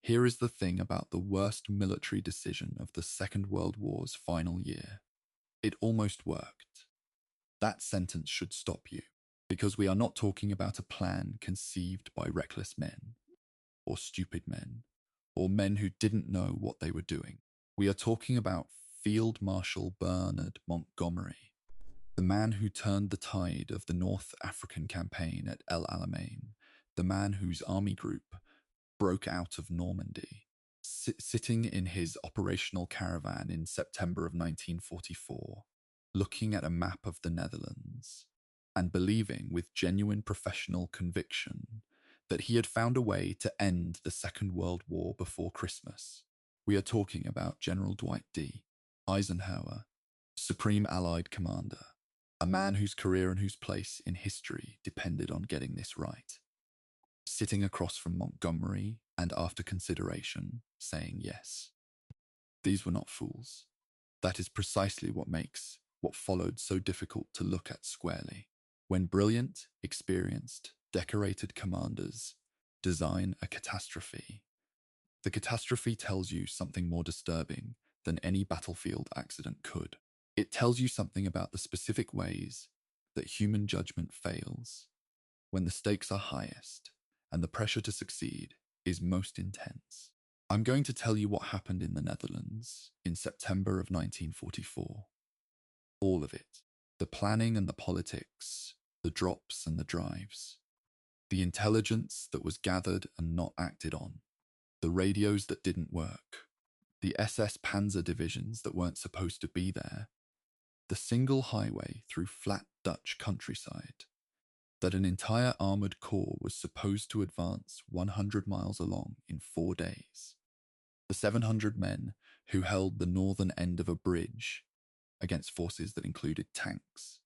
Here is the thing about the worst military decision of the Second World War's final year. It almost worked. That sentence should stop you, because we are not talking about a plan conceived by reckless men, or stupid men, or men who didn't know what they were doing. We are talking about Field Marshal Bernard Montgomery, the man who turned the tide of the North African campaign at El Alamein, the man whose army group broke out of Normandy, sitting in his operational caravan in September of 1944, looking at a map of the Netherlands, and believing with genuine professional conviction that he had found a way to end the Second World War before Christmas. We are talking about General Dwight D. Eisenhower, Supreme Allied Commander, a man whose career and whose place in history depended on getting this right. Sitting across from Montgomery and, after consideration, saying yes. These were not fools. That is precisely what makes what followed so difficult to look at squarely. When brilliant, experienced, decorated commanders design a catastrophe, the catastrophe tells you something more disturbing than any battlefield accident could. It tells you something about the specific ways that human judgment fails when the stakes are highest and the pressure to succeed is most intense. I'm going to tell you what happened in the Netherlands in September of 1944. All of it. The planning and the politics, the drops and the drives, the intelligence that was gathered and not acted on, the radios that didn't work, the SS Panzer divisions that weren't supposed to be there, the single highway through flat Dutch countryside, that an entire armoured corps was supposed to advance 100 miles along in 4 days, the 700 men who held the northern end of a bridge against forces that included tanks,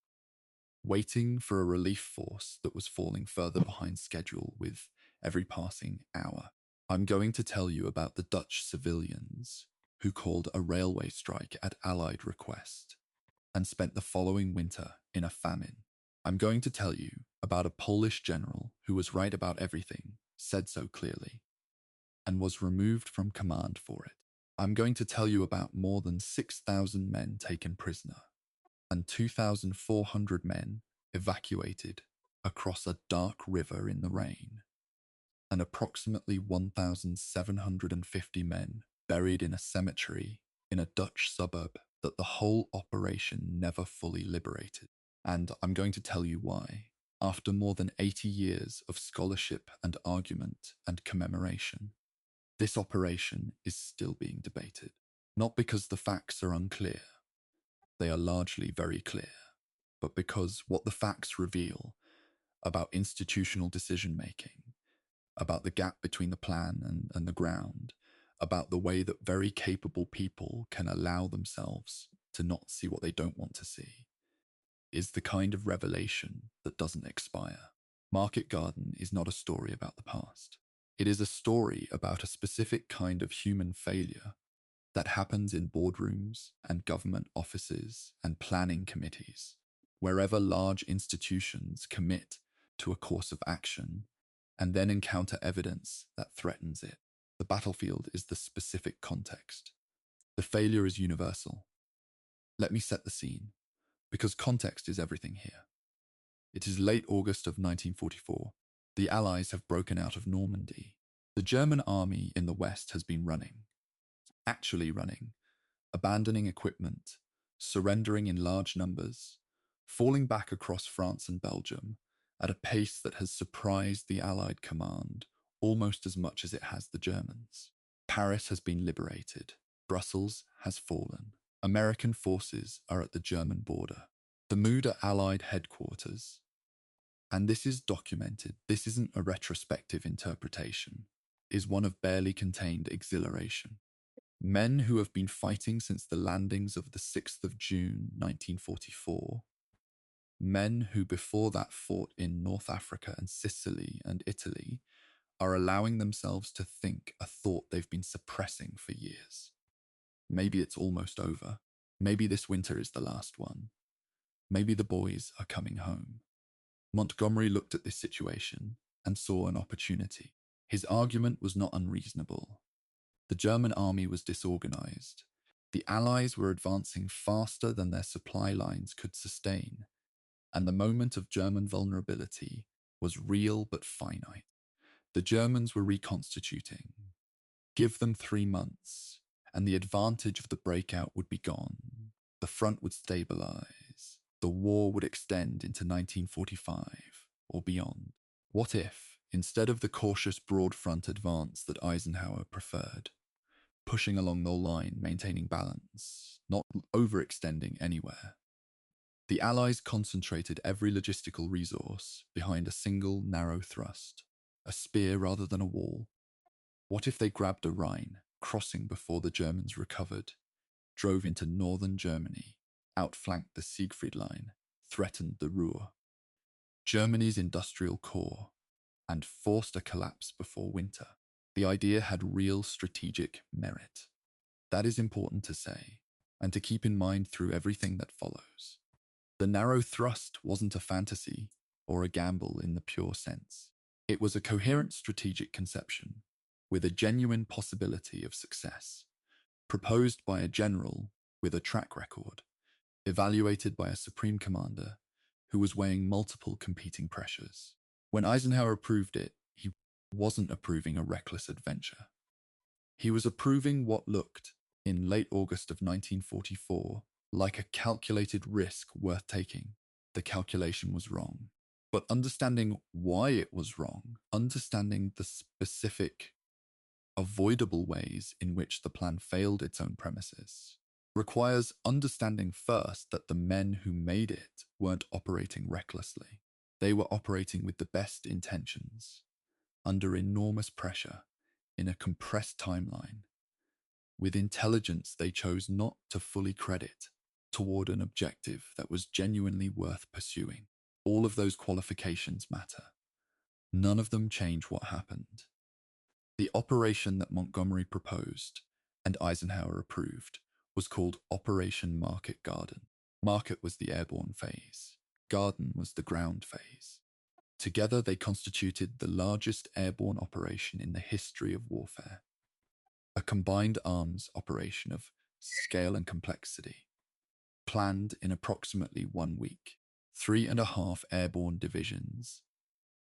waiting for a relief force that was falling further behind schedule with every passing hour. I'm going to tell you about the Dutch civilians who called a railway strike at Allied request and spent the following winter in a famine. I'm going to tell you about a Polish general who was right about everything, said so clearly, and was removed from command for it. I'm going to tell you about more than 6,000 men taken prisoner and 2,400 men evacuated across a dark river in the rain, and approximately 1,750 men buried in a cemetery in a Dutch suburb that the whole operation never fully liberated. And I'm going to tell you why, after more than 80 years of scholarship and argument and commemoration, this operation is still being debated. Not because the facts are unclear, they are largely very clear, but because what the facts reveal about institutional decision-making, about the gap between the plan and the ground, about the way that very capable people can allow themselves to not see what they don't want to see, is the kind of revelation that doesn't expire. Market Garden is not a story about the past. It is a story about a specific kind of human failure that happens in boardrooms and government offices and planning committees, wherever large institutions commit to a course of action and then encounter evidence that threatens it. The battlefield is the specific context. The failure is universal. Let me set the scene, because context is everything here. It is late August of 1944. The Allies have broken out of Normandy. The German army in the west has been running, actually running, abandoning equipment, surrendering in large numbers, falling back across France and Belgium at a pace that has surprised the Allied command almost as much as it has the Germans. Paris has been liberated. Brussels has fallen. American forces are at the German border. The mood at Allied headquarters, and this is documented, this isn't a retrospective interpretation, is one of barely contained exhilaration. Men who have been fighting since the landings of the 6th of June 1944, men who before that fought in North Africa and Sicily and Italy, are allowing themselves to think a thought they've been suppressing for years. Maybe it's almost over. Maybe this winter is the last one. Maybe the boys are coming home. Montgomery looked at this situation and saw an opportunity. His argument was not unreasonable. The German army was disorganized. The Allies were advancing faster than their supply lines could sustain, and the moment of German vulnerability was real but finite. The Germans were reconstituting. Give them 3 months, and the advantage of the breakout would be gone. The front would stabilize. The war would extend into 1945 or beyond. What if, instead of the cautious broad front advance that Eisenhower preferred, pushing along the line, maintaining balance, not overextending anywhere, the Allies concentrated every logistical resource behind a single narrow thrust, a spear rather than a wall? What if they grabbed a Rhine, crossing before the Germans recovered, drove into northern Germany, outflanked the Siegfried Line, threatened the Ruhr, Germany's industrial core, and forced a collapse before winter? The idea had real strategic merit. That is important to say, and to keep in mind through everything that follows. The narrow thrust wasn't a fantasy or a gamble in the pure sense. It was a coherent strategic conception with a genuine possibility of success, proposed by a general with a track record, evaluated by a supreme commander who was weighing multiple competing pressures. When Eisenhower approved it, he wasn't approving a reckless adventure. He was approving what looked, in late August of 1944, like a calculated risk worth taking. The calculation was wrong. But understanding why it was wrong, understanding the specific, avoidable ways in which the plan failed its own premises, requires understanding first that the men who made it weren't operating recklessly. They were operating with the best intentions, under enormous pressure, in a compressed timeline. With intelligence they chose not to fully credit toward an objective that was genuinely worth pursuing. All of those qualifications matter. None of them change what happened. The operation that Montgomery proposed and Eisenhower approved was called Operation Market Garden. Market was the airborne phase. Garden was the ground phase. Together they constituted the largest airborne operation in the history of warfare. A combined arms operation of scale and complexity, planned in approximately 1 week. 3.5 airborne divisions,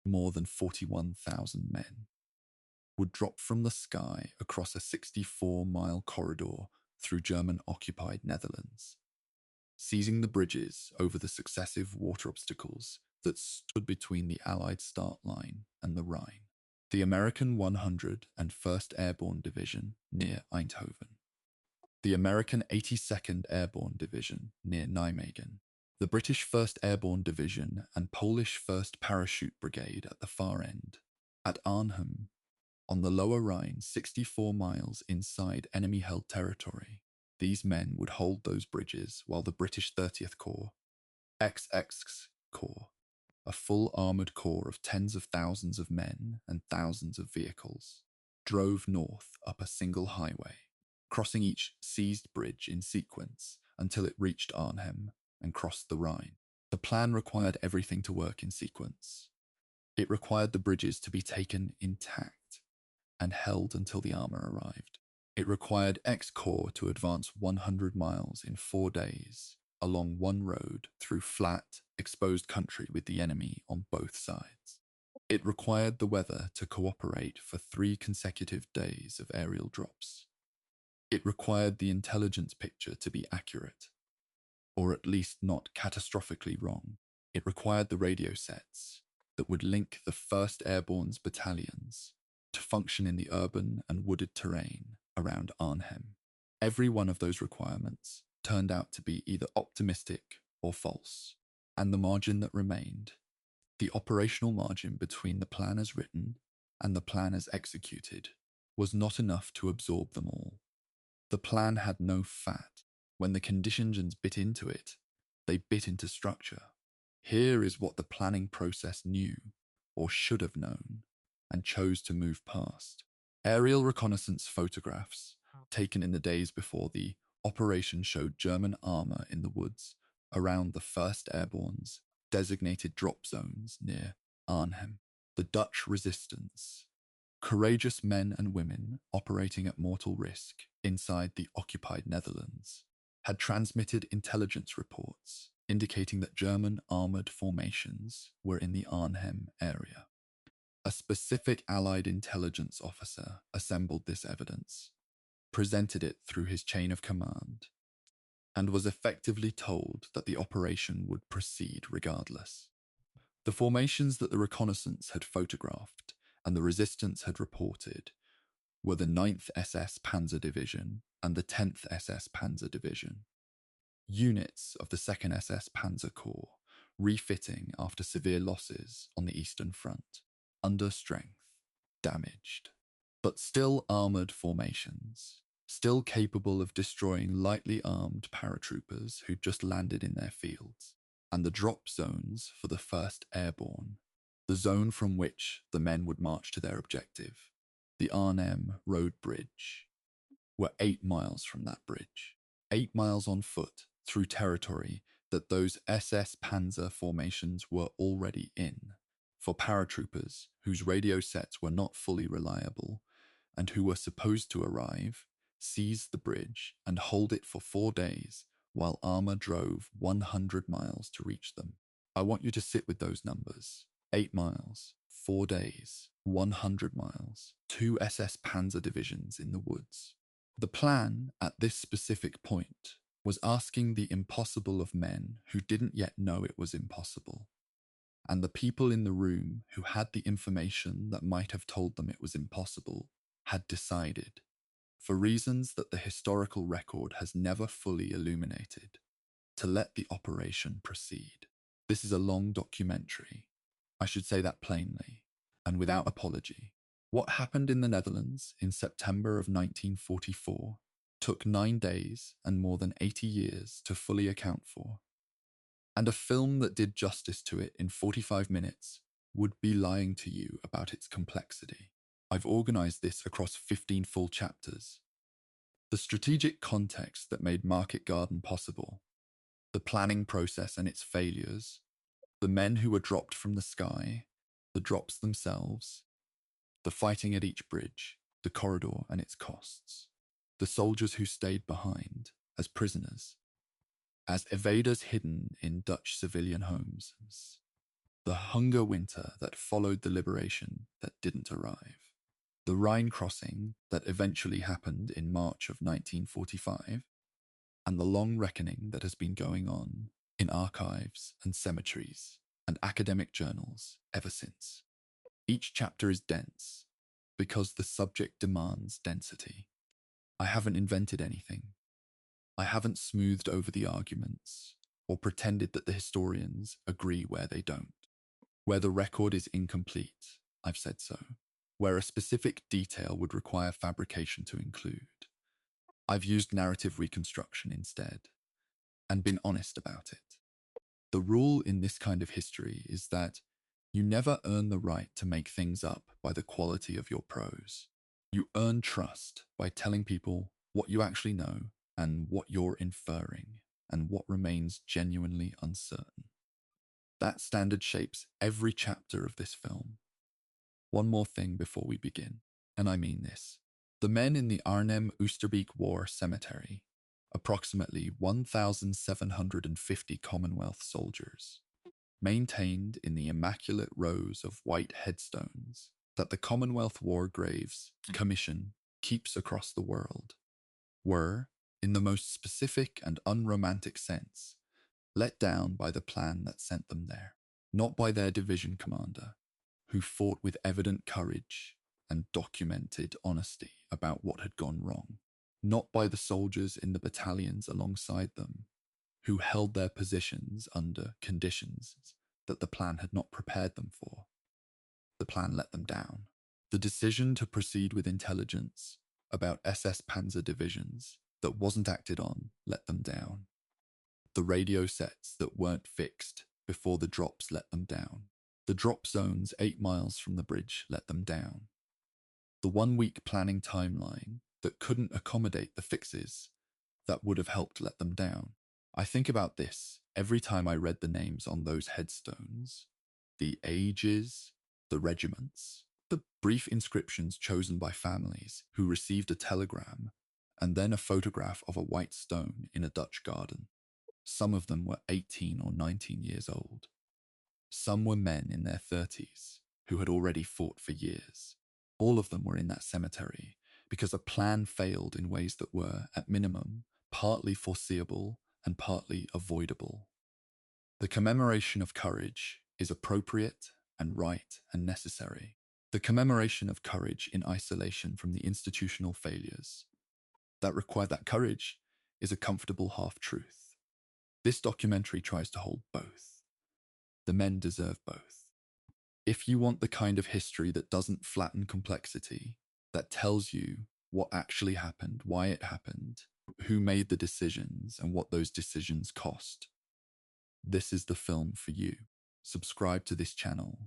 more than 41,000 men, would drop from the sky across a 64-mile corridor through German-occupied Netherlands, seizing the bridges over the successive water obstacles that stood between the Allied start line and the Rhine. The American 101st Airborne Division near Eindhoven, the American 82nd Airborne Division near Nijmegen, the British 1st Airborne Division and Polish 1st Parachute Brigade at the far end. At Arnhem, on the lower Rhine, 64 miles inside enemy-held territory, these men would hold those bridges while the British 30th Corps, XX Corps, a full armoured corps of tens of thousands of men and thousands of vehicles, drove north up a single highway, crossing each seized bridge in sequence until it reached Arnhem and crossed the Rhine. The plan required everything to work in sequence. It required the bridges to be taken intact and held until the armour arrived. It required X Corps to advance 100 miles in 4 days along one road through flat, exposed country with the enemy on both sides. It required the weather to cooperate for 3 consecutive days of aerial drops. It required the intelligence picture to be accurate, or at least not catastrophically wrong. It required the radio sets that would link the 1st Airborne's battalions to function in the urban and wooded terrain around Arnhem. Every one of those requirements turned out to be either optimistic or false, and the margin that remained, the operational margin between the plan as written and the plan as executed, was not enough to absorb them all. The plan had no fat. When the conditions bit into it, they bit into structure. Here is what the planning process knew, or should have known, and chose to move past. Aerial reconnaissance photographs, taken in the days before the operation, showed German armour in the woods around the 1st Airborne's designated drop zones near Arnhem. The Dutch resistance, Courageous men and women operating at mortal risk inside the occupied Netherlands had transmitted intelligence reports indicating that German armoured formations were in the Arnhem area. A specific Allied intelligence officer assembled this evidence, presented it through his chain of command, and was effectively told that the operation would proceed regardless. The formations that the reconnaissance had photographed and the resistance had reported were the 9th SS Panzer Division and the 10th SS Panzer Division, units of the 2nd SS Panzer Corps, refitting after severe losses on the Eastern Front, under strength, damaged, but still armoured formations, still capable of destroying lightly armed paratroopers who'd just landed in their fields, and the drop zones for the 1st Airborne, the zone from which the men would march to their objective, the Arnhem Road Bridge, were 8 miles from that bridge, 8 miles on foot through territory that those SS Panzer formations were already in, for paratroopers whose radio sets were not fully reliable and who were supposed to arrive, seize the bridge and hold it for 4 days while armour drove 100 miles to reach them. I want you to sit with those numbers. 8 miles, 4 days, 100 miles, 2 SS Panzer divisions in the woods. The plan at this specific point was asking the impossible of men who didn't yet know it was impossible, and the people in the room who had the information that might have told them it was impossible had decided, for reasons that the historical record has never fully illuminated, to let the operation proceed. This is a long documentary. I should say that plainly, and without apology. What happened in the Netherlands in September of 1944 took 9 days and more than 80 years to fully account for. And a film that did justice to it in 45 minutes would be lying to you about its complexity. I've organised this across 15 full chapters. The strategic context that made Market Garden possible, the planning process and its failures, the men who were dropped from the sky, the drops themselves, the fighting at each bridge, the corridor and its costs, the soldiers who stayed behind as prisoners, as evaders hidden in Dutch civilian homes, the hunger winter that followed the liberation that didn't arrive, the Rhine crossing that eventually happened in March of 1945, and the long reckoning that has been going on in archives and cemeteries and academic journals ever since. Each chapter is dense because the subject demands density. I haven't invented anything. I haven't smoothed over the arguments or pretended that the historians agree where they don't. Where the record is incomplete, I've said so. Where a specific detail would require fabrication to include, I've used narrative reconstruction instead and been honest about it. The rule in this kind of history is that you never earn the right to make things up by the quality of your prose. You earn trust by telling people what you actually know and what you're inferring and what remains genuinely uncertain. That standard shapes every chapter of this film. One more thing before we begin, and I mean this. The men in the Arnhem Oosterbeek War Cemetery, approximately 1,750 Commonwealth soldiers, maintained in the immaculate rows of white headstones that the Commonwealth War Graves Commission keeps across the world, were, in the most specific and unromantic sense, let down by the plan that sent them there, not by their division commander, who fought with evident courage and documented honesty about what had gone wrong, not by the soldiers in the battalions alongside them, who held their positions under conditions that the plan had not prepared them for. The plan let them down. The decision to proceed with intelligence about SS Panzer divisions that wasn't acted on let them down. The radio sets that weren't fixed before the drops let them down. The drop zones 8 miles from the bridge let them down. The 1-week planning timeline that couldn't accommodate the fixes that would have helped let them down. I think about this every time I read the names on those headstones, the ages, the regiments, The brief inscriptions chosen by families who received a telegram and then a photograph of a white stone in a Dutch garden. Some of them were 18 or 19 years old. Some were men in their 30s who had already fought for years. All of them were in that cemetery because a plan failed in ways that were, at minimum, partly foreseeable and partly avoidable. The commemoration of courage is appropriate and right and necessary. The commemoration of courage in isolation from the institutional failures that require that courage is a comfortable half-truth. This documentary tries to hold both. The men deserve both. If you want the kind of history that doesn't flatten complexity, that tells you what actually happened, why it happened, who made the decisions, and what those decisions cost, this is the film for you. Subscribe to this channel.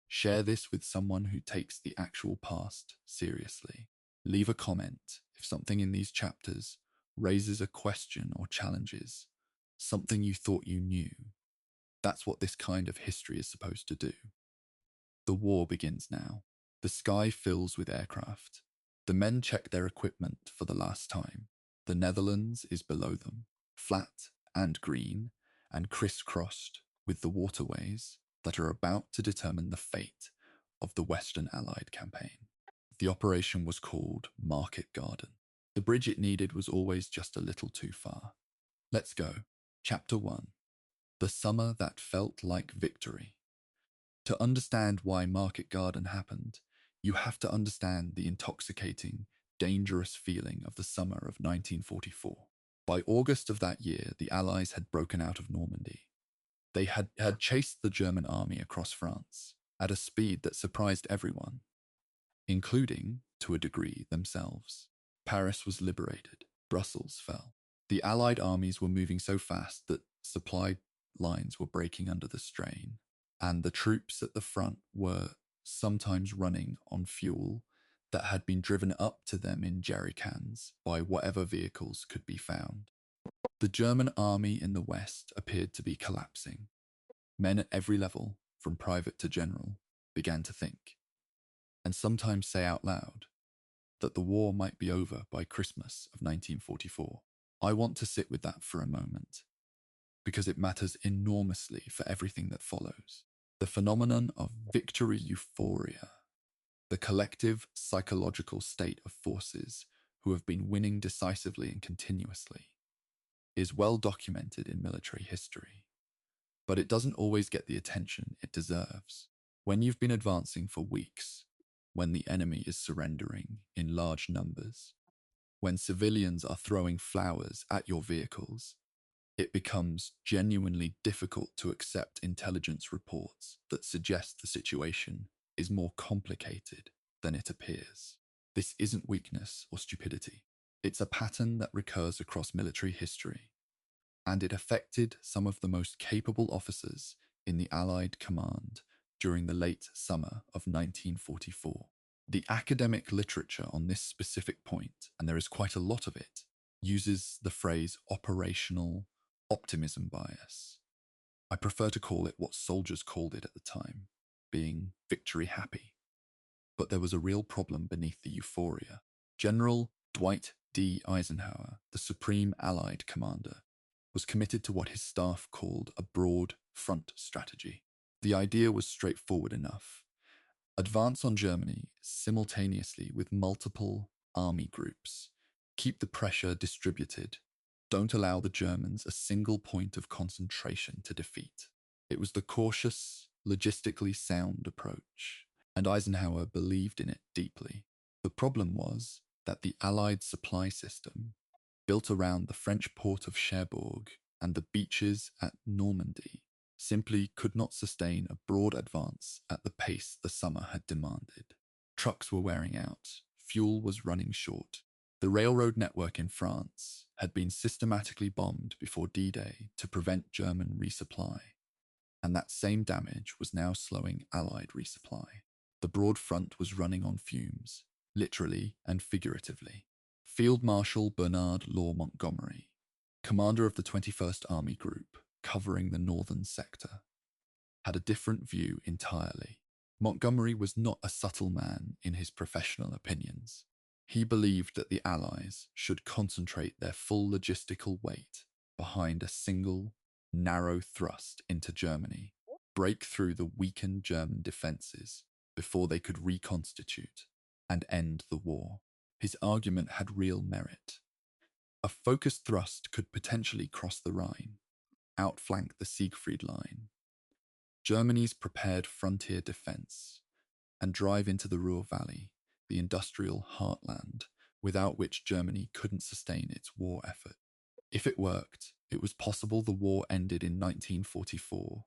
Share this with someone who takes the actual past seriously. Leave a comment if something in these chapters raises a question or challenges something you thought you knew. That's what this kind of history is supposed to do. The war begins now. The sky fills with aircraft. The men check their equipment for the last time. The Netherlands is below them, flat and green and crisscrossed with the waterways that are about to determine the fate of the Western Allied campaign. The operation was called Market Garden. The bridge it needed was always just a little too far. Let's go. Chapter 1. The Summer That Felt Like Victory. To understand why Market Garden happened, you have to understand the intoxicating, dangerous feeling of the summer of 1944. By August of that year, the Allies had broken out of Normandy. They had chased the German army across France at a speed that surprised everyone, including, to a degree, themselves. Paris was liberated. Brussels fell. The Allied armies were moving so fast that supply lines were breaking under the strain, and the troops at the front were sometimes running on fuel that had been driven up to them in jerry cans by whatever vehicles could be found. The German army in the West appeared to be collapsing. Men at every level, from private to general, began to think, and sometimes say out loud, that the war might be over by Christmas of 1944. I want to sit with that for a moment, because it matters enormously for everything that follows. The phenomenon of victory euphoria, the collective psychological state of forces who have been winning decisively and continuously, is well documented in military history. But it doesn't always get the attention it deserves. When you've been advancing for weeks, when the enemy is surrendering in large numbers, when civilians are throwing flowers at your vehicles, it becomes genuinely difficult to accept intelligence reports that suggest the situation is more complicated than it appears. This isn't weakness or stupidity. It's a pattern that recurs across military history, and it affected some of the most capable officers in the Allied command during the late summer of 1944. The academic literature on this specific point, and there is quite a lot of it, uses the phrase operational optimism bias. I prefer to call it what soldiers called it at the time, being victory happy. But there was a real problem beneath the euphoria. General Dwight D. Eisenhower, the Supreme Allied Commander, was committed to what his staff called a broad front strategy. The idea was straightforward enough. Advance on Germany simultaneously with multiple army groups. Keep the pressure distributed. Don't allow the Germans a single point of concentration to defeat. It was the cautious, logistically sound approach, and Eisenhower believed in it deeply. The problem was that the Allied supply system, built around the French port of Cherbourg and the beaches at Normandy, simply could not sustain a broad advance at the pace the summer had demanded. Trucks were wearing out, fuel was running short. The railroad network in France had been systematically bombed before D-Day to prevent German resupply, and that same damage was now slowing Allied resupply. The broad front was running on fumes, literally and figuratively. Field Marshal Bernard Law Montgomery, commander of the 21st Army Group, covering the northern sector, had a different view entirely. Montgomery was not a subtle man in his professional opinions. He believed that the Allies should concentrate their full logistical weight behind a single, narrow thrust into Germany, break through the weakened German defences before they could reconstitute and end the war. His argument had real merit. A focused thrust could potentially cross the Rhine, outflank the Siegfried Line, Germany's prepared frontier defence, and drive into the Ruhr Valley, the industrial heartland, without which Germany couldn't sustain its war effort. If it worked, it was possible the war ended in 1944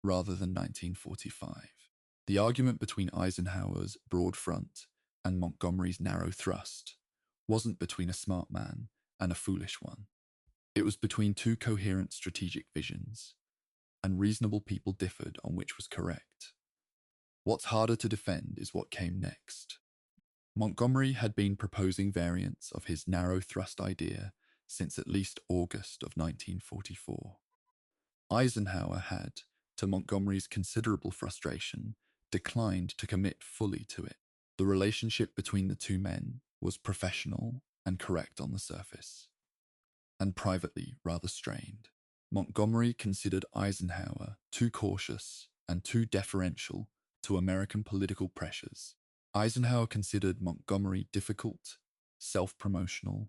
rather than 1945. The argument between Eisenhower's broad front and Montgomery's narrow thrust wasn't between a smart man and a foolish one. It was between two coherent strategic visions, and reasonable people differed on which was correct. What's harder to defend is what came next. Montgomery had been proposing variants of his narrow thrust idea since at least August of 1944. Eisenhower had, to Montgomery's considerable frustration, declined to commit fully to it. The relationship between the two men was professional and correct on the surface, and privately rather strained. Montgomery considered Eisenhower too cautious and too deferential to American political pressures. Eisenhower considered Montgomery difficult, self-promotional,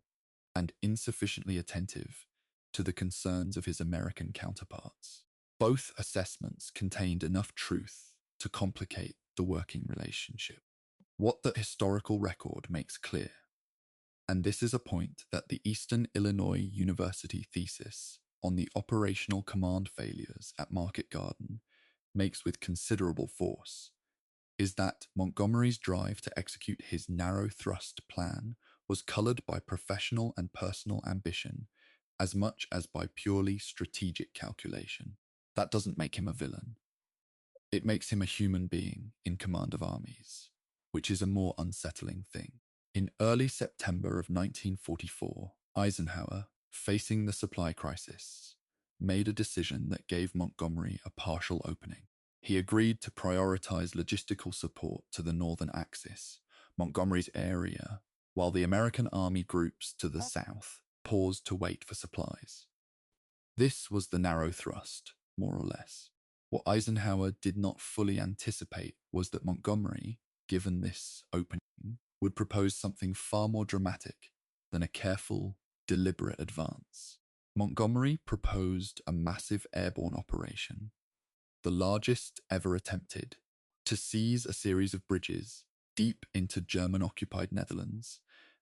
and insufficiently attentive to the concerns of his American counterparts. Both assessments contained enough truth to complicate the working relationship. What the historical record makes clear, and this is a point that the Eastern Illinois University thesis on the operational command failures at Market Garden makes with considerable force, is that Montgomery's drive to execute his narrow thrust plan was coloured by professional and personal ambition as much as by purely strategic calculation. That doesn't make him a villain. It makes him a human being in command of armies, which is a more unsettling thing. In early September of 1944, Eisenhower, facing the supply crisis, made a decision that gave Montgomery a partial opening. He agreed to prioritize logistical support to the northern axis, Montgomery's area, while the American army groups to the south paused to wait for supplies. This was the narrow thrust, more or less. What Eisenhower did not fully anticipate was that Montgomery, given this opening, would propose something far more dramatic than a careful, deliberate advance. Montgomery proposed a massive airborne operation, the largest ever attempted, to seize a series of bridges deep into German-occupied Netherlands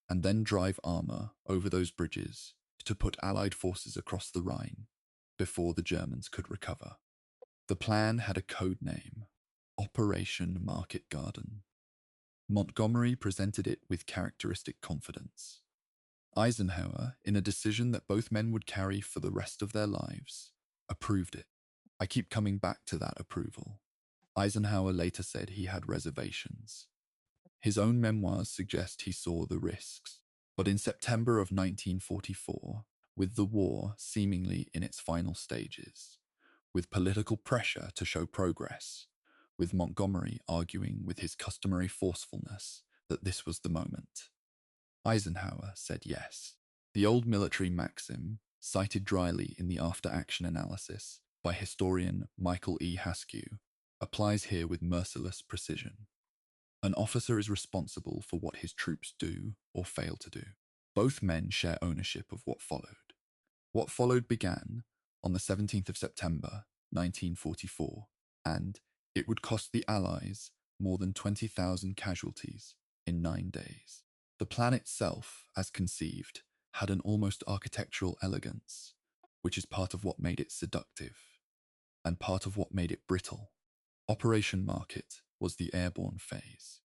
and then drive armour over those bridges to put Allied forces across the Rhine before the Germans could recover. The plan had a code name, Operation Market Garden. Montgomery presented it with characteristic confidence. Eisenhower, in a decision that both men would carry for the rest of their lives, approved it. I keep coming back to that approval. Eisenhower later said he had reservations. His own memoirs suggest he saw the risks. But in September of 1944, with the war seemingly in its final stages, with political pressure to show progress, with Montgomery arguing with his customary forcefulness that this was the moment, Eisenhower said yes. The old military maxim, cited dryly in the after-action analysis by historian Michael E. Haskew, applies here with merciless precision. An officer is responsible for what his troops do or fail to do. Both men share ownership of what followed. What followed began on the 17th of September, 1944, and it would cost the Allies more than 20,000 casualties in 9 days. The plan itself, as conceived, had an almost architectural elegance, which is part of what made it seductive, and part of what made it brittle. Operation Market was the airborne phase.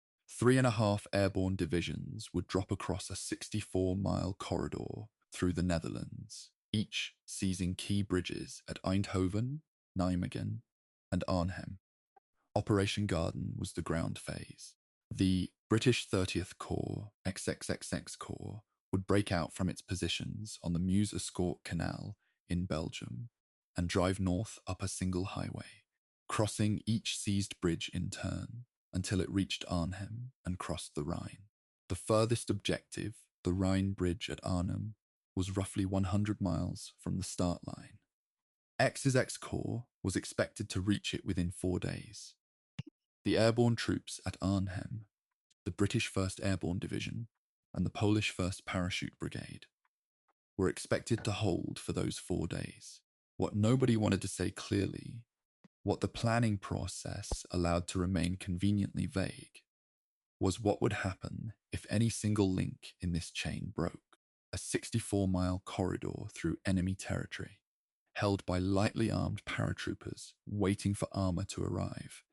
3.5 airborne divisions would drop across a 64-mile corridor through the Netherlands, each seizing key bridges at Eindhoven, Nijmegen, and Arnhem. Operation Garden was the ground phase. The British 30th Corps, XXXX Corps, would break out from its positions on the Meuse-Escaut Canal in Belgium and drive north up a single highway, crossing each seized bridge in turn, until it reached Arnhem and crossed the Rhine. The furthest objective, the Rhine Bridge at Arnhem, was roughly 100 miles from the start line. X's Corps was expected to reach it within 4 days. The airborne troops at Arnhem, the British 1st Airborne Division, and the Polish 1st Parachute Brigade were expected to hold for those 4 days. What nobody wanted to say clearly, what the planning process allowed to remain conveniently vague, was what would happen if any single link in this chain broke. A 64-mile corridor through enemy territory, held by lightly armed paratroopers waiting for armor to arrive,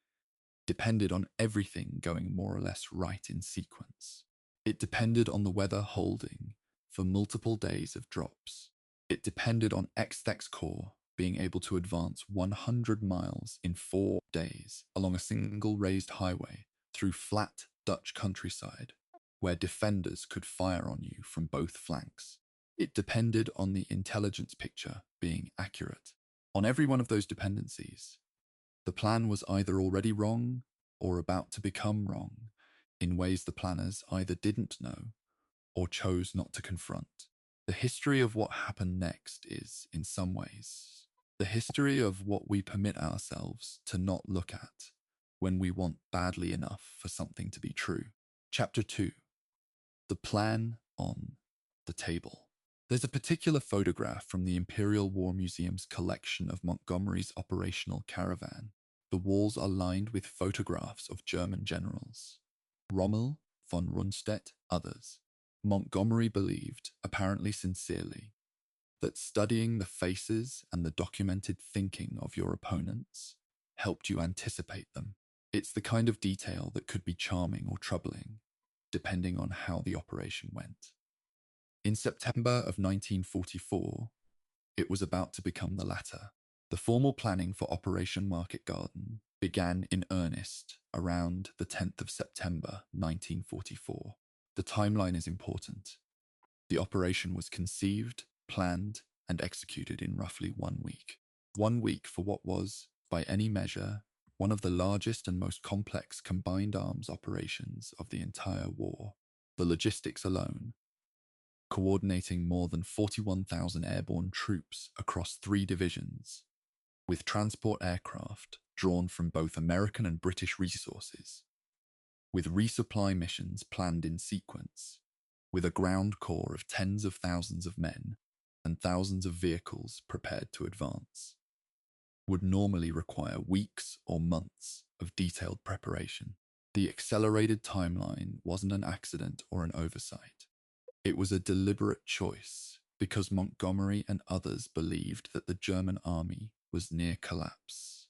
depended on everything going more or less right in sequence. It depended on the weather holding for multiple days of drops. It depended on XX Corps being able to advance 100 miles in 4 days along a single raised highway through flat Dutch countryside, where defenders could fire on you from both flanks. It depended on the intelligence picture being accurate. On every one of those dependencies, the plan was either already wrong or about to become wrong in ways the planners either didn't know or chose not to confront. The history of what happened next is, in some ways, the history of what we permit ourselves to not look at when we want badly enough for something to be true. Chapter 2. The plan on the table. There's a particular photograph from the Imperial War Museum's collection of Montgomery's operational caravan. The walls are lined with photographs of German generals. Rommel, von Rundstedt, others. Montgomery believed, apparently sincerely, that studying the faces and the documented thinking of your opponents helped you anticipate them. It's the kind of detail that could be charming or troubling, depending on how the operation went. In September of 1944, it was about to become the latter. The formal planning for Operation Market Garden began in earnest around the 10th of September 1944. The timeline is important. The operation was conceived, planned, and executed in roughly 1 week. 1 week for what was, by any measure, one of the largest and most complex combined arms operations of the entire war. The logistics alone, coordinating more than 41,000 airborne troops across 3 divisions, with transport aircraft drawn from both American and British resources, with resupply missions planned in sequence, with a ground corps of tens of thousands of men and thousands of vehicles prepared to advance, would normally require weeks or months of detailed preparation. The accelerated timeline wasn't an accident or an oversight. It was a deliberate choice because Montgomery and others believed that the German army was near collapse,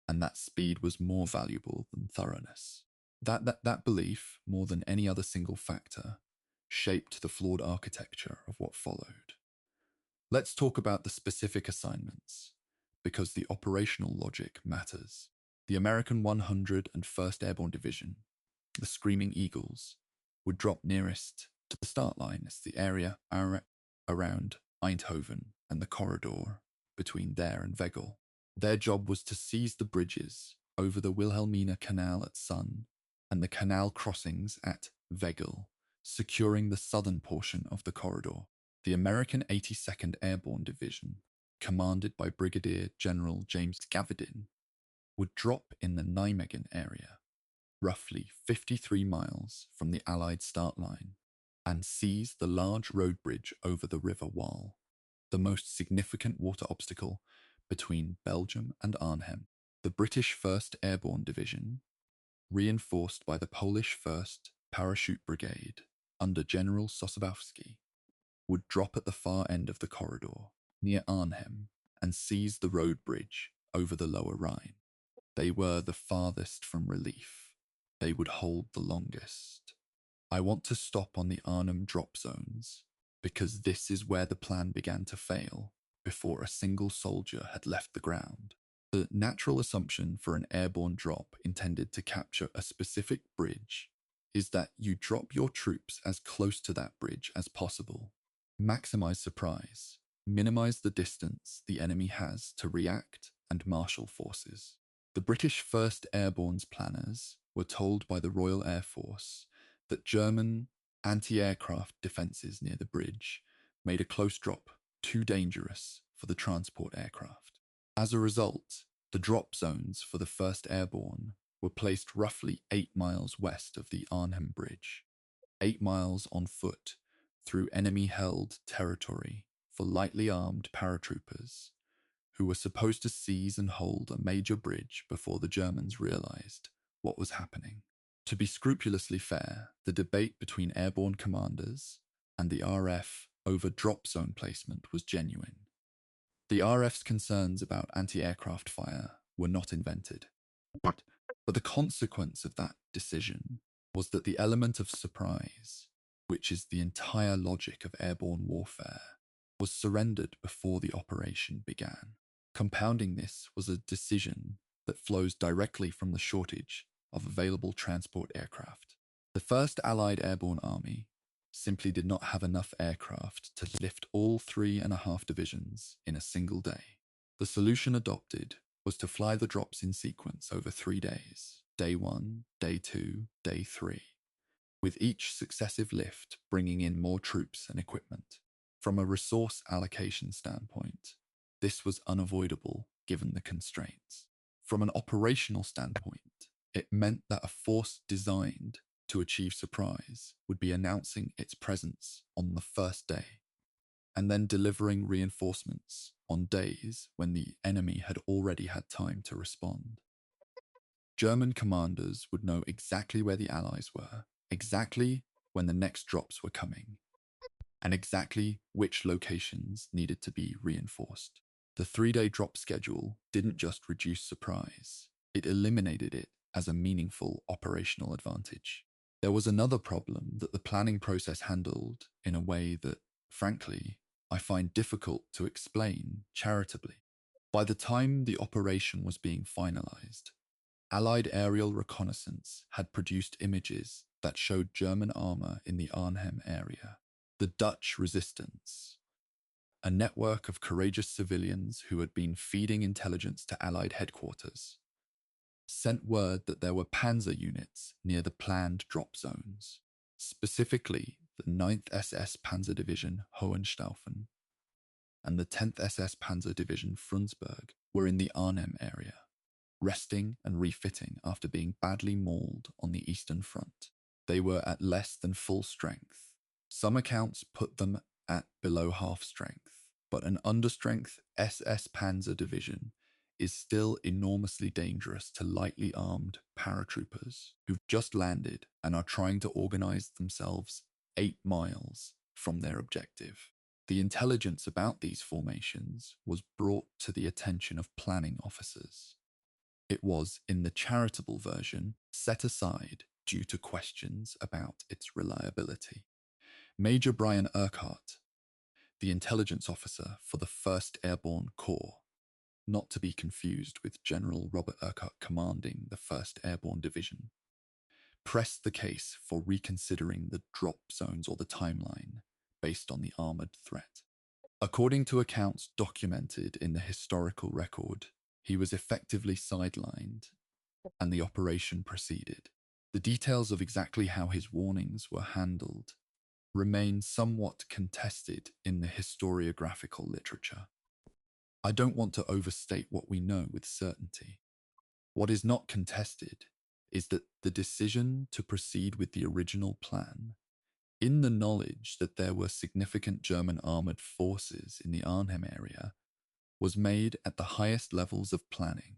and that speed was more valuable than thoroughness. That belief, more than any other single factor, shaped the flawed architecture of what followed. Let's talk about the specific assignments, because the operational logic matters. The American 101st Airborne Division, the Screaming Eagles, would drop nearest to the start line as the area around Eindhoven and the corridor between there and Wegel. Their job was to seize the bridges over the Wilhelmina Canal at Sun and the canal crossings at Wegel, securing the southern portion of the corridor. The American 82nd Airborne Division, commanded by Brigadier General James Gavidin, would drop in the Nijmegen area, roughly 53 miles from the Allied start line, and seize the large road bridge over the River Waal, the most significant water obstacle between Belgium and Arnhem. The British 1st Airborne Division, reinforced by the Polish 1st Parachute Brigade under General Sosabowski, would drop at the far end of the corridor, near Arnhem, and seize the road bridge over the lower Rhine. They were the farthest from relief. They would hold the longest. I want to stop on the Arnhem drop zones, because this is where the plan began to fail before a single soldier had left the ground. The natural assumption for an airborne drop intended to capture a specific bridge is that you drop your troops as close to that bridge as possible. Maximize surprise, minimize the distance the enemy has to react and marshal forces. The British 1st Airborne's planners were told by the Royal Air Force that German anti-aircraft defences near the bridge made a close drop too dangerous for the transport aircraft. As a result, the drop zones for the 1st Airborne were placed roughly 8 miles west of the Arnhem Bridge, 8 miles on foot through enemy-held territory for lightly armed paratroopers who were supposed to seize and hold a major bridge before the Germans realized what was happening. To be scrupulously fair, the debate between airborne commanders and the RF over drop zone placement was genuine. The RF's concerns about anti-aircraft fire were not invented. But the consequence of that decision was that the element of surprise, which is the entire logic of airborne warfare, was surrendered before the operation began. Compounding this was a decision that flows directly from the shortage of available transport aircraft. The 1st Allied Airborne Army simply did not have enough aircraft to lift all 3.5 divisions in a single day. The solution adopted was to fly the drops in sequence over 3 days, day 1, day 2, day 3, with each successive lift bringing in more troops and equipment. From a resource allocation standpoint, this was unavoidable given the constraints. From an operational standpoint, it meant that a force designed to achieve surprise would be announcing its presence on the 1st day, and then delivering reinforcements on days when the enemy had already had time to respond. German commanders would know exactly where the Allies were, exactly when the next drops were coming, and exactly which locations needed to be reinforced. The 3-day drop schedule didn't just reduce surprise, it eliminated it as a meaningful operational advantage. There was another problem that the planning process handled in a way that, frankly, I find difficult to explain charitably. By the time the operation was being finalized, Allied aerial reconnaissance had produced images that showed German armor in the Arnhem area. The Dutch resistance, a network of courageous civilians who had been feeding intelligence to Allied headquarters, sent word that there were panzer units near the planned drop zones. Specifically, the 9th SS Panzer Division Hohenstaufen and the 10th SS Panzer Division Frundsberg were in the Arnhem area, resting and refitting after being badly mauled on the Eastern Front. They were at less than full strength. Some accounts put them at below half strength, but an understrength SS Panzer Division is still enormously dangerous to lightly armed paratroopers who've just landed and are trying to organize themselves 8 miles from their objective. The intelligence about these formations was brought to the attention of planning officers. It was, in the charitable version, set aside due to questions about its reliability. Major Brian Urquhart, the intelligence officer for the 1st Airborne Corps, not to be confused with General Robert Urquhart commanding the 1st Airborne Division, pressed the case for reconsidering the drop zones or the timeline based on the armoured threat. According to accounts documented in the historical record, he was effectively sidelined and the operation proceeded. The details of exactly how his warnings were handled remain somewhat contested in the historiographical literature. I don't want to overstate what we know with certainty. What is not contested is that the decision to proceed with the original plan, in the knowledge that there were significant German armoured forces in the Arnhem area, was made at the highest levels of planning.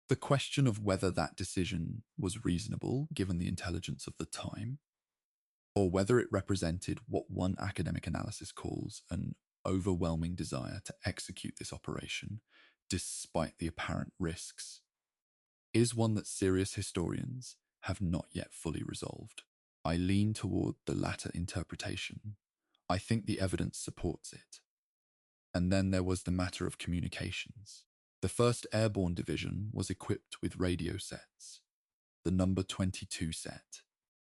The question of whether that decision was reasonable given the intelligence of the time, or whether it represented what one academic analysis calls an overwhelming desire to execute this operation despite the apparent risks, is one that serious historians have not yet fully resolved. I lean toward the latter interpretation. I think the evidence supports it. And then there was the matter of communications. The 1st Airborne Division was equipped with radio sets, the number 22 set,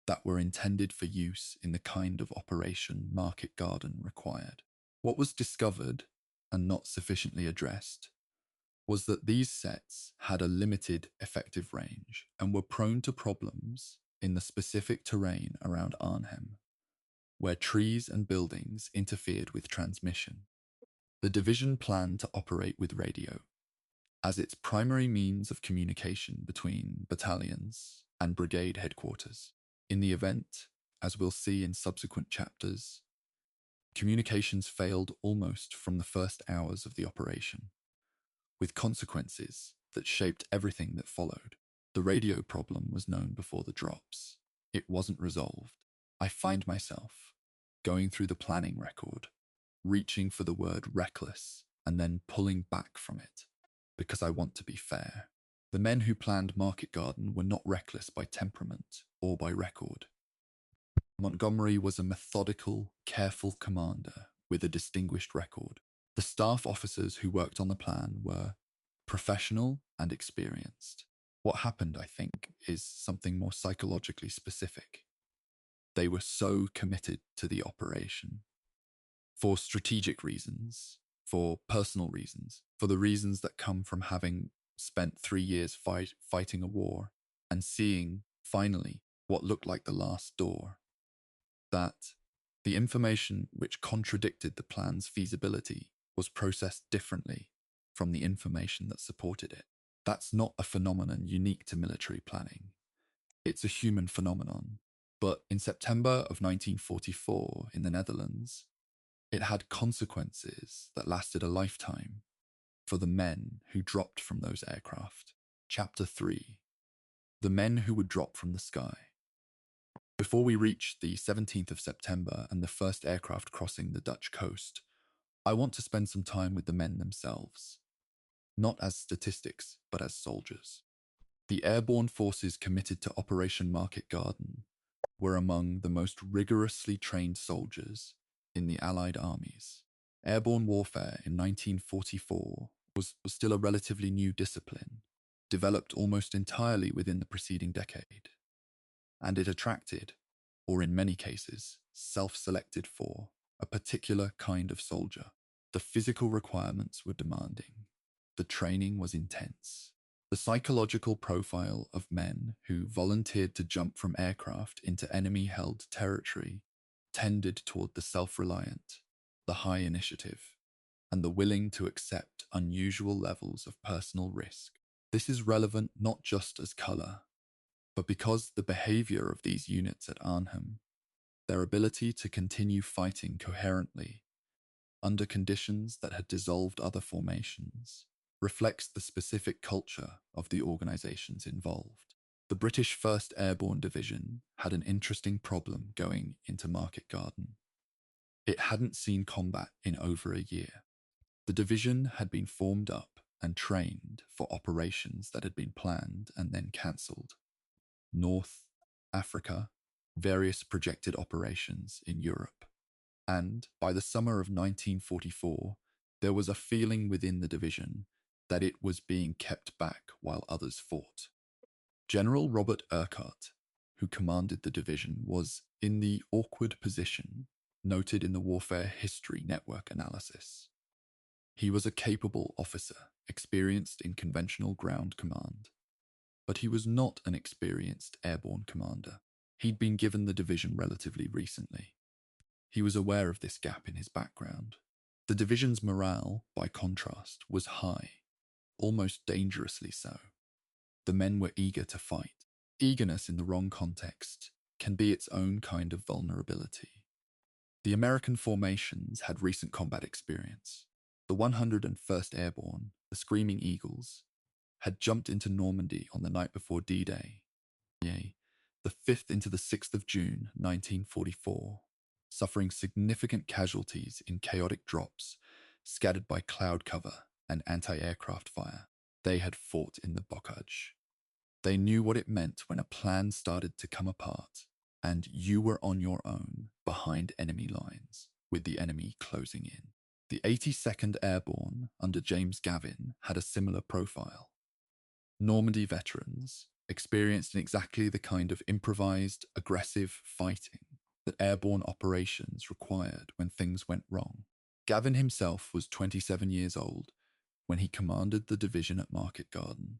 that were intended for use in the kind of operation Market Garden required. What was discovered, and not sufficiently addressed, was that these sets had a limited effective range and were prone to problems in the specific terrain around Arnhem, where trees and buildings interfered with transmission. The division planned to operate with radio as its primary means of communication between battalions and brigade headquarters. In the event, as we'll see in subsequent chapters, communications failed almost from the first hours of the operation, with consequences that shaped everything that followed. The radio problem was known before the drops. It wasn't resolved. I find myself going through the planning record, reaching for the word reckless, and then pulling back from it, because I want to be fair. The men who planned Market Garden were not reckless by temperament or by record. Montgomery was a methodical, careful commander with a distinguished record. The staff officers who worked on the plan were professional and experienced. What happened, I think, is something more psychologically specific. They were so committed to the operation. For strategic reasons, for personal reasons, for the reasons that come from having spent 3 years fighting a war and seeing, finally, what looked like the last door. That the information which contradicted the plan's feasibility was processed differently from the information that supported it. That's not a phenomenon unique to military planning. It's a human phenomenon. But in September of 1944 in the Netherlands, it had consequences that lasted a lifetime for the men who dropped from those aircraft. Chapter 3. The men who would drop from the sky. Before we reach the 17th of September and the first aircraft crossing the Dutch coast, I want to spend some time with the men themselves, not as statistics, but as soldiers. The airborne forces committed to Operation Market Garden were among the most rigorously trained soldiers in the Allied armies. Airborne warfare in 1944 was still a relatively new discipline, developed almost entirely within the preceding decade. And it attracted, or in many cases, self-selected for, a particular kind of soldier. The physical requirements were demanding. The training was intense. The psychological profile of men who volunteered to jump from aircraft into enemy-held territory tended toward the self-reliant, the high initiative, and the willing to accept unusual levels of personal risk. This is relevant not just as color, but because the behavior of these units at Arnhem, their ability to continue fighting coherently under conditions that had dissolved other formations, reflects the specific culture of the organizations involved. The British 1st Airborne Division had an interesting problem going into Market Garden. It hadn't seen combat in over a year. The division had been formed up and trained for operations that had been planned and then cancelled. North Africa, various projected operations in Europe. And by the summer of 1944, there was a feeling within the division that it was being kept back while others fought. General Robert Urquhart, who commanded the division, was in the awkward position noted in the Warfare History Network analysis. He was a capable officer, experienced in conventional ground command, but he was not an experienced airborne commander. He'd been given the division relatively recently. He was aware of this gap in his background. The division's morale, by contrast, was high, almost dangerously so. The men were eager to fight. Eagerness in the wrong context can be its own kind of vulnerability. The American formations had recent combat experience. The 101st Airborne, the Screaming Eagles, had jumped into Normandy on the night before D-Day, the 5th into the 6th of June, 1944, suffering significant casualties in chaotic drops scattered by cloud cover and anti-aircraft fire. They had fought in the bocage. They knew what it meant when a plan started to come apart, and you were on your own behind enemy lines, with the enemy closing in. The 82nd Airborne, under James Gavin, had a similar profile. Normandy veterans, experienced in exactly the kind of improvised, aggressive fighting that airborne operations required when things went wrong. Gavin himself was 27 years old when he commanded the division at Market Garden,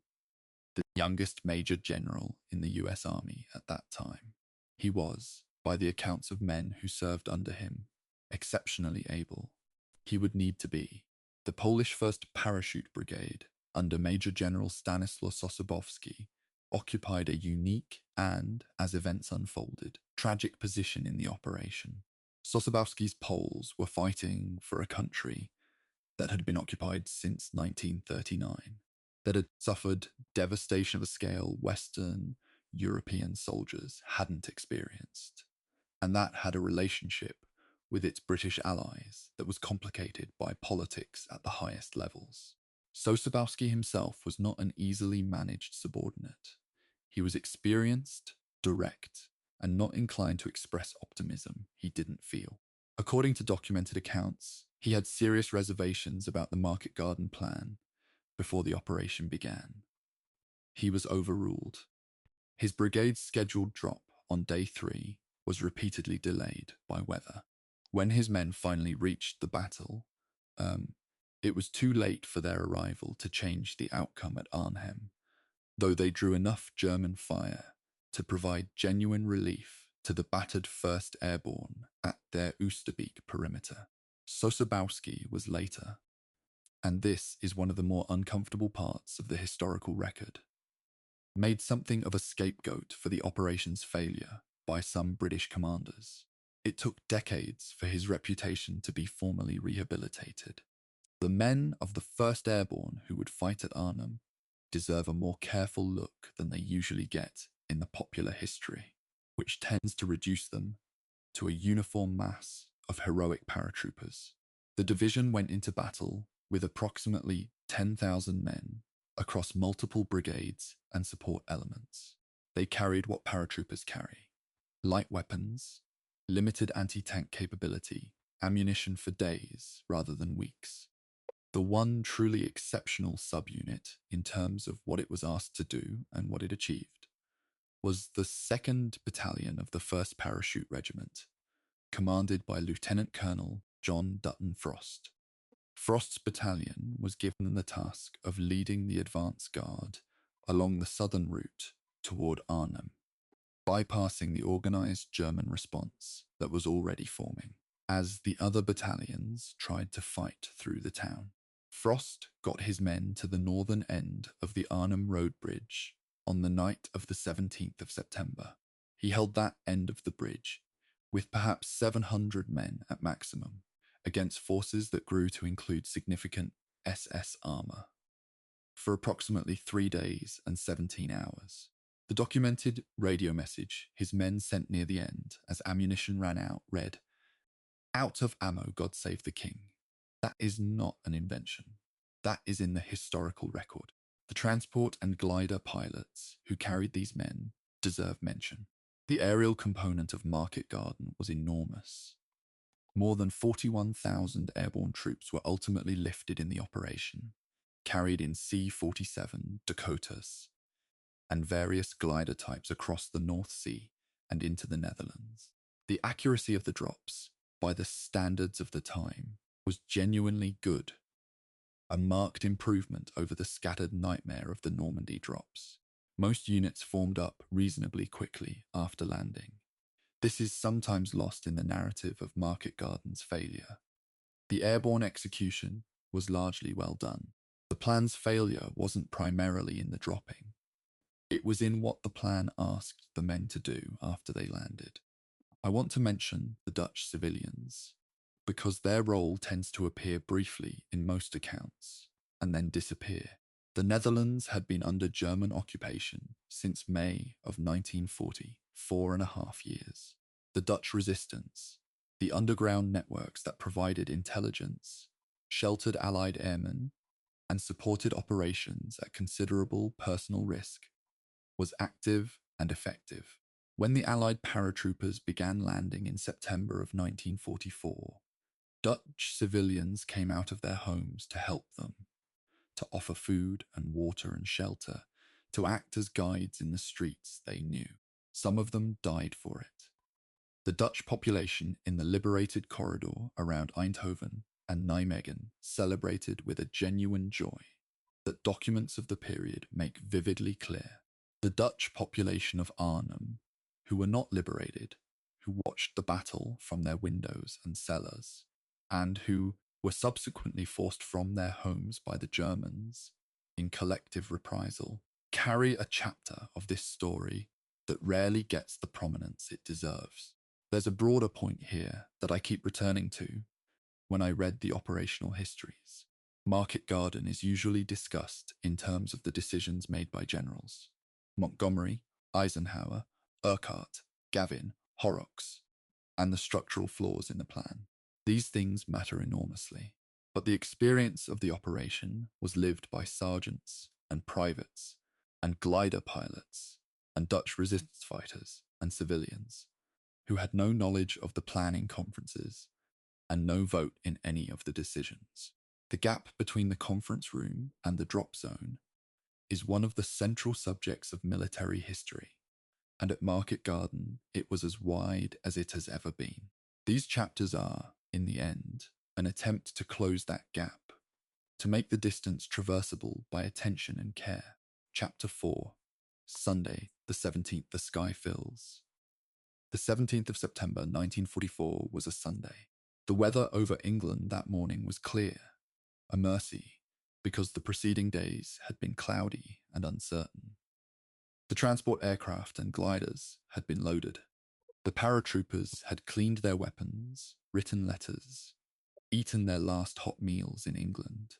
the youngest major general in the US Army at that time. He was, by the accounts of men who served under him, exceptionally able. He would need to be. The Polish 1st Parachute Brigade, under Major General Stanislaw Sosabowski, occupied a unique and, as events unfolded, tragic position in the operation. Sosabowski's Poles were fighting for a country that had been occupied since 1939, that had suffered devastation of a scale Western European soldiers hadn't experienced, and that had a relationship with its British allies that was complicated by politics at the highest levels. Sosabowski himself was not an easily managed subordinate. He was experienced, direct, and not inclined to express optimism he didn't feel. According to documented accounts, he had serious reservations about the Market Garden plan before the operation began. He was overruled. His brigade's scheduled drop on day 3 was repeatedly delayed by weather. When his men finally reached the battle, it was too late for their arrival to change the outcome at Arnhem, though they drew enough German fire to provide genuine relief to the battered 1st Airborne at their Oosterbeek perimeter. Sosabowski was later, and this is one of the more uncomfortable parts of the historical record, made something of a scapegoat for the operation's failure by some British commanders. It took decades for his reputation to be formally rehabilitated. The men of the 1st Airborne who would fight at Arnhem deserve a more careful look than they usually get in the popular history, which tends to reduce them to a uniform mass of heroic paratroopers. The division went into battle with approximately 10,000 men across multiple brigades and support elements. They carried what paratroopers carry: light weapons, limited anti-tank capability, ammunition for days rather than weeks. The one truly exceptional subunit in terms of what it was asked to do and what it achieved was the 2nd Battalion of the 1st Parachute Regiment, commanded by Lieutenant Colonel John Dutton Frost. Frost's battalion was given the task of leading the advance guard along the southern route toward Arnhem, bypassing the organized German response that was already forming, as the other battalions tried to fight through the town. Frost got his men to the northern end of the Arnhem Road Bridge on the night of the 17th of September. He held that end of the bridge with perhaps 700 men at maximum, against forces that grew to include significant SS armor, for approximately 3 days and 17 hours. The documented radio message his men sent near the end, as ammunition ran out, read, "Out of ammo, God save the king." That is not an invention. That is in the historical record. The transport and glider pilots who carried these men deserve mention. The aerial component of Market Garden was enormous. More than 41,000 airborne troops were ultimately lifted in the operation, carried in C-47 Dakotas and various glider types across the North Sea and into the Netherlands. The accuracy of the drops, by the standards of the time, was genuinely good, a marked improvement over the scattered nightmare of the Normandy drops. Most units formed up reasonably quickly after landing. This is sometimes lost in the narrative of Market Garden's failure. The airborne execution was largely well done. The plan's failure wasn't primarily in the dropping. It was in what the plan asked the men to do after they landed. I want to mention the Dutch civilians, because their role tends to appear briefly in most accounts and then disappear. The Netherlands had been under German occupation since May of 1940, 4.5 years. The Dutch resistance, the underground networks that provided intelligence, sheltered Allied airmen, and supported operations at considerable personal risk, was active and effective. When the Allied paratroopers began landing in September of 1944, Dutch civilians came out of their homes to help them, to offer food and water and shelter, to act as guides in the streets they knew. Some of them died for it. The Dutch population in the liberated corridor around Eindhoven and Nijmegen celebrated with a genuine joy that documents of the period make vividly clear. The Dutch population of Arnhem, who were not liberated, who watched the battle from their windows and cellars, and who were subsequently forced from their homes by the Germans in collective reprisal, carry a chapter of this story that rarely gets the prominence it deserves. There's a broader point here that I keep returning to when I read the operational histories. Market Garden is usually discussed in terms of the decisions made by generals. Montgomery, Eisenhower, Urquhart, Gavin, Horrocks, and the structural flaws in the plan. These things matter enormously, but the experience of the operation was lived by sergeants and privates and glider pilots and Dutch resistance fighters and civilians who had no knowledge of the planning conferences and no vote in any of the decisions. The gap between the conference room and the drop zone is one of the central subjects of military history, and at Market Garden it was as wide as it has ever been. These chapters are, in the end, an attempt to close that gap, to make the distance traversable by attention and care. Chapter 4, Sunday, the 17th, the sky fills. The 17th of September 1944 was a Sunday. The weather over England that morning was clear, a mercy, because the preceding days had been cloudy and uncertain. The transport aircraft and gliders had been loaded. The paratroopers had cleaned their weapons, written letters, eaten their last hot meals in England,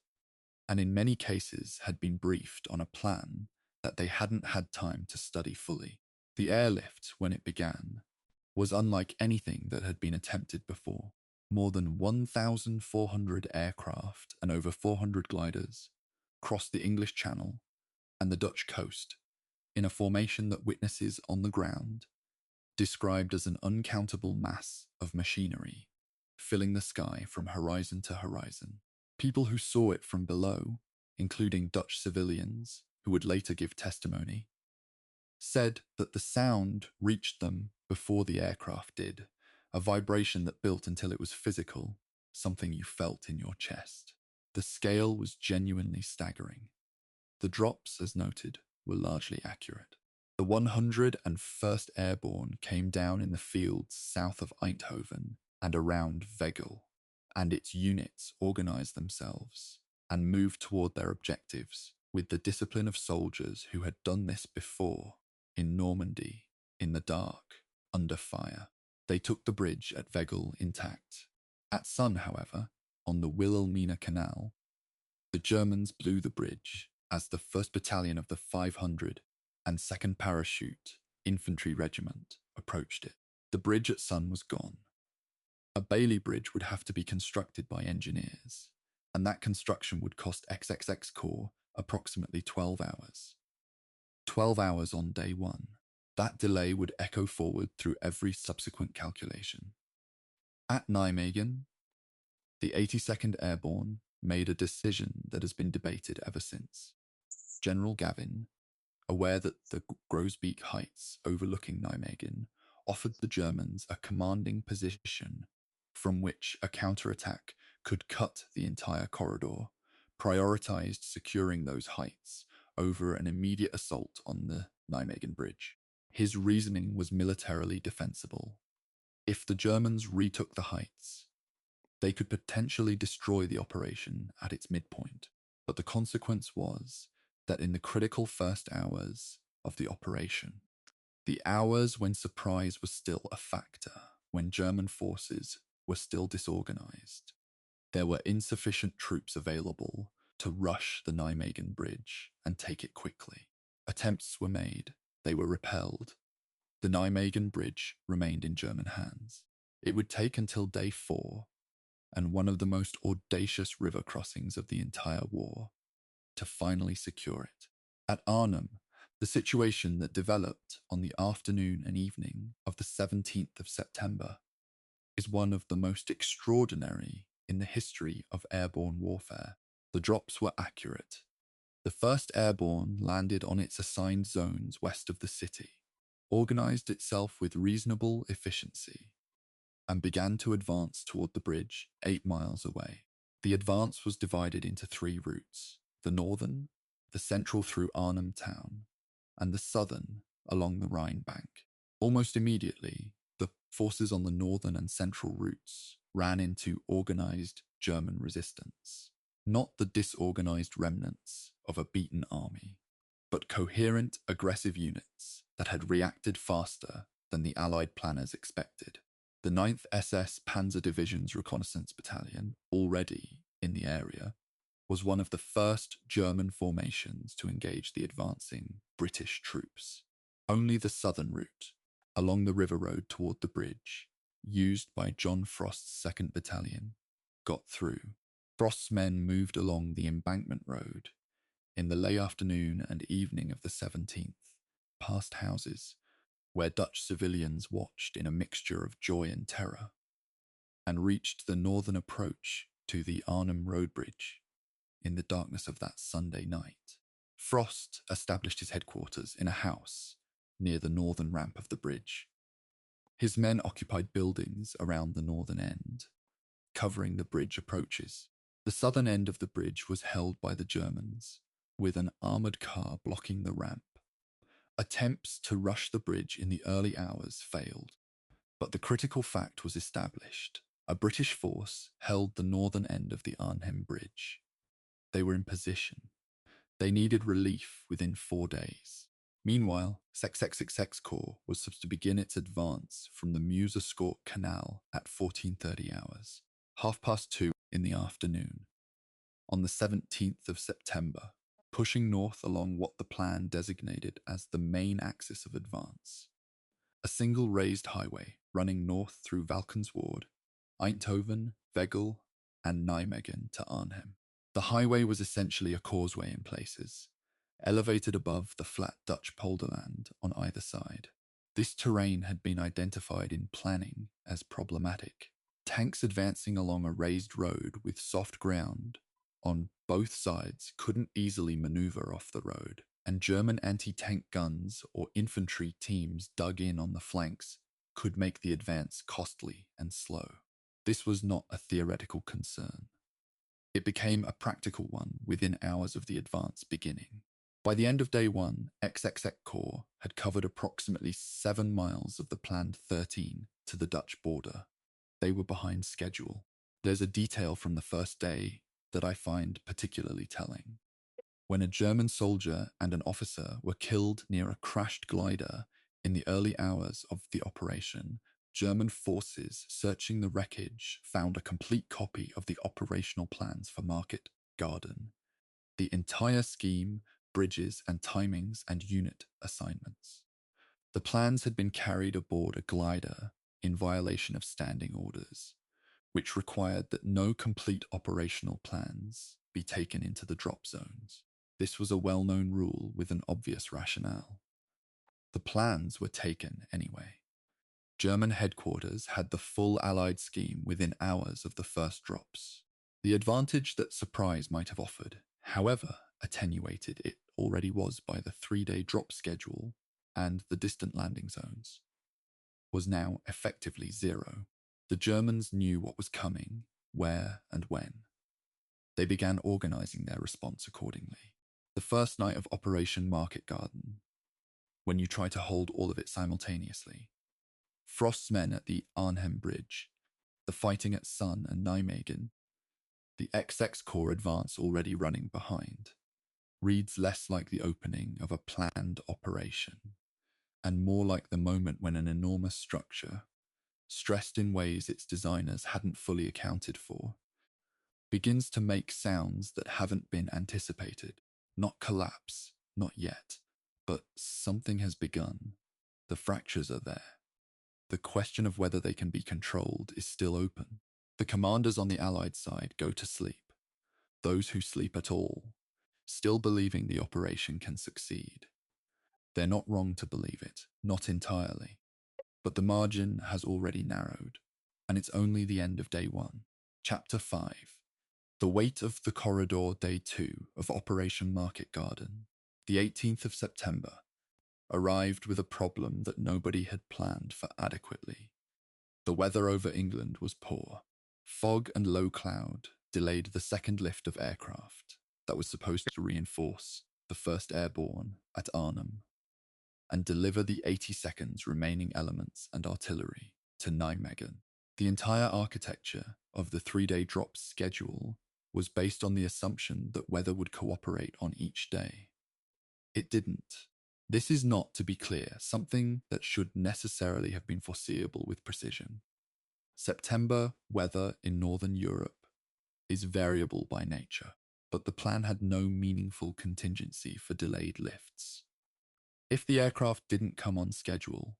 and in many cases had been briefed on a plan that they hadn't had time to study fully. The airlift, when it began, was unlike anything that had been attempted before. More than 1,400 aircraft and over 400 gliders crossed the English Channel and the Dutch coast in a formation that witnesses on the ground described as an uncountable mass of machinery filling the sky from horizon to horizon. People who saw it from below, including Dutch civilians who would later give testimony, said that the sound reached them before the aircraft did, a vibration that built until it was physical, something you felt in your chest. The scale was genuinely staggering. The drops, as noted, were largely accurate. The 101st Airborne came down in the fields south of Eindhoven and around Veghel, and its units organized themselves and moved toward their objectives with the discipline of soldiers who had done this before in Normandy, in the dark, under fire. They took the bridge at Veghel intact. At sun, however, on the Wilhelmina Canal, the Germans blew the bridge as the 1st Battalion of the 502nd Parachute Infantry Regiment approached it. The bridge at sun was gone. A Bailey bridge would have to be constructed by engineers, and that construction would cost XXX Corps approximately 12 hours. 12 hours on day one. That delay would echo forward through every subsequent calculation. At Nijmegen, the 82nd Airborne made a decision that has been debated ever since. General Gavin, aware that the Grosbeek Heights overlooking Nijmegen offered the Germans a commanding position from which a counterattack could cut the entire corridor, prioritized securing those heights over an immediate assault on the Nijmegen Bridge. His reasoning was militarily defensible. If the Germans retook the heights, they could potentially destroy the operation at its midpoint, but the consequence was that in the critical first hours of the operation, the hours when surprise was still a factor, when German forces were still disorganized, there were insufficient troops available to rush the Nijmegen Bridge and take it quickly. Attempts were made. They were repelled. The Nijmegen Bridge remained in German hands. It would take until day 4, and one of the most audacious river crossings of the entire war, to finally secure it. At Arnhem, the situation that developed on the afternoon and evening of the 17th of September is one of the most extraordinary in the history of airborne warfare. The drops were accurate. The 1st Airborne landed on its assigned zones west of the city, organized itself with reasonable efficiency, and began to advance toward the bridge 8 miles away. The advance was divided into three routes: the northern, the central through Arnhem town, and the southern along the Rhine bank. Almost immediately, the forces on the northern and central routes ran into organized German resistance. Not the disorganized remnants of a beaten army, but coherent, aggressive units that had reacted faster than the Allied planners expected. The 9th SS Panzer Division's reconnaissance battalion, already in the area, was one of the first German formations to engage the advancing British troops. Only the southern route, along the river road toward the bridge, used by John Frost's 2nd Battalion, got through. Frost's men moved along the embankment road in the late afternoon and evening of the 17th, past houses where Dutch civilians watched in a mixture of joy and terror, and reached the northern approach to the Arnhem Road Bridge in the darkness of that Sunday night. Frost established his headquarters in a house near the northern ramp of the bridge. His men occupied buildings around the northern end, covering the bridge approaches. The southern end of the bridge was held by the Germans, with an armoured car blocking the ramp. Attempts to rush the bridge in the early hours failed, but the critical fact was established. A British force held the northern end of the Arnhem Bridge. They were in position. They needed relief within 4 days. Meanwhile, II Corps was supposed to begin its advance from the Meuse-Escaut Canal at 14:30 hours, 2:30 in the afternoon, on the 17th of September, pushing north along what the plan designated as the main axis of advance. A single raised highway running north through Valkenswaard, Eindhoven, Veghel, and Nijmegen to Arnhem. The highway was essentially a causeway in places, elevated above the flat Dutch polderland on either side. This terrain had been identified in planning as problematic. Tanks advancing along a raised road with soft ground on both sides couldn't easily maneuver off the road, and German anti-tank guns or infantry teams dug in on the flanks could make the advance costly and slow. This was not a theoretical concern. It became a practical one within hours of the advance beginning. By the end of day 1, XX Corps had covered approximately 7 miles of the planned 13 to the Dutch border. They were behind schedule. There's a detail from the first day that I find particularly telling. When a German soldier and an officer were killed near a crashed glider in the early hours of the operation, German forces searching the wreckage found a complete copy of the operational plans for Market Garden. The entire scheme, bridges and timings and unit assignments. The plans had been carried aboard a glider in violation of standing orders, which required that no complete operational plans be taken into the drop zones. This was a well-known rule with an obvious rationale. The plans were taken anyway. German headquarters had the full Allied scheme within hours of the first drops. The advantage that surprise might have offered, however attenuated it already was by the 3-day drop schedule and the distant landing zones, was now effectively zero. The Germans knew what was coming, where and when. They began organizing their response accordingly. The first night of Operation Market Garden, when you try to hold all of it simultaneously, Frost's men at the Arnhem Bridge, the fighting at Sun and Nijmegen, the XX Corps advance already running behind, reads less like the opening of a planned operation, and more like the moment when an enormous structure, stressed in ways its designers hadn't fully accounted for, begins to make sounds that haven't been anticipated. Not collapse, not yet, but something has begun. The fractures are there. The question of whether they can be controlled is still open. The commanders on the Allied side go to sleep. Those who sleep at all, still believing the operation can succeed. They're not wrong to believe it, not entirely. But the margin has already narrowed, and it's only the end of day 1. Chapter 5. The weight of the corridor day 2 of Operation Market Garden, the 18th of September, arrived with a problem that nobody had planned for adequately. The weather over England was poor. Fog and low cloud delayed the second lift of aircraft that was supposed to reinforce the 1st Airborne at Arnhem and deliver the 82nd's remaining elements and artillery to Nijmegen. The entire architecture of the 3-day drop schedule was based on the assumption that weather would cooperate on each day. It didn't. This is not, to be clear, something that should necessarily have been foreseeable with precision. September weather in Northern Europe is variable by nature, but the plan had no meaningful contingency for delayed lifts. If the aircraft didn't come on schedule,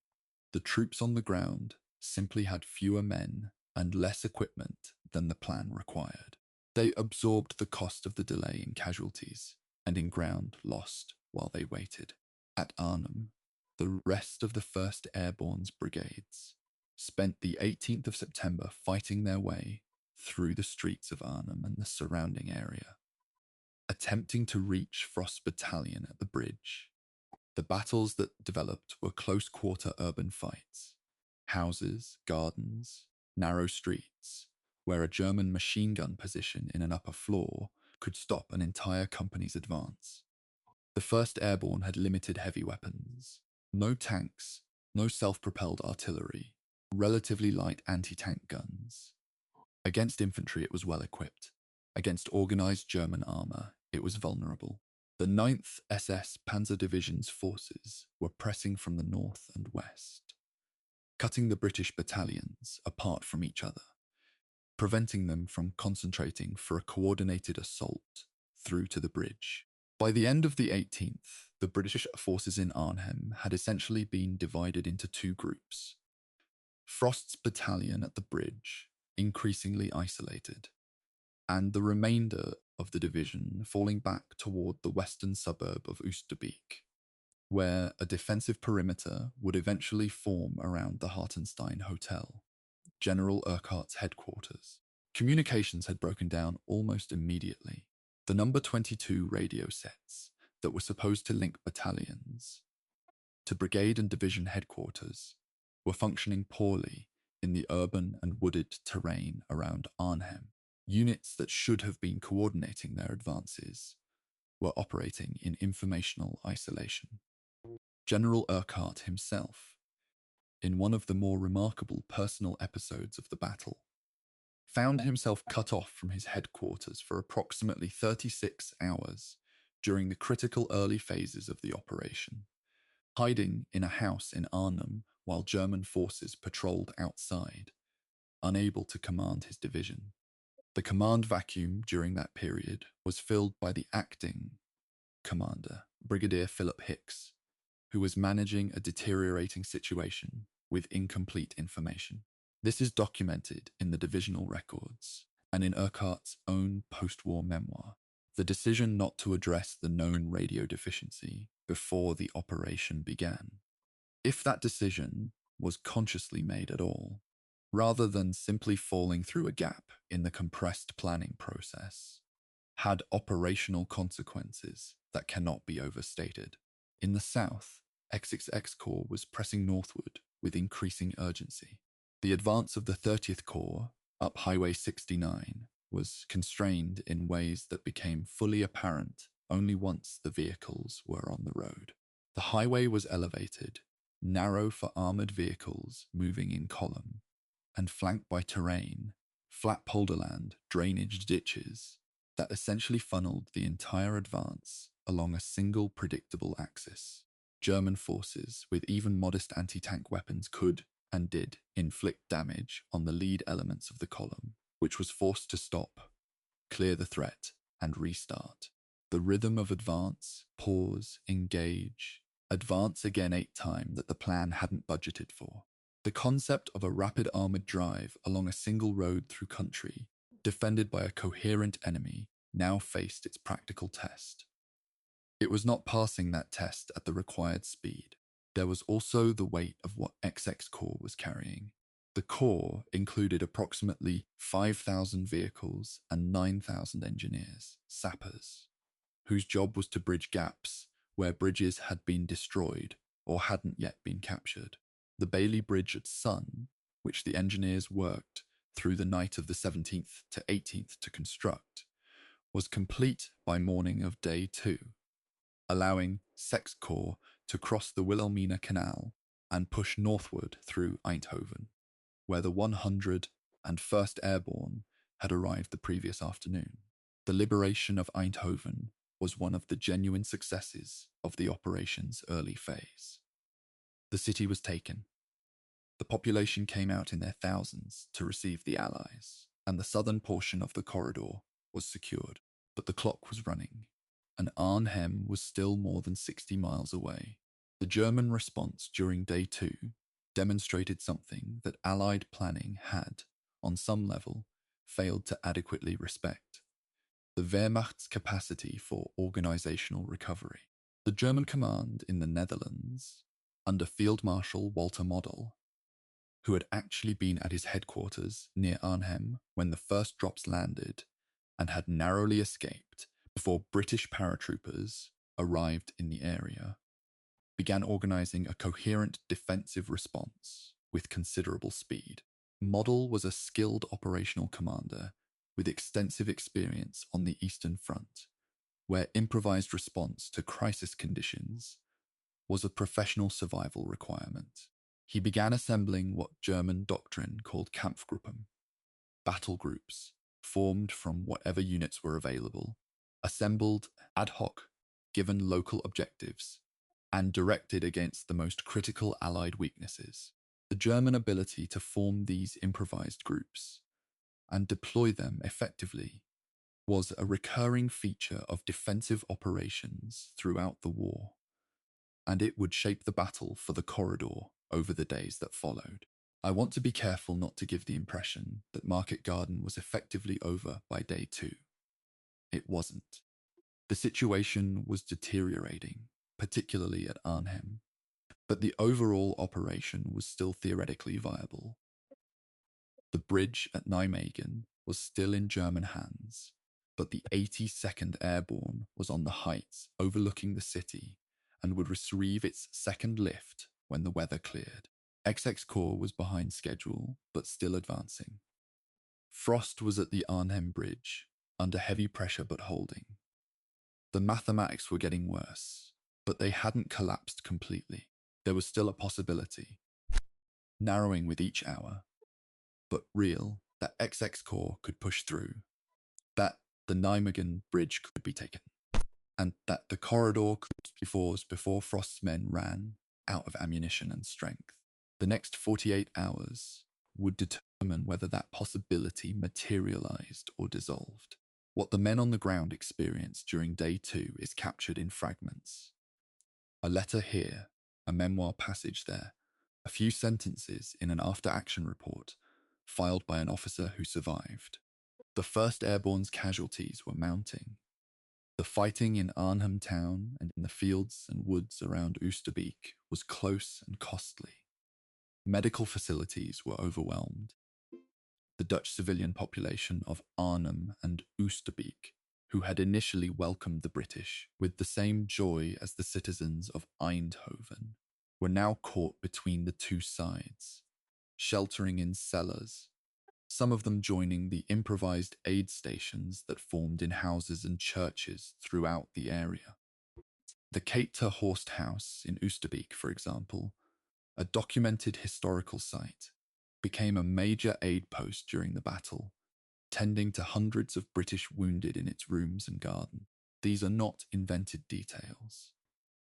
the troops on the ground simply had fewer men and less equipment than the plan required. They absorbed the cost of the delay in casualties and in ground lost while they waited. At Arnhem, the rest of the 1st Airborne's brigades spent the 18th of September fighting their way through the streets of Arnhem and the surrounding area, attempting to reach Frost's battalion at the bridge. The battles that developed were close-quarter urban fights, houses, gardens, narrow streets, where a German machine gun position in an upper floor could stop an entire company's advance. The 1st Airborne had limited heavy weapons, no tanks, no self-propelled artillery, relatively light anti-tank guns. Against infantry it was well equipped. Against organized German armor it was vulnerable. The 9th SS Panzer Division's forces were pressing from the north and west, cutting the British battalions apart from each other, preventing them from concentrating for a coordinated assault through to the bridge. By the end of the 18th, the British forces in Arnhem had essentially been divided into 2 groups. Frost's battalion at the bridge, increasingly isolated, and the remainder of the division falling back toward the western suburb of Oosterbeek, where a defensive perimeter would eventually form around the Hartenstein Hotel, General Urquhart's headquarters. Communications had broken down almost immediately. The number 22 radio sets that were supposed to link battalions to brigade and division headquarters were functioning poorly in the urban and wooded terrain around Arnhem. Units that should have been coordinating their advances were operating in informational isolation. General Urquhart himself, in one of the more remarkable personal episodes of the battle, found himself cut off from his headquarters for approximately 36 hours during the critical early phases of the operation, hiding in a house in Arnhem while German forces patrolled outside, unable to command his division. The command vacuum during that period was filled by the acting commander, Brigadier Philip Hicks, who was managing a deteriorating situation with incomplete information. This is documented in the divisional records and in Urquhart's own post-war memoir. The decision not to address the known radio deficiency before the operation began, if that decision was consciously made at all, rather than simply falling through a gap in the compressed planning process, had operational consequences that cannot be overstated. In the south, XXX Corps was pressing northward with increasing urgency. The advance of the 30th Corps up Highway 69 was constrained in ways that became fully apparent only once the vehicles were on the road. The highway was elevated, narrow for armoured vehicles moving in column, and flanked by terrain, flat polderland, drainage ditches that essentially funneled the entire advance along a single predictable axis. German forces with even modest anti-tank weapons could, and did, inflict damage on the lead elements of the column, which was forced to stop, clear the threat, and restart. The rhythm of advance, pause, engage, advance again 8 times that the plan hadn't budgeted for. The concept of a rapid armoured drive along a single road through country, defended by a coherent enemy, now faced its practical test. It was not passing that test at the required speed. There was also the weight of what XX Corps was carrying. The Corps included approximately 5,000 vehicles and 9,000 engineers, sappers, whose job was to bridge gaps where bridges had been destroyed or hadn't yet been captured. The Bailey Bridge at Sun, which the engineers worked through the night of the 17th to 18th to construct, was complete by morning of day 2, allowing Sechs Corps to cross the Wilhelmina Canal and push northward through Eindhoven, where the 101st Airborne had arrived the previous afternoon. The liberation of Eindhoven was one of the genuine successes of the operation's early phase. The city was taken. The population came out in their thousands to receive the Allies, and the southern portion of the corridor was secured. But the clock was running, and Arnhem was still more than 60 miles away. The German response during Day 2 demonstrated something that Allied planning had, on some level, failed to adequately respect: the Wehrmacht's capacity for organizational recovery. The German command in the Netherlands, under Field Marshal Walter Model, who had actually been at his headquarters near Arnhem when the first drops landed and had narrowly escaped before British paratroopers arrived in the area, began organizing a coherent defensive response with considerable speed. Model was a skilled operational commander with extensive experience on the Eastern Front, where improvised response to crisis conditions was a professional survival requirement. He began assembling what German doctrine called Kampfgruppen, battle groups formed from whatever units were available, assembled ad hoc, given local objectives, and directed against the most critical Allied weaknesses. The German ability to form these improvised groups and deploy them effectively was a recurring feature of defensive operations throughout the war, and it would shape the battle for the corridor over the days that followed. I want to be careful not to give the impression that Market Garden was effectively over by Day 2. It wasn't. The situation was deteriorating, particularly at Arnhem, but the overall operation was still theoretically viable. The bridge at Nijmegen was still in German hands, but the 82nd Airborne was on the heights overlooking the city and would receive its second lift when the weather cleared. XX Corps was behind schedule, but still advancing. Frost was at the Arnhem Bridge, under heavy pressure but holding. The mathematics were getting worse, but they hadn't collapsed completely. There was still a possibility, narrowing with each hour, but real, that XX Corps could push through, that the Nijmegen Bridge could be taken, and that the corridor could be forced before Frost's men ran out of ammunition and strength. The next 48 hours would determine whether that possibility materialized or dissolved. What the men on the ground experienced during Day 2 is captured in fragments. A letter here, a memoir passage there, a few sentences in an after-action report filed by an officer who survived. The 1st Airborne's casualties were mounting. The fighting in Arnhem town and in the fields and woods around Oosterbeek was close and costly. Medical facilities were overwhelmed. The Dutch civilian population of Arnhem and Oosterbeek, who had initially welcomed the British with the same joy as the citizens of Eindhoven, were now caught between the two sides, sheltering in cellars, some of them joining the improvised aid stations that formed in houses and churches throughout the area. The Kate ter Horst house in Oosterbeek, for example, a documented historical site, became a major aid post during the battle, tending to hundreds of British wounded in its rooms and garden. These are not invented details.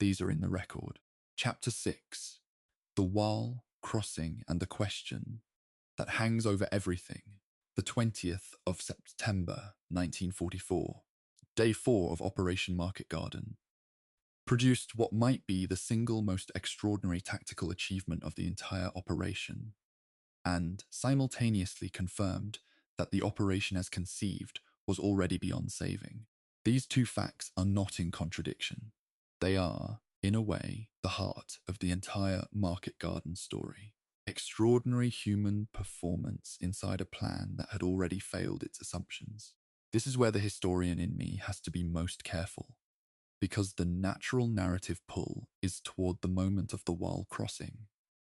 These are in the record. Chapter 6. The Waal, Crossing and the Question that hangs over everything. The 20th of September, 1944, Day 4 of Operation Market Garden, produced what might be the single most extraordinary tactical achievement of the entire operation, and simultaneously confirmed that the operation as conceived was already beyond saving. These two facts are not in contradiction. They are, in a way, the heart of the entire Market Garden story. Extraordinary human performance inside a plan that had already failed its assumptions. This is where the historian in me has to be most careful, because the natural narrative pull is toward the moment of the Waal crossing.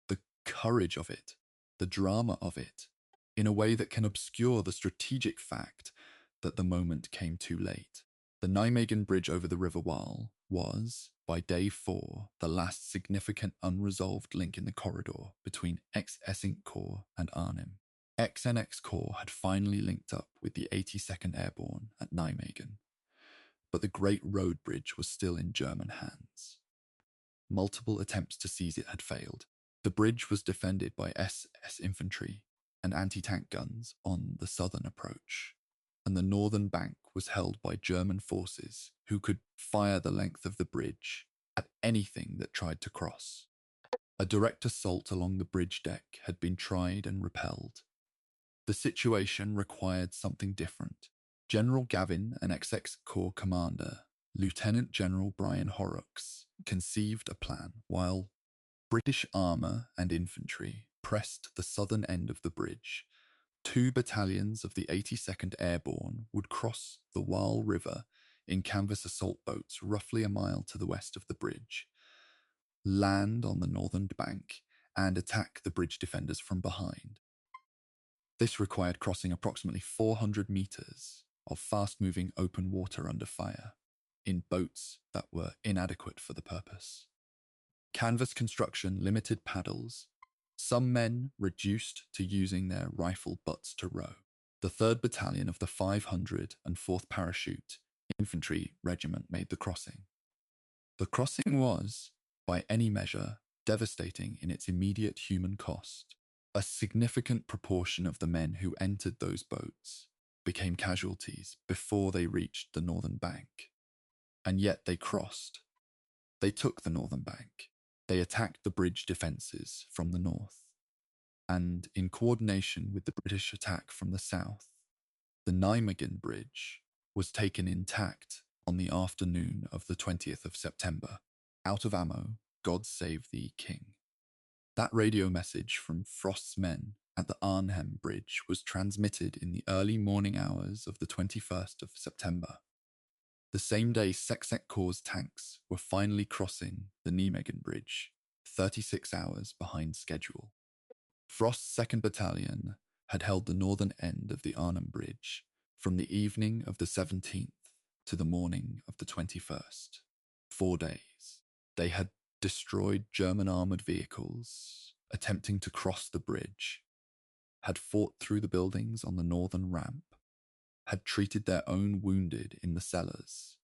The courage of it, the drama of it, in a way that can obscure the strategic fact that the moment came too late. The Nijmegen Bridge over the River Waal was, by day 4, the last significant unresolved link in the corridor between XS Corps and Arnhem. XNX Corps had finally linked up with the 82nd Airborne at Nijmegen, but the Great Road Bridge was still in German hands. Multiple attempts to seize it had failed. The bridge was defended by SS infantry and anti-tank guns on the southern approach, and the northern bank was held by German forces who could fire the length of the bridge at anything that tried to cross. A direct assault along the bridge deck had been tried and repelled. The situation required something different. General Gavin and XX Corps Commander, Lieutenant General Brian Horrocks, conceived a plan while British armour and infantry pressed the southern end of the bridge. 2 battalions of the 82nd Airborne would cross the Waal River in canvas assault boats roughly a mile to the west of the bridge, land on the northern bank, and attack the bridge defenders from behind. This required crossing approximately 400 meters of fast-moving open water under fire, in boats that were inadequate for the purpose. Canvas construction limited paddles. Some men reduced to using their rifle butts to row. The 3rd Battalion of the 504th Parachute Infantry Regiment made the crossing. The crossing was, by any measure, devastating in its immediate human cost. A significant proportion of the men who entered those boats became casualties before they reached the northern bank. And yet they crossed. They took the northern bank. They attacked the bridge defences from the north. And in coordination with the British attack from the south, the Nijmegen Bridge was taken intact on the afternoon of the 20th of September. Out of ammo, God save thee, King. That radio message from Frost's men at the Arnhem Bridge was transmitted in the early morning hours of the 21st of September. The same day Sextet Corps' tanks were finally crossing the Nijmegen Bridge, 36 hours behind schedule. Frost's 2nd Battalion had held the northern end of the Arnhem Bridge from the evening of the 17th to the morning of the 21st. 4 days. They had destroyed German armoured vehicles attempting to cross the bridge, had fought through the buildings on the northern ramp, had treated their own wounded in the cellars,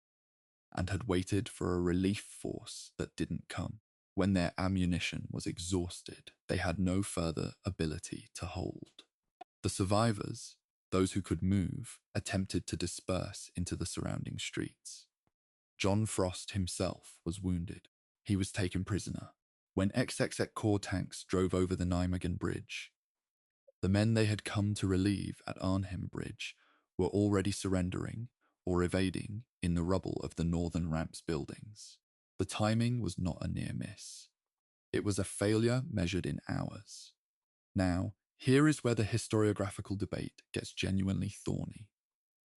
and had waited for a relief force that didn't come. When their ammunition was exhausted, they had no further ability to hold. The survivors, those who could move, attempted to disperse into the surrounding streets. John Frost himself was wounded. He was taken prisoner. When XXX Corps tanks drove over the Nijmegen Bridge, the men they had come to relieve at Arnhem Bridge were already surrendering or evading in the rubble of the northern ramp's buildings. The timing was not a near miss. It was a failure measured in hours. Now, here is where the historiographical debate gets genuinely thorny,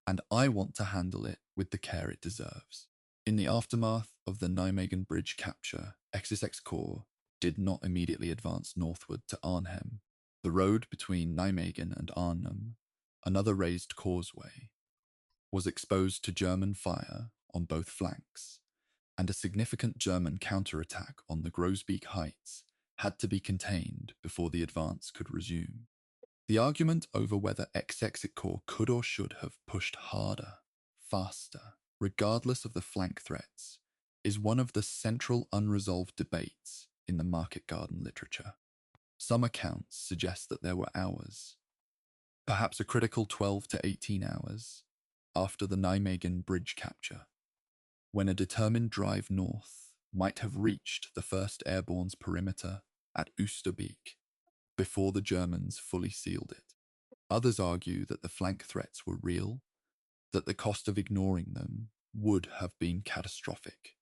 and I want to handle it with the care it deserves. In the aftermath of the Nijmegen Bridge capture, XXX Corps did not immediately advance northward to Arnhem. The road between Nijmegen and Arnhem, another raised causeway, was exposed to German fire on both flanks, and a significant German counterattack on the Grosbeek Heights had to be contained before the advance could resume. The argument over whether XXX Corps could or should have pushed harder, faster, regardless of the flank threats, is one of the central unresolved debates in the market garden literature. Some accounts suggest that there were hours, perhaps a critical 12 to 18 hours, after the Nijmegen Bridge capture, when a determined drive north might have reached the 1st Airborne's perimeter at Oosterbeek before the Germans fully sealed it. Others argue that the flank threats were real, that the cost of ignoring them would have been catastrophic,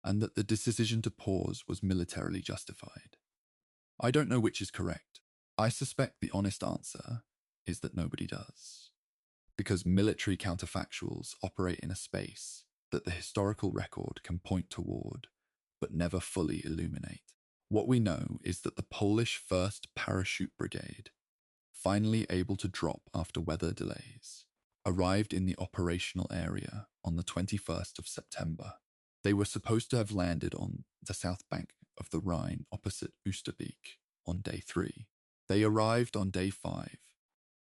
and that the decision to pause was militarily justified. I don't know which is correct. I suspect the honest answer is that nobody does, because military counterfactuals operate in a space that the historical record can point toward, but never fully illuminate. What we know is that the Polish 1st Parachute Brigade, finally able to drop after weather delays, arrived in the operational area on the 21st of September. They were supposed to have landed on the south bank of the Rhine opposite Oosterbeek on day 3. They arrived on day 5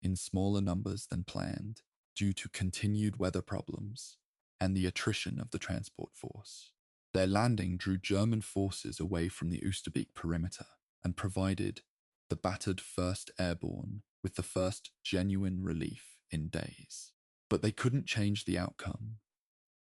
in smaller numbers than planned due to continued weather problems and the attrition of the transport force. Their landing drew German forces away from the Oosterbeek perimeter and provided the battered 1st Airborne with the first genuine relief in days. But they couldn't change the outcome,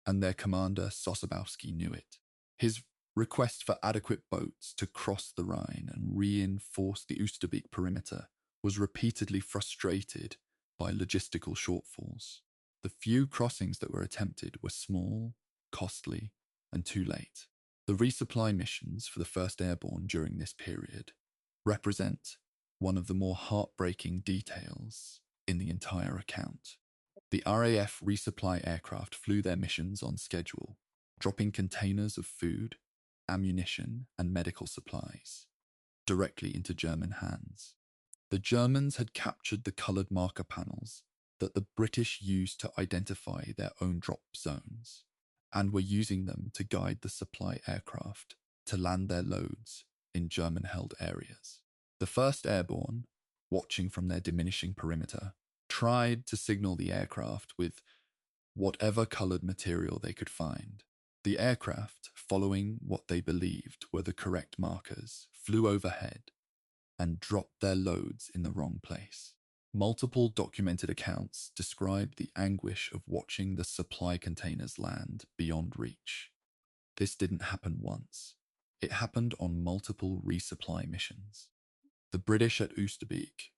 and their commander Sosabowski knew it. His request for adequate boats to cross the Rhine and reinforce the Oosterbeek perimeter was repeatedly frustrated by logistical shortfalls. The few crossings that were attempted were small, costly, and too late. The resupply missions for the 1st Airborne during this period represent one of the more heartbreaking details in the entire account. The RAF resupply aircraft flew their missions on schedule, dropping containers of food, ammunition, and medical supplies directly into German hands. The Germans had captured the coloured marker panels that the British used to identify their own drop zones, and were using them to guide the supply aircraft to land their loads in German-held areas. The 1st Airborne, watching from their diminishing perimeter, tried to signal the aircraft with whatever coloured material they could find. The aircraft, following what they believed were the correct markers, flew overhead and dropped their loads in the wrong place. Multiple documented accounts describe the anguish of watching the supply containers land beyond reach. This didn't happen once. It happened on multiple resupply missions. The British at Oosterbeek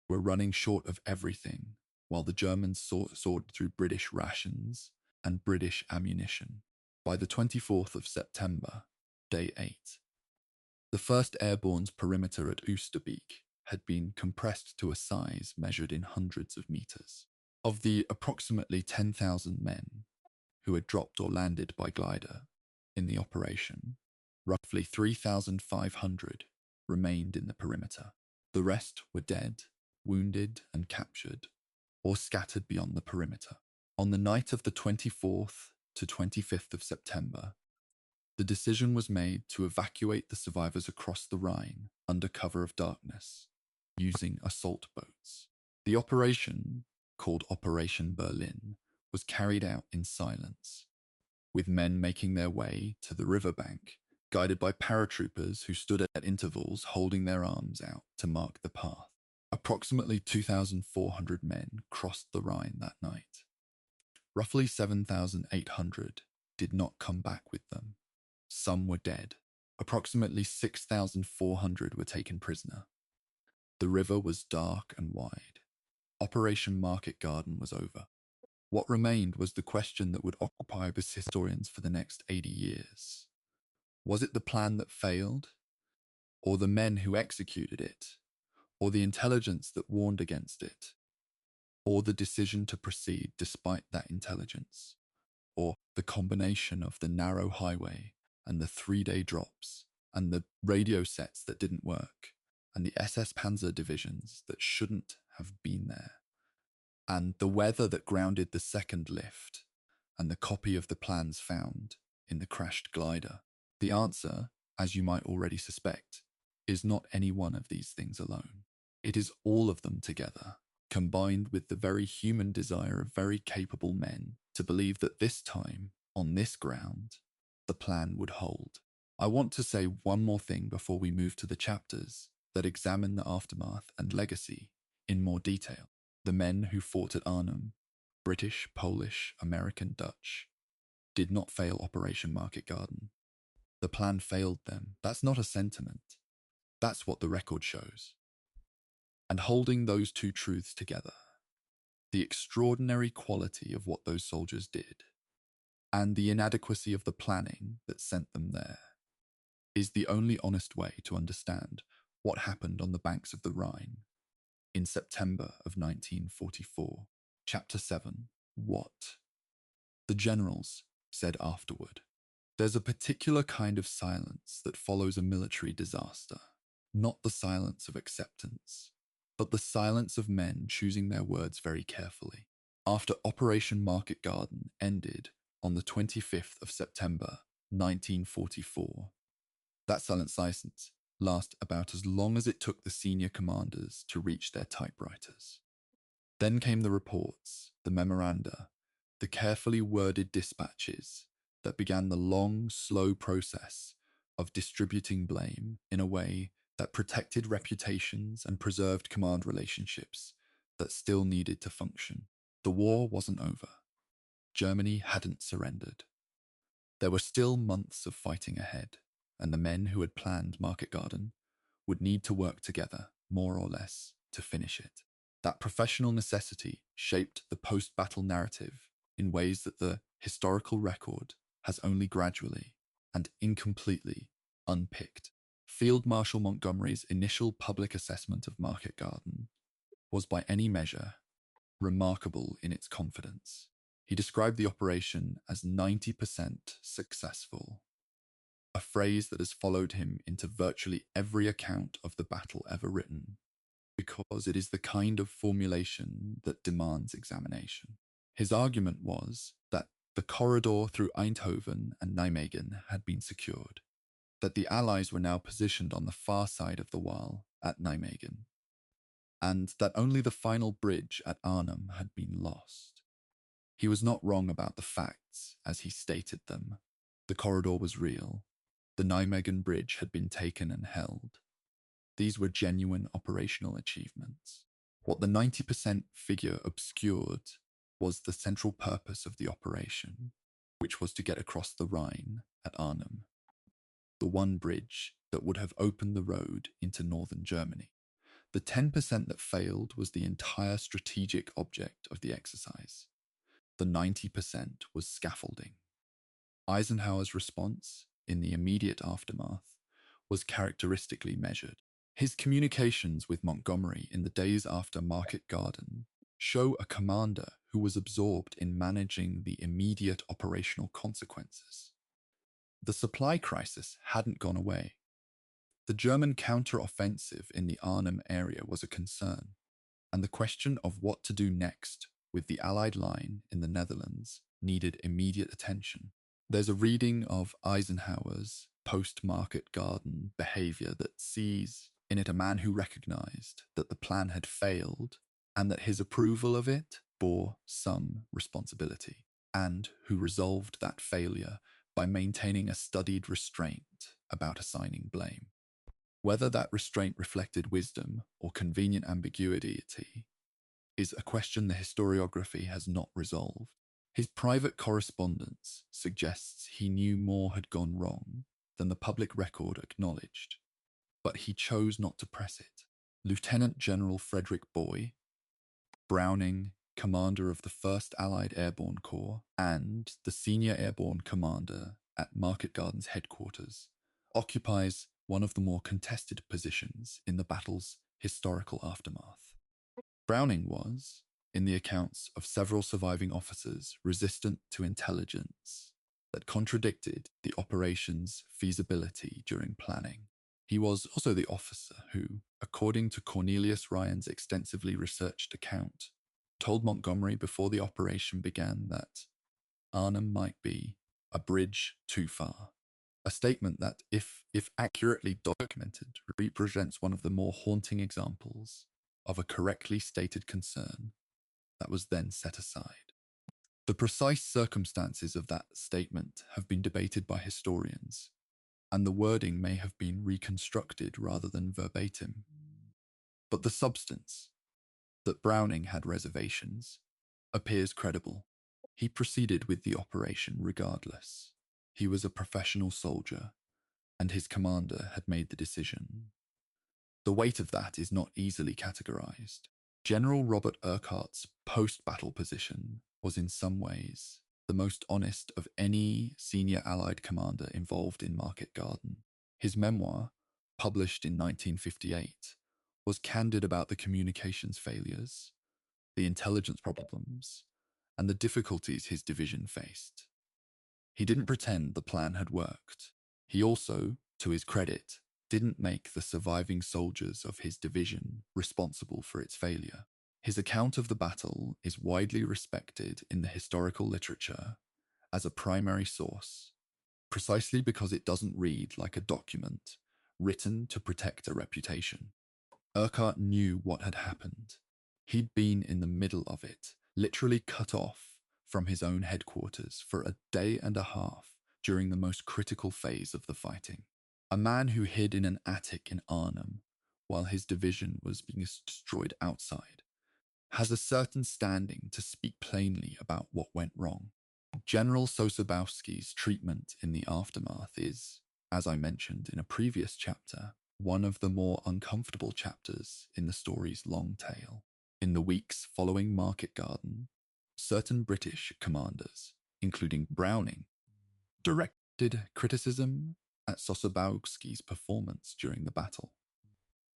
were running short of everything, while the Germans sawed through British rations and British ammunition. By the 24th of September, day 8, the 1st Airborne's perimeter at Oosterbeek had been compressed to a size measured in hundreds of meters. Of the approximately 10,000 men who had dropped or landed by glider in the operation, roughly 3,500 remained in the perimeter. The rest were dead, wounded, and captured, or scattered beyond the perimeter. On the night of the 24th to 25th of September, the decision was made to evacuate the survivors across the Rhine under cover of darkness, using assault boats. The operation, called Operation Berlin, was carried out in silence, with men making their way to the riverbank, guided by paratroopers who stood at intervals holding their arms out to mark the path. Approximately 2,400 men crossed the Rhine that night. Roughly 7,800 did not come back with them. Some were dead. Approximately 6,400 were taken prisoner. The river was dark and wide. Operation Market Garden was over. What remained was the question that would occupy us historians for the next 80 years. Was it the plan that failed, or the men who executed it, or the intelligence that warned against it, or the decision to proceed despite that intelligence, or the combination of the narrow highway and the 3-day drops, and the radio sets that didn't work, and the SS Panzer divisions that shouldn't have been there, and the weather that grounded the second lift, and the copy of the plans found in the crashed glider? The answer, as you might already suspect, is not any one of these things alone. It is all of them together, combined with the very human desire of very capable men to believe that this time, on this ground, the plan would hold. I want to say one more thing before we move to the chapters that examine the aftermath and legacy in more detail. The men who fought at Arnhem, British, Polish, American, Dutch, did not fail Operation Market Garden. The plan failed them. That's not a sentiment. That's what the record shows. And holding those two truths together, the extraordinary quality of what those soldiers did, and the inadequacy of the planning that sent them there, is the only honest way to understand what happened on the banks of the Rhine in September of 1944. Chapter 7. What? The generals said afterward, "There's a particular kind of silence that follows a military disaster, not the silence of acceptance, but the silence of men choosing their words very carefully. After Operation Market Garden ended on the 25th of September 1944, that silence lasted about as long as it took the senior commanders to reach their typewriters. Then came the reports, the memoranda, the carefully worded dispatches that began the long, slow process of distributing blame in a way that protected reputations and preserved command relationships that still needed to function. The war wasn't over. Germany hadn't surrendered. There were still months of fighting ahead, and the men who had planned Market Garden would need to work together, more or less, to finish it. That professional necessity shaped the post-battle narrative in ways that the historical record has only gradually and incompletely unpicked. Field Marshal Montgomery's initial public assessment of Market Garden was by any measure remarkable in its confidence. He described the operation as 90% successful, a phrase that has followed him into virtually every account of the battle ever written, because it is the kind of formulation that demands examination. His argument was that the corridor through Eindhoven and Nijmegen had been secured, that the Allies were now positioned on the far side of the Waal at Nijmegen, and that only the final bridge at Arnhem had been lost. He was not wrong about the facts as he stated them. The corridor was real. The Nijmegen bridge had been taken and held. These were genuine operational achievements. What the 90% figure obscured was the central purpose of the operation, which was to get across the Rhine at Arnhem, the one bridge that would have opened the road into northern Germany. The 10% that failed was the entire strategic object of the exercise. The 90% was scaffolding. Eisenhower's response in the immediate aftermath was characteristically measured. His communications with Montgomery in the days after Market Garden show a commander who was absorbed in managing the immediate operational consequences. The supply crisis hadn't gone away. The German counter-offensive in the Arnhem area was a concern, and the question of what to do next with the Allied line in the Netherlands needed immediate attention. There's a reading of Eisenhower's post-Market Garden behavior that sees in it a man who recognized that the plan had failed and that his approval of it bore some responsibility, and who resolved that failure by maintaining a studied restraint about assigning blame. Whether that restraint reflected wisdom or convenient ambiguity is a question the historiography has not resolved. His private correspondence suggests he knew more had gone wrong than the public record acknowledged, but he chose not to press it. Lieutenant General Frederick Boy, Browning, commander of the 1st Allied Airborne Corps, and the senior airborne commander at Market Garden's headquarters, occupies one of the more contested positions in the battle's historical aftermath. Browning was, in the accounts of several surviving officers, resistant to intelligence that contradicted the operation's feasibility during planning. He was also the officer who, according to Cornelius Ryan's extensively researched account, told Montgomery before the operation began that Arnhem might be a bridge too far. A statement that, if accurately documented, represents one of the more haunting examples of a correctly stated concern that was then set aside. The precise circumstances of that statement have been debated by historians, and the wording may have been reconstructed rather than verbatim. But the substance, that Browning had reservations, appears credible. He proceeded with the operation regardless. He was a professional soldier, and his commander had made the decision. The weight of that is not easily categorized. General Robert Urquhart's post-battle position was in some ways the most honest of any senior Allied commander involved in Market Garden. His memoir, published in 1958, was candid about the communications failures, the intelligence problems, and the difficulties his division faced. He didn't pretend the plan had worked. He also, to his credit, didn't make the surviving soldiers of his division responsible for its failure. His account of the battle is widely respected in the historical literature as a primary source, precisely because it doesn't read like a document written to protect a reputation. Urquhart knew what had happened. He'd been in the middle of it, literally cut off from his own headquarters for a day and a half during the most critical phase of the fighting. A man who hid in an attic in Arnhem while his division was being destroyed outside has a certain standing to speak plainly about what went wrong. General Sosabowski's treatment in the aftermath is, as I mentioned in a previous chapter, one of the more uncomfortable chapters in the story's long tale. In the weeks following Market Garden, certain British commanders, including Browning, directed criticism at Sosabowski's performance during the battle,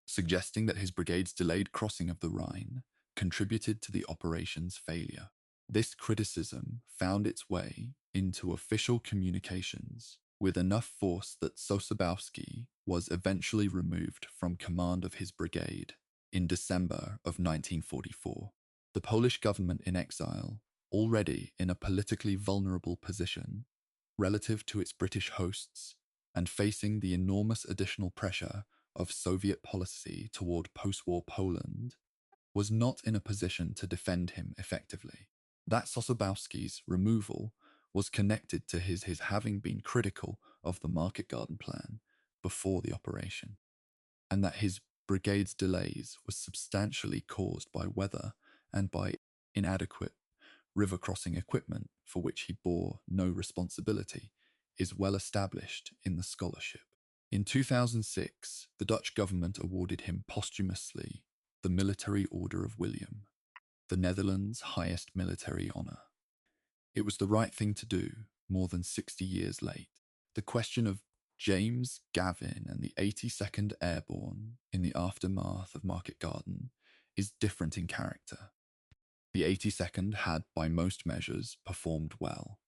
suggesting that his brigade's delayed crossing of the Rhine contributed to the operation's failure. This criticism found its way into official communications with enough force that Sosabowski was eventually removed from command of his brigade in December of 1944. The Polish government in exile, already in a politically vulnerable position relative to its British hosts and facing the enormous additional pressure of Soviet policy toward post-war Poland, was not in a position to defend him effectively. That Sosabowski's removal was connected to his having been critical of the Market Garden plan before the operation, and that his brigade's delays was substantially caused by weather and by inadequate river crossing equipment for which he bore no responsibility, is well established in the scholarship. In 2006, the Dutch government awarded him posthumously the Military Order of William, the Netherlands' highest military honour. It was the right thing to do, more than 60 years late. The question of James Gavin and the 82nd Airborne in the aftermath of Market Garden is different in character. The 82nd had, by most measures, performed well.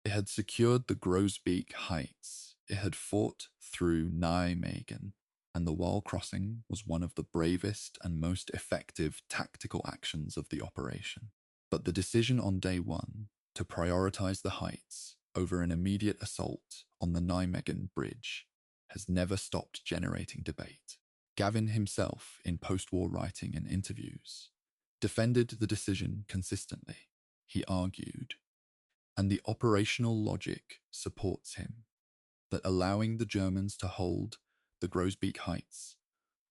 It had secured the Grosbeek Heights. It had fought through Nijmegen, and the Wall crossing was one of the bravest and most effective tactical actions of the operation. But the decision on day one to prioritize the heights over an immediate assault on the Nijmegen Bridge has never stopped generating debate. Gavin himself, in post-war writing and interviews, defended the decision consistently. He argued, and the operational logic supports him, that allowing the Germans to hold the Grosbeek Heights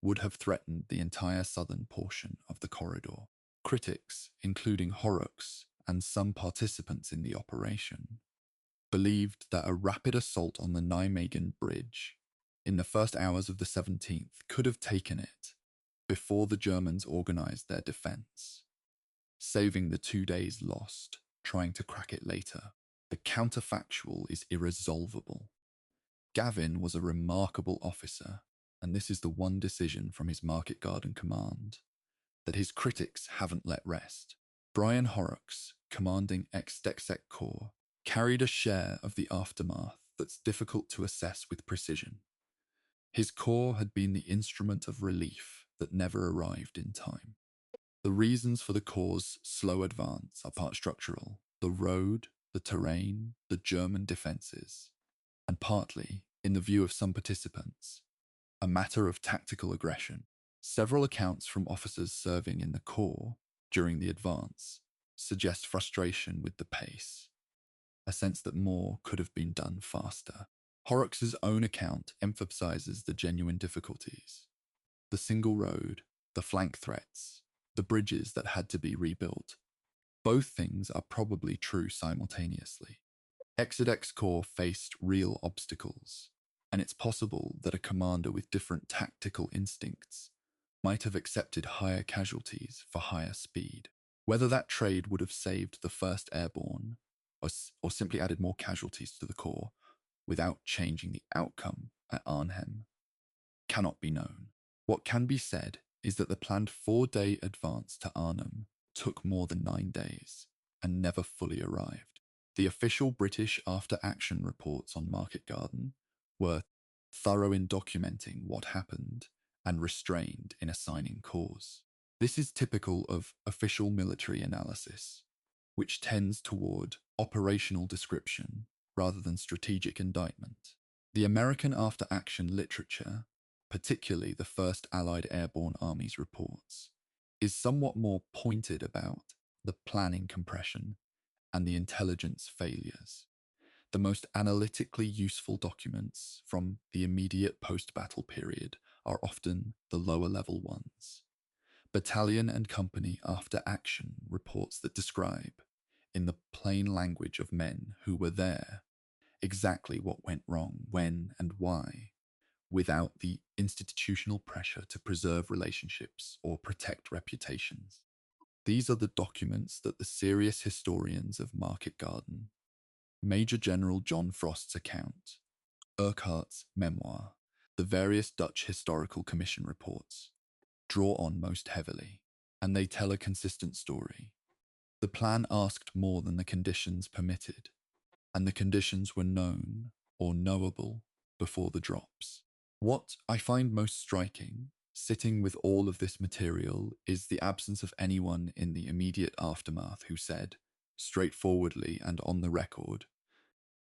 would have threatened the entire southern portion of the corridor. Critics, including Horrocks and some participants in the operation, believed that a rapid assault on the Nijmegen Bridge in the first hours of the 17th could have taken it before the Germans organized their defense, saving the 2 days lost trying to crack it later. The counterfactual is irresolvable. Gavin was a remarkable officer, and this is the one decision from his Market Garden command that his critics haven't let rest. Brian Horrocks, commanding XXX Corps, carried a share of the aftermath that's difficult to assess with precision. His corps had been the instrument of relief that never arrived in time. The reasons for the corps' slow advance are part structural: the road, the terrain, the German defences, and partly, in the view of some participants, a matter of tactical aggression. Several accounts from officers serving in the corps during the advance suggest frustration with the pace, a sense that more could have been done faster. Horrocks' own account emphasizes the genuine difficulties: the single road, the flank threats, the bridges that had to be rebuilt. Both things are probably true simultaneously. XXX Corps faced real obstacles, and it's possible that a commander with different tactical instincts might have accepted higher casualties for higher speed. Whether that trade would have saved the 1st Airborne or simply added more casualties to the Corps without changing the outcome at Arnhem cannot be known. What can be said is that the planned 4-day advance to Arnhem took more than 9 days and never fully arrived. The official British after-action reports on Market Garden were thorough in documenting what happened, and restrained in assigning cause. This is typical of official military analysis, which tends toward operational description rather than strategic indictment. The American after-action literature, particularly the First Allied Airborne Army's reports, is somewhat more pointed about the planning compression and the intelligence failures. The most analytically useful documents from the immediate post-battle period are often the lower-level ones. Battalion and company after action reports that describe, in the plain language of men who were there, exactly what went wrong, when, and why, without the institutional pressure to preserve relationships or protect reputations. These are the documents that the serious historians of Market Garden, Major General John Frost's account, Urquhart's memoir, the various Dutch Historical Commission reports, draw on most heavily, and they tell a consistent story. The plan asked more than the conditions permitted, and the conditions were known or knowable before the drops. What I find most striking, sitting with all of this material, is the absence of anyone in the immediate aftermath who said, straightforwardly and on the record,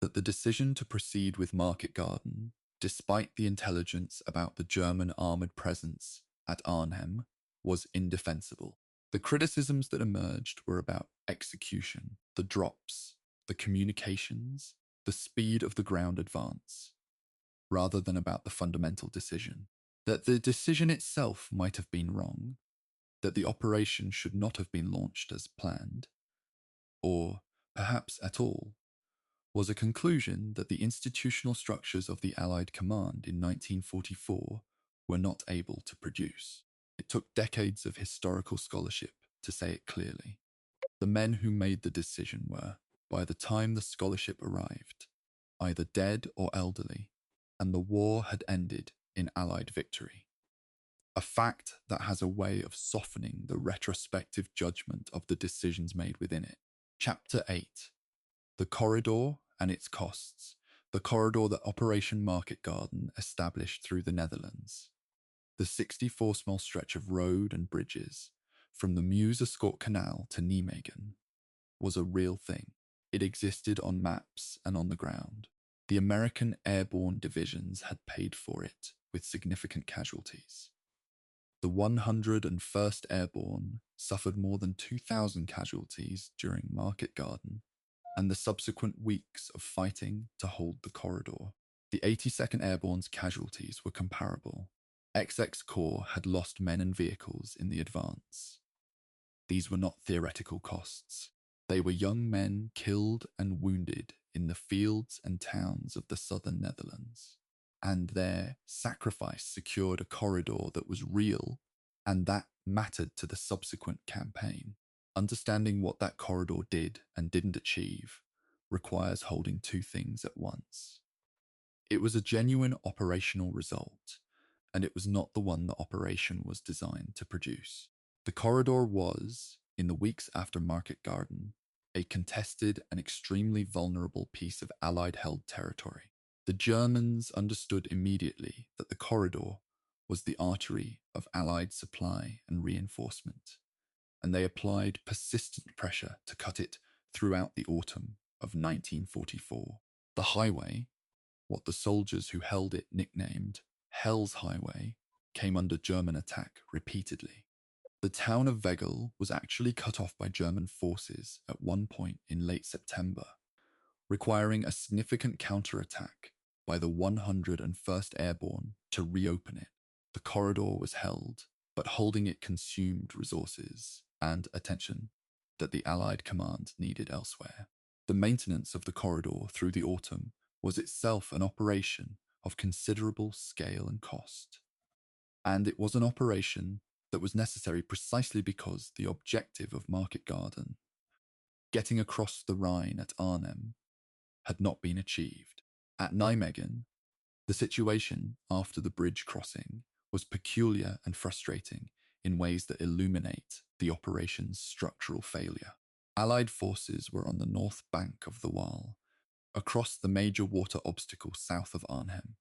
that the decision to proceed with Market Garden, despite the intelligence about the German armoured presence at Arnhem, was indefensible. The criticisms that emerged were about execution, the drops, the communications, the speed of the ground advance, rather than about the fundamental decision. That the decision itself might have been wrong, that the operation should not have been launched as planned, or perhaps at all, was a conclusion that the institutional structures of the Allied command in 1944 were not able to produce. It took decades of historical scholarship to say it clearly. The men who made the decision were, by the time the scholarship arrived, either dead or elderly, and the war had ended in Allied victory. A fact that has a way of softening the retrospective judgment of the decisions made within it. Chapter 8. The Corridor and its Costs. The corridor that Operation Market Garden established through the Netherlands. The 64-mile stretch of road and bridges, from the Meuse-Escaut Canal to Nijmegen, was a real thing. It existed on maps and on the ground. The American airborne divisions had paid for it with significant casualties. The 101st Airborne suffered more than 2,000 casualties during Market Garden and the subsequent weeks of fighting to hold the corridor. The 82nd Airborne's casualties were comparable. XX Corps had lost men and vehicles in the advance. These were not theoretical costs. They were young men killed and wounded in the fields and towns of the southern Netherlands, and their sacrifice secured a corridor that was real and that mattered to the subsequent campaign. Understanding what that corridor did and didn't achieve requires holding two things at once. It was a genuine operational result, and it was not the one the operation was designed to produce. The corridor was, in the weeks after Market Garden, a contested and extremely vulnerable piece of Allied-held territory. The Germans understood immediately that the corridor was the artery of Allied supply and reinforcement, and they applied persistent pressure to cut it throughout the autumn of 1944. The highway, what the soldiers who held it nicknamed Hell's Highway, came under German attack repeatedly. The town of Wegel was actually cut off by German forces at one point in late September, requiring a significant counterattack by the 101st Airborne to reopen it. The corridor was held, but holding it consumed resources and attention that the Allied command needed elsewhere. The maintenance of the corridor through the autumn was itself an operation of considerable scale and cost. And it was an operation that was necessary precisely because the objective of Market Garden, getting across the Rhine at Arnhem, had not been achieved. At Nijmegen, the situation after the bridge crossing was peculiar and frustrating in ways that illuminate the operation's structural failure. Allied forces were on the north bank of the Waal, across the major water obstacle south of Arnhem.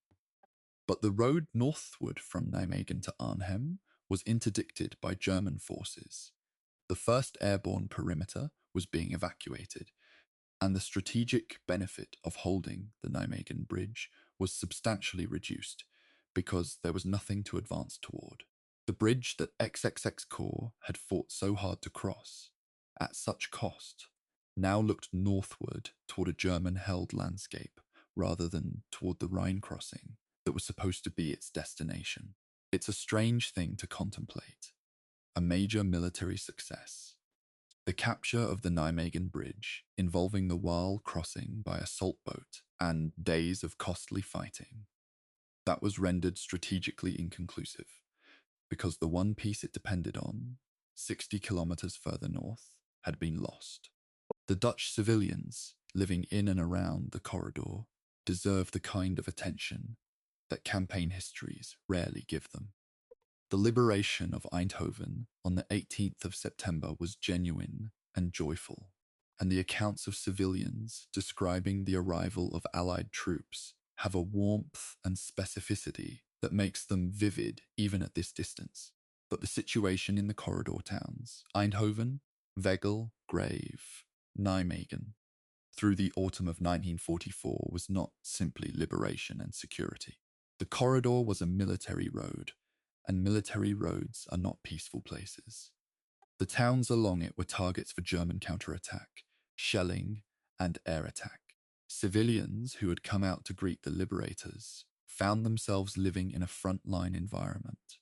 But the road northward from Nijmegen to Arnhem was interdicted by German forces. The first airborne perimeter was being evacuated, and the strategic benefit of holding the Nijmegen bridge was substantially reduced because there was nothing to advance toward. The bridge that XXX Corps had fought so hard to cross, at such cost, now looked northward toward a German-held landscape rather than toward the Rhine crossing that was supposed to be its destination. It's a strange thing to contemplate. A major military success. The capture of the Nijmegen Bridge, involving the Waal crossing by assault boat and days of costly fighting, that was rendered strategically inconclusive because the one piece it depended on, 60 kilometers further north, had been lost. The Dutch civilians living in and around the corridor deserve the kind of attention that campaign histories rarely give them. The liberation of Eindhoven on the 18th of September was genuine and joyful, and the accounts of civilians describing the arrival of Allied troops have a warmth and specificity that makes them vivid even at this distance. But the situation in the corridor towns, Eindhoven, Veghel, Grave, Nijmegen, through the autumn of 1944 was not simply liberation and security. The corridor was a military road, and military roads are not peaceful places. The towns along it were targets for German counterattack, shelling, and air attack. Civilians who had come out to greet the liberators found themselves living in a frontline environment,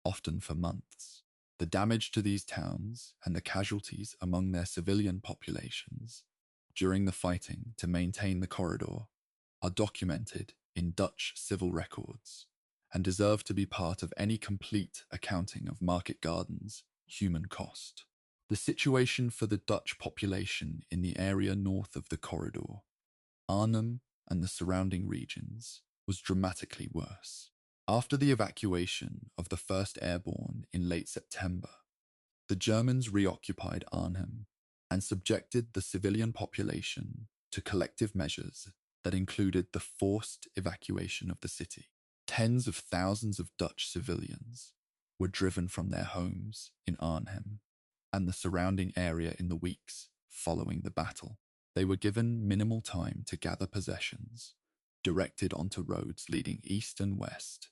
often for months. The damage to these towns and the casualties among their civilian populations during the fighting to maintain the corridor are documented in Dutch civil records and deserve to be part of any complete accounting of Market Garden's human cost. The situation for the Dutch population in the area north of the corridor, Arnhem and the surrounding regions, was dramatically worse. After the evacuation of the 1st Airborne in late September, the Germans reoccupied Arnhem and subjected the civilian population to collective measures that included the forced evacuation of the city. Tens of thousands of Dutch civilians were driven from their homes in Arnhem and the surrounding area in the weeks following the battle. They were given minimal time to gather possessions, directed onto roads leading east and west,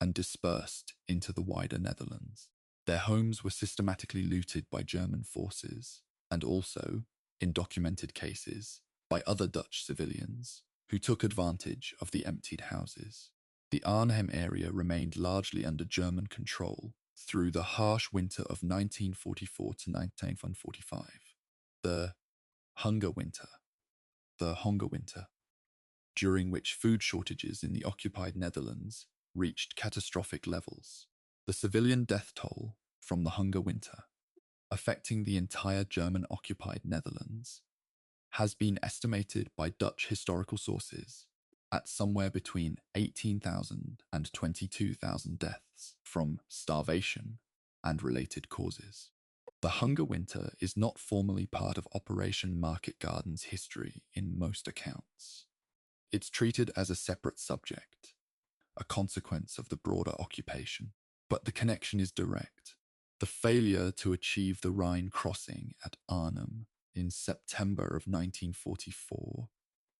and dispersed into the wider Netherlands. Their homes were systematically looted by German forces, and also, in documented cases, by other Dutch civilians who took advantage of the emptied houses. The Arnhem area remained largely under German control through the harsh winter of 1944 to 1945, the Hunger Winter, during which food shortages in the occupied Netherlands reached catastrophic levels. The civilian death toll from the Hunger Winter, affecting the entire German-occupied Netherlands, has been estimated by Dutch historical sources at somewhere between 18,000 and 22,000 deaths from starvation and related causes. The Hunger Winter is not formally part of Operation Market Garden's history in most accounts. It's treated as a separate subject, a consequence of the broader occupation. But the connection is direct. The failure to achieve the Rhine crossing at Arnhem in September of 1944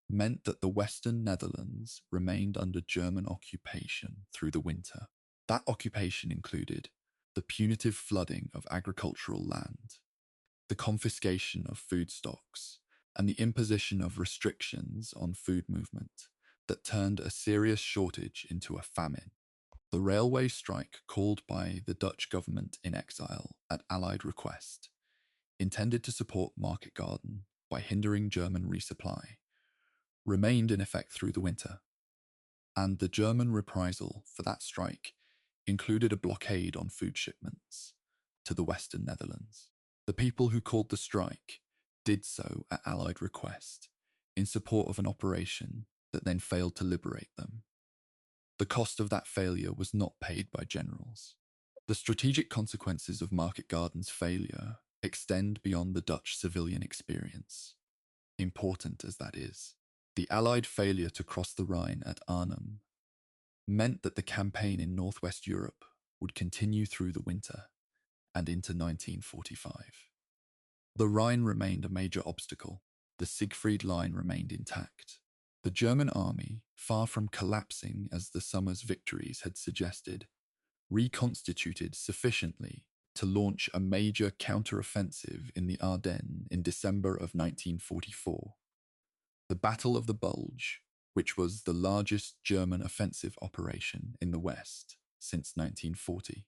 meant that the Western Netherlands remained under German occupation through the winter. That occupation included the punitive flooding of agricultural land, the confiscation of food stocks, and the imposition of restrictions on food movement that turned a serious shortage into a famine. The railway strike called by the Dutch government in exile at Allied request, intended to support Market Garden by hindering German resupply, remained in effect through the winter, and the German reprisal for that strike included a blockade on food shipments to the Western Netherlands. The people who called the strike did so at Allied request in support of an operation that then failed to liberate them. The cost of that failure was not paid by generals. The strategic consequences of Market Garden's failure extend beyond the Dutch civilian experience, important as that is. The Allied failure to cross the Rhine at Arnhem meant that the campaign in northwest Europe would continue through the winter and into 1945. The Rhine remained a major obstacle. The Siegfried Line remained intact. The German army, far from collapsing as the summer's victories had suggested, reconstituted sufficiently to launch a major counteroffensive in the Ardennes in December of 1944. The Battle of the Bulge, which was the largest German offensive operation in the West since 1940.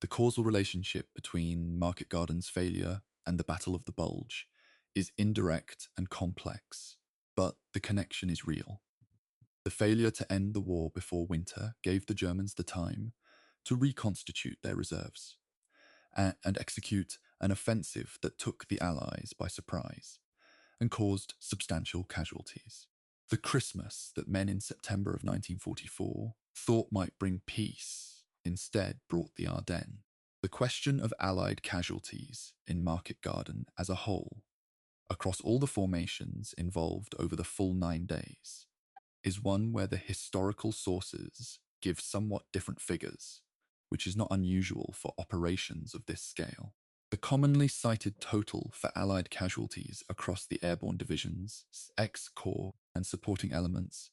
The causal relationship between Market Garden's failure and the Battle of the Bulge is indirect and complex, but the connection is real. The failure to end the war before winter gave the Germans the time to reconstitute their reserves and execute an offensive that took the Allies by surprise and caused substantial casualties. The Christmas that men in September of 1944 thought might bring peace instead brought the Ardennes. The question of Allied casualties in Market Garden as a whole, across all the formations involved over the full 9 days, is one where the historical sources give somewhat different figures, which is not unusual for operations of this scale. The commonly cited total for Allied casualties across the airborne divisions, X-Corps, and supporting elements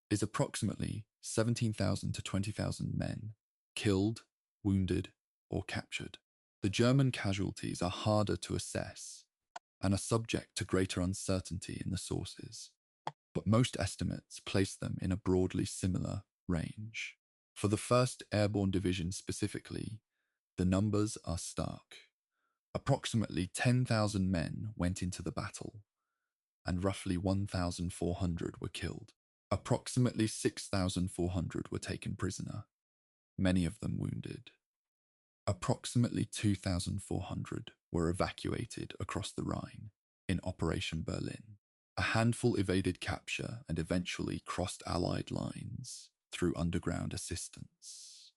is approximately 17,000 to 20,000 men killed, wounded, or captured. The German casualties are harder to assess and are subject to greater uncertainty in the sources, but most estimates place them in a broadly similar range. For the 1st Airborne Division specifically, the numbers are stark. Approximately 10,000 men went into the battle, and roughly 1,400 were killed. Approximately 6,400 were taken prisoner, many of them wounded. Approximately 2,400 were evacuated across the Rhine in Operation Berlin. A handful evaded capture and eventually crossed Allied lines through underground assistance.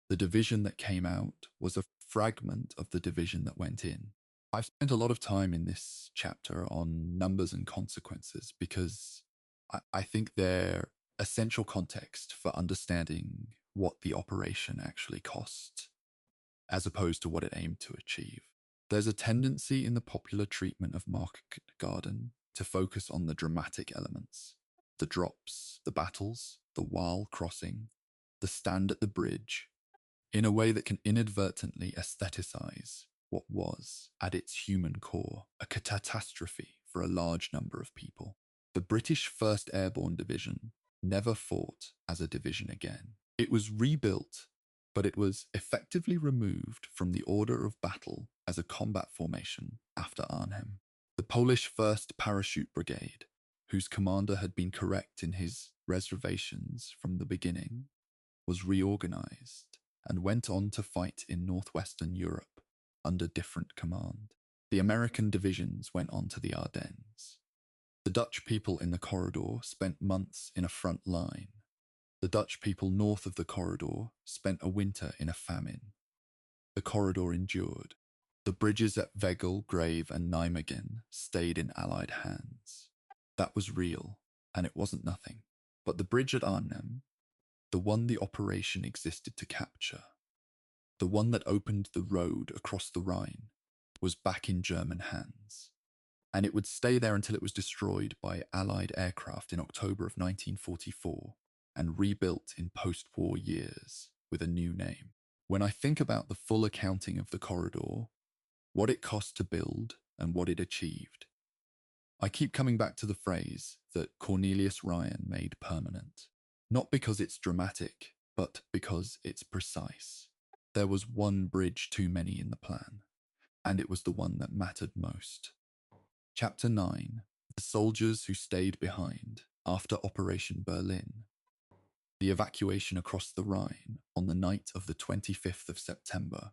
The division that came out was a fragment of the division that went in. I've spent a lot of time in this chapter on numbers and consequences because I think they're essential context for understanding what the operation actually cost, as opposed to what it aimed to achieve. There's a tendency in the popular treatment of Market Garden to focus on the dramatic elements, the drops, the battles, the Waal crossing, the stand at the bridge, in a way that can inadvertently aestheticize what was, at its human core, a catastrophe for a large number of people. The British 1st Airborne Division never fought as a division again. It was rebuilt, but it was effectively removed from the order of battle as a combat formation after Arnhem. The Polish 1st Parachute Brigade, whose commander had been correct in his reservations from the beginning, was reorganized and went on to fight in northwestern Europe under different command. The American divisions went on to the Ardennes. The Dutch people in the corridor spent months in a front line. The Dutch people north of the corridor spent a winter in a famine. The corridor endured. The bridges at Wegel, Grave, and Nijmegen stayed in Allied hands. That was real, and it wasn't nothing. But the bridge at Arnhem, the one the operation existed to capture, the one that opened the road across the Rhine, was back in German hands. And it would stay there until it was destroyed by Allied aircraft in October of 1944 and rebuilt in post-war years with a new name. When I think about the full accounting of the corridor, what it cost to build and what it achieved, I keep coming back to the phrase that Cornelius Ryan made permanent. Not because it's dramatic, but because it's precise. There was one bridge too many in the plan, and it was the one that mattered most. Chapter 9. The soldiers who stayed behind after Operation Berlin. The evacuation across the Rhine on the night of the 25th of September.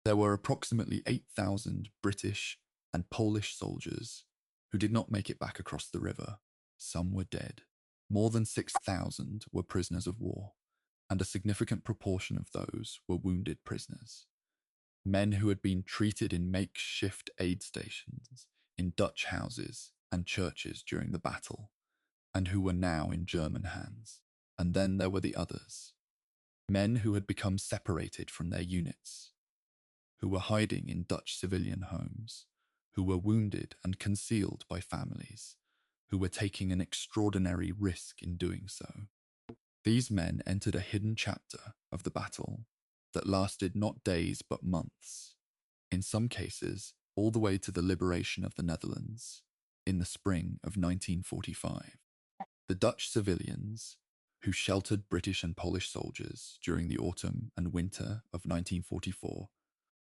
There were approximately 8,000 British and Polish soldiers who did not make it back across the river. Some were dead. More than 6,000 were prisoners of war, and a significant proportion of those were wounded prisoners. Men who had been treated in makeshift aid stations, in Dutch houses and churches during the battle, and who were now in German hands. And then there were the others, men who had become separated from their units, who were hiding in Dutch civilian homes, who were wounded and concealed by families, who were taking an extraordinary risk in doing so. These men entered a hidden chapter of the battle that lasted not days but months, in some cases all the way to the liberation of the Netherlands in the spring of 1945. The Dutch civilians, who sheltered British and Polish soldiers during the autumn and winter of 1944,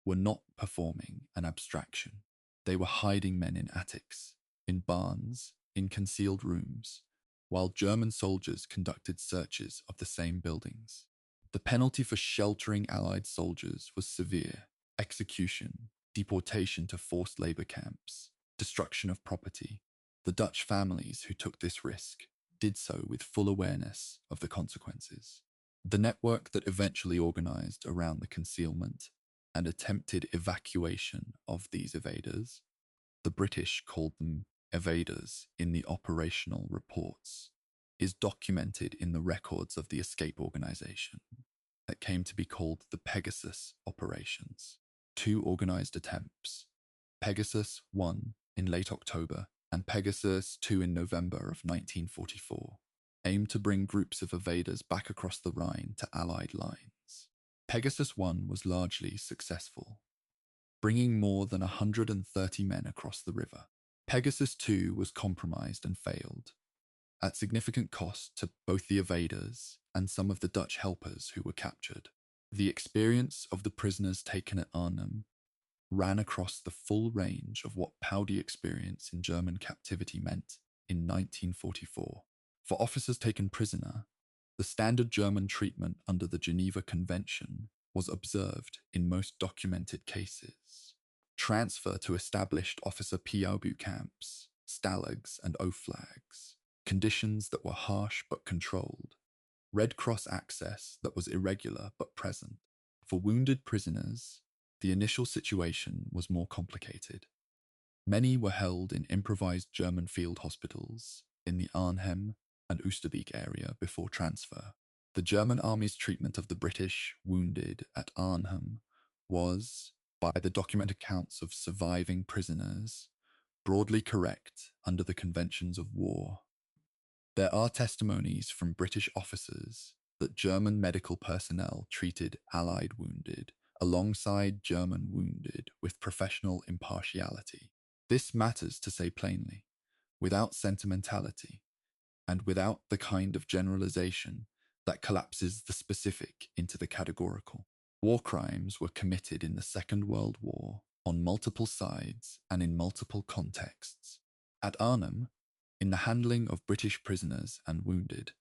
were not performing an abstraction. They were hiding men in attics, in barns, in concealed rooms, while German soldiers conducted searches of the same buildings. The penalty for sheltering Allied soldiers was severe: execution, deportation to forced labor camps, destruction of property. The Dutch families who took this risk did so with full awareness of the consequences. The network that eventually organized around the concealment and attempted evacuation of these evaders, the British called them evaders in the operational reports, is documented in the records of the escape organization that came to be called the Pegasus operations. 2 organized attempts, Pegasus 1 in late October and Pegasus 2 in November of 1944, aimed to bring groups of evaders back across the Rhine to Allied lines. Pegasus 1 was largely successful, bringing more than 130 men across the river. Pegasus 2 was compromised and failed, at significant cost to both the evaders and some of the Dutch helpers who were captured. The experience of the prisoners taken at Arnhem ran across the full range of what Paudi experience in German captivity meant in 1944. For officers taken prisoner, the standard German treatment under the Geneva Convention was observed in most documented cases. Transfer to established officer Piaubu camps, stalags and oflags, conditions that were harsh but controlled, Red Cross access that was irregular but present. For wounded prisoners, the initial situation was more complicated. Many were held in improvised German field hospitals in the Arnhem and Oosterbeek area before transfer. The German army's treatment of the British wounded at Arnhem was, by the documented accounts of surviving prisoners, broadly correct under the conventions of war. There are testimonies from British officers that German medical personnel treated Allied wounded alongside German wounded with professional impartiality. This matters to say plainly, without sentimentality, and without the kind of generalization that collapses the specific into the categorical. War crimes were committed in the Second World War on multiple sides and in multiple contexts. At Arnhem, in the handling of British prisoners and wounded,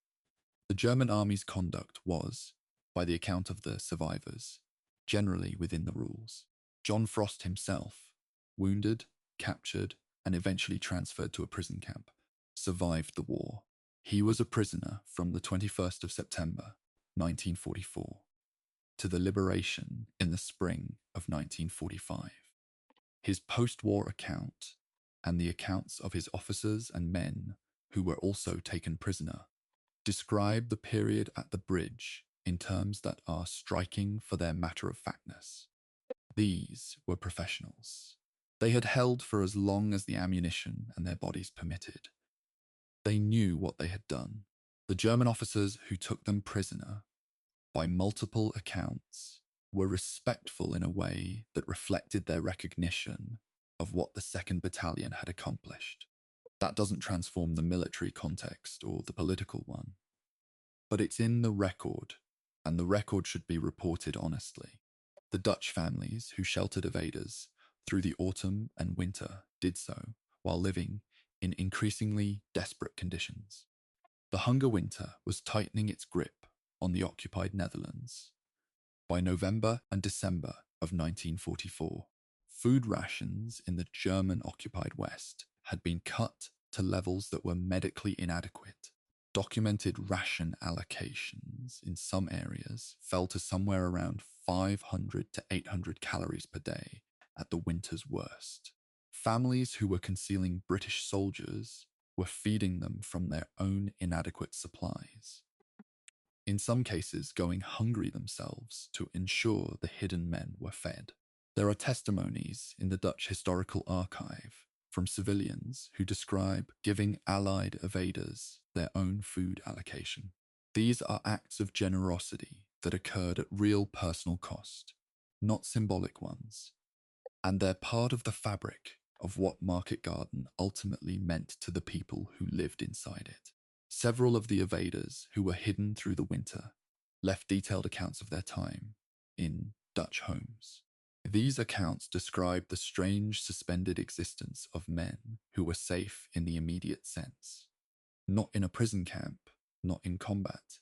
the German army's conduct was, by the account of the survivors, generally within the rules. John Frost himself, wounded, captured, and eventually transferred to a prison camp, survived the war. He was a prisoner from the 21st of September, 1944, to the liberation in the spring of 1945. His post-war account, and the accounts of his officers and men who were also taken prisoner, describe the period at the bridge in terms that are striking for their matter-of-factness. These were professionals. They had held for as long as the ammunition and their bodies permitted. They knew what they had done. The German officers who took them prisoner, by multiple accounts, were respectful in a way that reflected their recognition of what the 2nd Battalion had accomplished. That doesn't transform the military context or the political one, but it's in the record, and the record should be reported honestly. The Dutch families who sheltered evaders through the autumn and winter did so while living in increasingly desperate conditions. The hunger winter was tightening its grip on the occupied Netherlands. By November and December of 1944, food rations in the German-occupied West had been cut to levels that were medically inadequate. Documented ration allocations in some areas fell to somewhere around 500 to 800 calories per day at the winter's worst. Families who were concealing British soldiers were feeding them from their own inadequate supplies. in some cases going hungry themselves to ensure the hidden men were fed. There are testimonies in the Dutch Historical Archive from civilians who describe giving Allied evaders their own food allocation. These are acts of generosity that occurred at real personal cost, not symbolic ones, and they're part of the fabric of what Market Garden ultimately meant to the people who lived inside it. Several of the evaders who were hidden through the winter left detailed accounts of their time in Dutch homes. These accounts describe the strange suspended existence of men who were safe in the immediate sense, not in a prison camp, not in combat,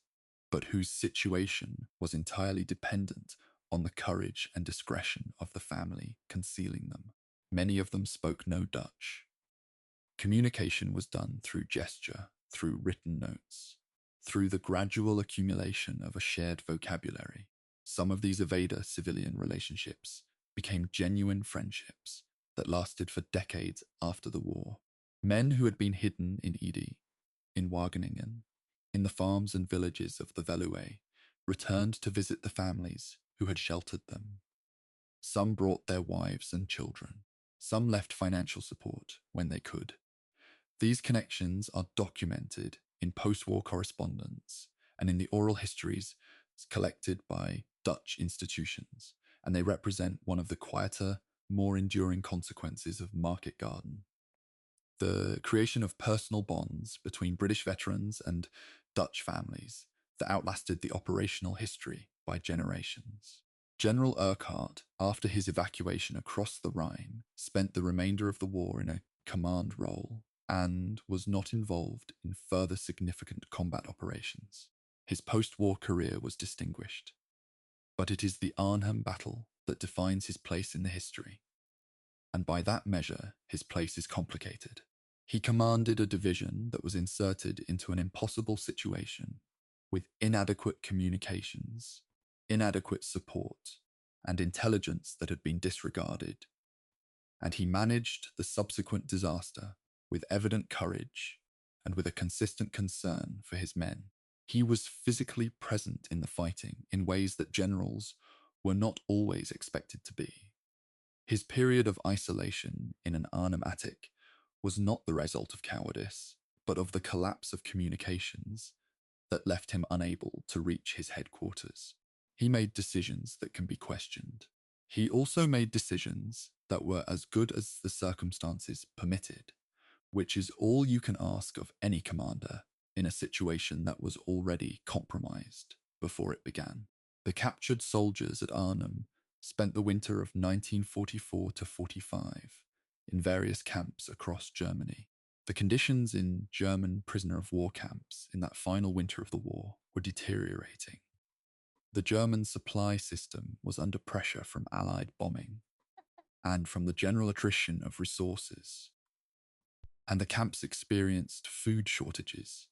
but whose situation was entirely dependent on the courage and discretion of the family concealing them. Many of them spoke no Dutch. Communication was done through gesture, through written notes, through the gradual accumulation of a shared vocabulary. Some of these evader civilian relationships became genuine friendships that lasted for decades after the war. Men who had been hidden in Ede, in Wageningen, in the farms and villages of the Veluwe, returned to visit the families who had sheltered them. Some brought their wives and children. Some left financial support when they could. These connections are documented in post-war correspondence and in the oral histories collected by Dutch institutions, and they represent one of the quieter, more enduring consequences of Market Garden. The creation of personal bonds between British veterans and Dutch families that outlasted the operational history by generations. General Urquhart, after his evacuation across the Rhine, spent the remainder of the war in a command role and was not involved in further significant combat operations. His post-war career was distinguished, but it is the Arnhem battle that defines his place in the history, and by that measure, his place is complicated. He commanded a division that was inserted into an impossible situation with inadequate communications, inadequate support, and intelligence that had been disregarded, and he managed the subsequent disaster with evident courage and with a consistent concern for his men. He was physically present in the fighting in ways that generals were not always expected to be. His period of isolation in an Arnhem attic was not the result of cowardice, but of the collapse of communications that left him unable to reach his headquarters. He made decisions that can be questioned. He also made decisions that were as good as the circumstances permitted, which is all you can ask of any commander in a situation that was already compromised before it began. The captured soldiers at Arnhem spent the winter of 1944 to 45 in various camps across Germany. The conditions in German prisoner of war camps in that final winter of the war were deteriorating. The German supply system was under pressure from Allied bombing and from the general attrition of resources, and the camps experienced food shortages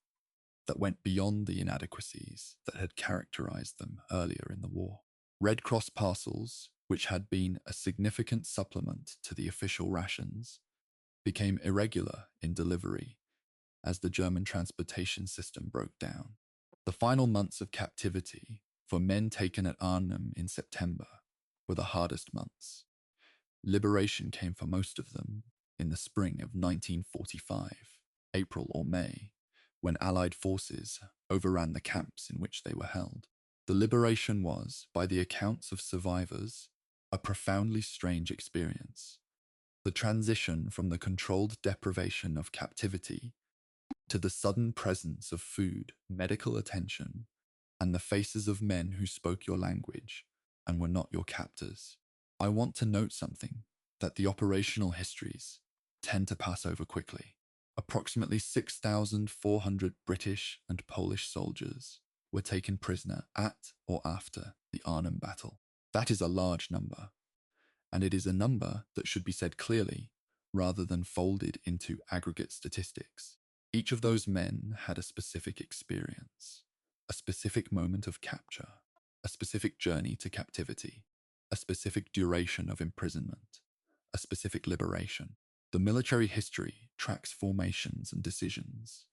that went beyond the inadequacies that had characterized them earlier in the war. Red Cross parcels, which had been a significant supplement to the official rations, became irregular in delivery as the German transportation system broke down. The final months of captivity for men taken at Arnhem in September were the hardest months. Liberation came for most of them in the spring of 1945, April or May, when Allied forces overran the camps in which they were held. The liberation was, by the accounts of survivors, a profoundly strange experience. The transition from the controlled deprivation of captivity to the sudden presence of food, medical attention, and the faces of men who spoke your language and were not your captors. I want to note something that the operational histories tend to pass over quickly. Approximately 6,400 British and Polish soldiers were taken prisoner at or after the Arnhem battle. That is a large number, and it is a number that should be said clearly rather than folded into aggregate statistics. Each of those men had a specific experience, a specific moment of capture, a specific journey to captivity, a specific duration of imprisonment, a specific liberation. The military history tracks formations and decisions,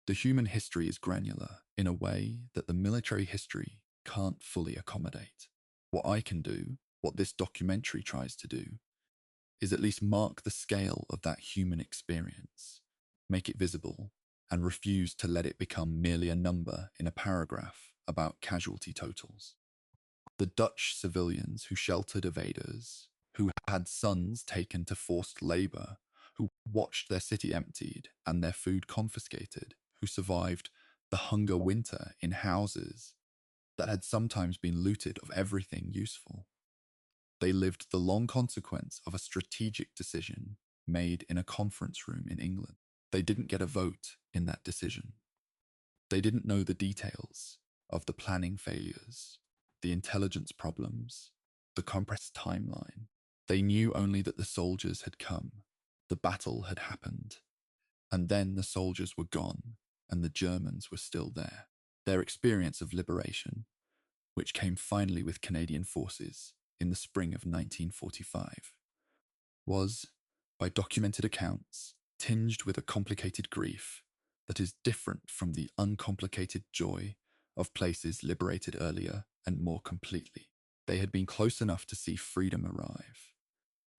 The human history is granular in a way that the military history can't fully accommodate. What I can do, what this documentary tries to do, is at least mark the scale of that human experience, make it visible, and refuse to let it become merely a number in a paragraph about casualty totals. The Dutch civilians who sheltered evaders, who had sons taken to forced labour, who watched their city emptied and their food confiscated, who survived the hunger winter in houses that had sometimes been looted of everything useful. They lived the long consequence of a strategic decision made in a conference room in England. They didn't get a vote in that decision. They didn't know the details of the planning failures, the intelligence problems, the compressed timeline. They knew only that the soldiers had come, the battle had happened, and then the soldiers were gone and the Germans were still there. Their experience of liberation, which came finally with Canadian forces in the spring of 1945, was, by documented accounts, tinged with a complicated grief that is different from the uncomplicated joy of places liberated earlier and more completely. They had been close enough to see freedom arrive,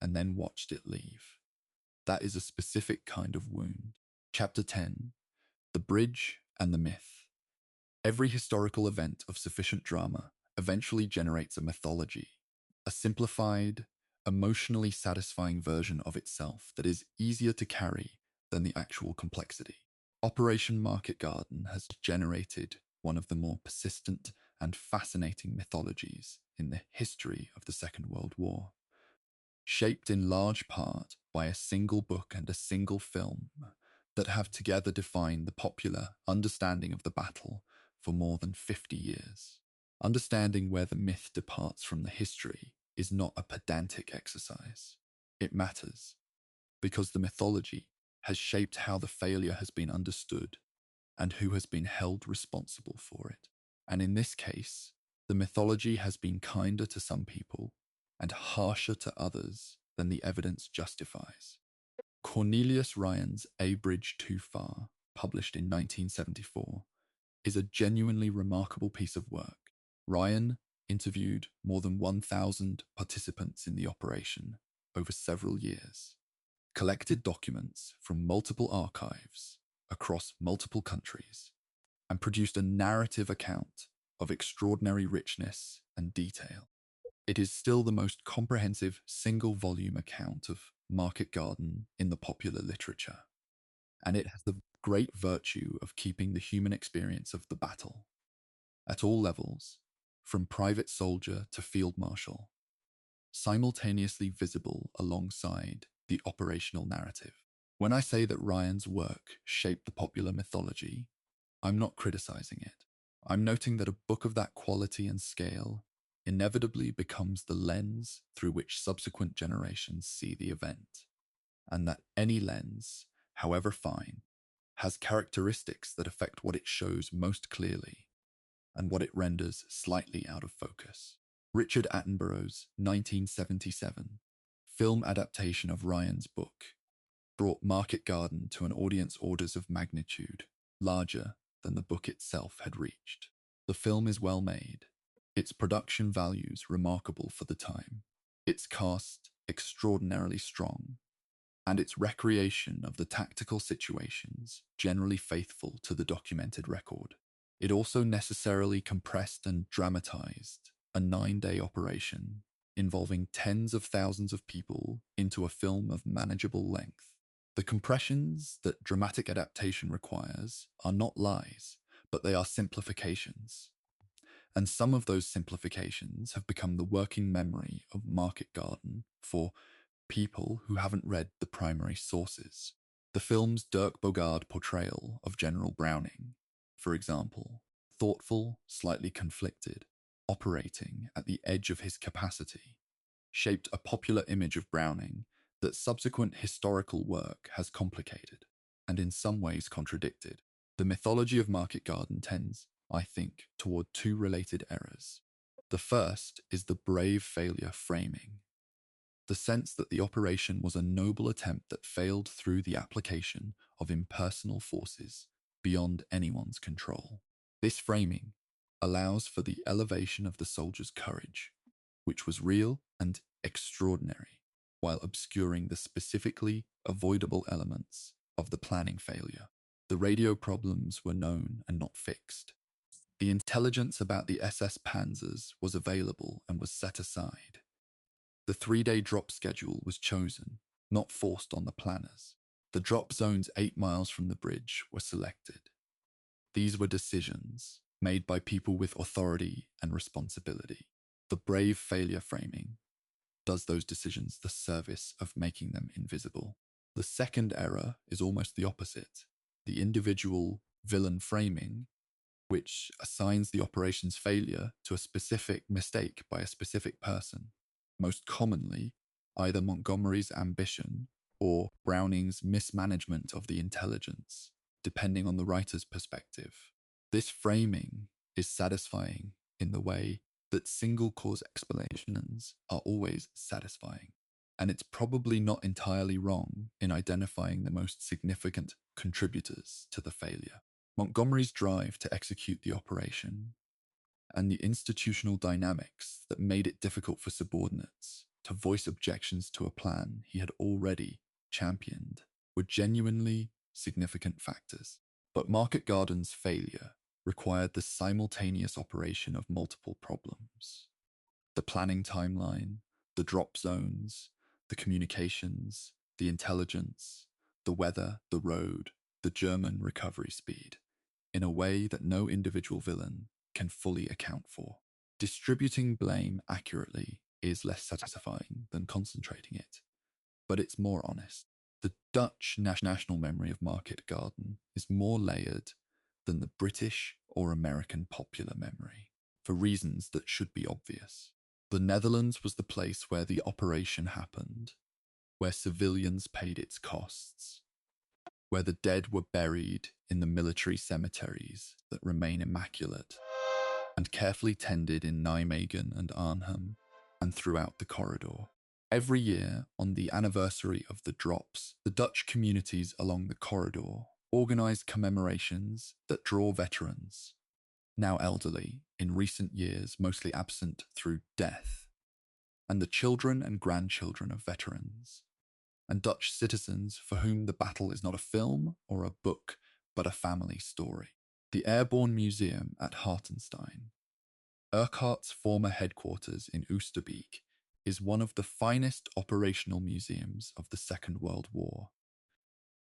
and then watched it leave. That is a specific kind of wound. Chapter 10, The Bridge and the Myth. Every historical event of sufficient drama eventually generates a mythology, a simplified, emotionally satisfying version of itself that is easier to carry than the actual complexity. Operation Market Garden has generated one of the more persistent and fascinating mythologies in the history of the Second World War, shaped in large part by a single book and a single film that have together defined the popular understanding of the battle for more than 50 years. Understanding where the myth departs from the history is not a pedantic exercise. It matters because the mythology has shaped how the failure has been understood and who has been held responsible for it. And in this case, the mythology has been kinder to some people and harsher to others than the evidence justifies. Cornelius Ryan's A Bridge Too Far, published in 1974, is a genuinely remarkable piece of work. Ryan interviewed more than 1,000 participants in the operation over several years, collected documents from multiple archives across multiple countries, and produced a narrative account of extraordinary richness and detail. It is still the most comprehensive single-volume account of Market Garden in the popular literature, and it has the great virtue of keeping the human experience of the battle, at all levels, from private soldier to field marshal, simultaneously visible alongside the operational narrative. When I say that Ryan's work shaped the popular mythology, I'm not criticizing it. I'm noting that a book of that quality and scale inevitably becomes the lens through which subsequent generations see the event, and that any lens, however fine, has characteristics that affect what it shows most clearly and what it renders slightly out of focus. Richard Attenborough's 1977 film adaptation of Ryan's book brought Market Garden to an audience orders of magnitude larger than the book itself had reached. The film is well made, its production values remarkable for the time, its cast extraordinarily strong, and its recreation of the tactical situations generally faithful to the documented record. It also necessarily compressed and dramatized a 9-day operation involving tens of thousands of people into a film of manageable length. The compressions that dramatic adaptation requires are not lies, but they are simplifications. And some of those simplifications have become the working memory of Market Garden for people who haven't read the primary sources. The film's Dirk Bogarde portrayal of General Browning, for example, thoughtful, slightly conflicted, operating at the edge of his capacity, shaped a popular image of Browning that subsequent historical work has complicated and in some ways contradicted. The mythology of Market Garden tends, I think, toward two related errors. The first is the brave failure framing, the sense that the operation was a noble attempt that failed through the application of impersonal forces beyond anyone's control. This framing allows for the elevation of the soldier's courage, which was real and extraordinary, while obscuring the specifically avoidable elements of the planning failure. The radio problems were known and not fixed. The intelligence about the SS Panzers was available and was set aside. The 3-day drop schedule was chosen, not forced on the planners. The drop zones 8 miles from the bridge were selected. These were decisions made by people with authority and responsibility. The brave failure framing does those decisions the service of making them invisible. The second error is almost the opposite. The individual villain framing, which assigns the operation's failure to a specific mistake by a specific person, most commonly either Montgomery's ambition or Browning's mismanagement of the intelligence, depending on the writer's perspective. This framing is satisfying in the way that single cause explanations are always satisfying, and it's probably not entirely wrong in identifying the most significant contributors to the failure. Montgomery's drive to execute the operation and the institutional dynamics that made it difficult for subordinates to voice objections to a plan he had already championed were genuinely significant factors. But Market Garden's failure required the simultaneous operation of multiple problems. The planning timeline, the drop zones, the communications, the intelligence, the weather, the road, the German recovery speed, in a way that no individual villain can fully account for. Distributing blame accurately is less satisfying than concentrating it, but it's more honest. The Dutch national memory of Market Garden is more layered than the British or American popular memory, for reasons that should be obvious. The Netherlands was the place where the operation happened, where civilians paid its costs, where the dead were buried in the military cemeteries that remain immaculate and carefully tended in Nijmegen and Arnhem and throughout the corridor. Every year, on the anniversary of the drops, the Dutch communities along the corridor organise commemorations that draw veterans, now elderly, in recent years mostly absent through death, and the children and grandchildren of veterans, and Dutch citizens for whom the battle is not a film or a book, but a family story. The Airborne Museum at Hartenstein, Urquhart's former headquarters in Oosterbeek, is one of the finest operational museums of the Second World War,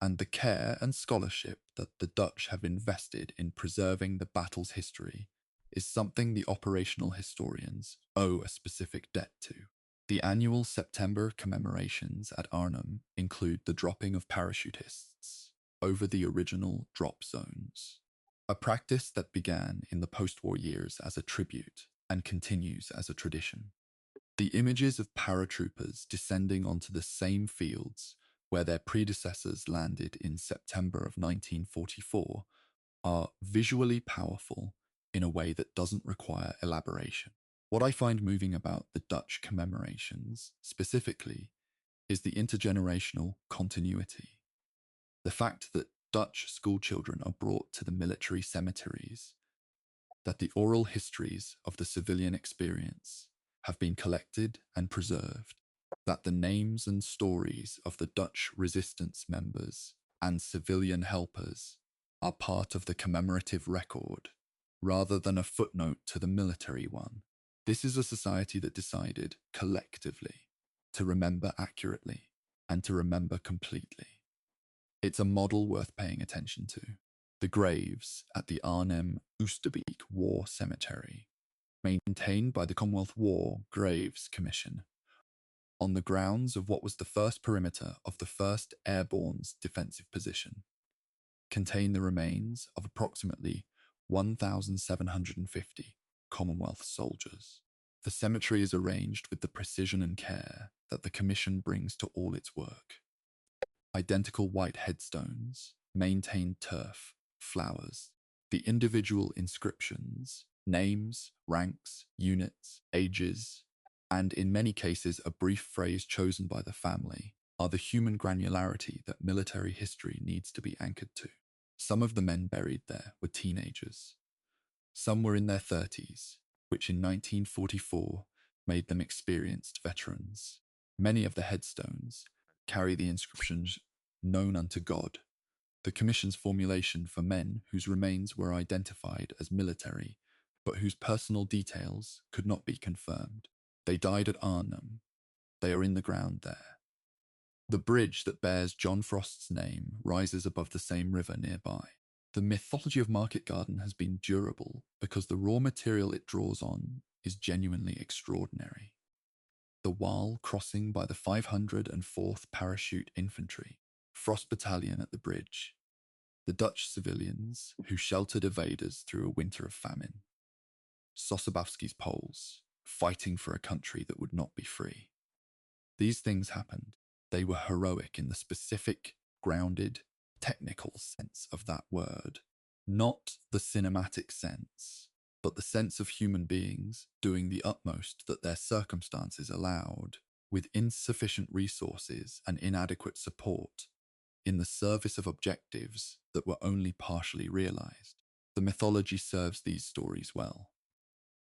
and the care and scholarship that the Dutch have invested in preserving the battle's history is something the operational historians owe a specific debt to. The annual September commemorations at Arnhem include the dropping of parachutists over the original drop zones, a practice that began in the post-war years as a tribute and continues as a tradition. The images of paratroopers descending onto the same fields where their predecessors landed in September of 1944 are visually powerful in a way that doesn't require elaboration. What I find moving about the Dutch commemorations specifically is the intergenerational continuity. The fact that Dutch schoolchildren are brought to the military cemeteries, that the oral histories of the civilian experience have been collected and preserved, that the names and stories of the Dutch resistance members and civilian helpers are part of the commemorative record, rather than a footnote to the military one. This is a society that decided, collectively, to remember accurately and to remember completely. It's a model worth paying attention to. The graves at the Arnhem Oosterbeek War Cemetery, maintained by the Commonwealth War Graves Commission, on the grounds of what was the first perimeter of the 1st Airborne's defensive position, contain the remains of approximately 1,750 Commonwealth soldiers. The cemetery is arranged with the precision and care that the Commission brings to all its work. Identical white headstones, maintained turf, flowers, the individual inscriptions, names, ranks, units, ages, and in many cases a brief phrase chosen by the family, are the human granularity that military history needs to be anchored to. Some of the men buried there were teenagers. Some were in their 30s, which in 1944 made them experienced veterans. Many of the headstones carry the inscriptions, "Known unto God," the Commission's formulation for men whose remains were identified as military, but whose personal details could not be confirmed. They died at Arnhem. They are in the ground there. The bridge that bears John Frost's name rises above the same river nearby. The mythology of Market Garden has been durable because the raw material it draws on is genuinely extraordinary. The Waal crossing by the 504th Parachute Infantry, Frost Battalion at the bridge, the Dutch civilians who sheltered invaders through a winter of famine, Sosabowski's Poles, fighting for a country that would not be free. These things happened. They were heroic in the specific, grounded, technical sense of that word, not the cinematic sense, but the sense of human beings doing the utmost that their circumstances allowed, with insufficient resources and inadequate support, in the service of objectives that were only partially realized. The mythology serves these stories well.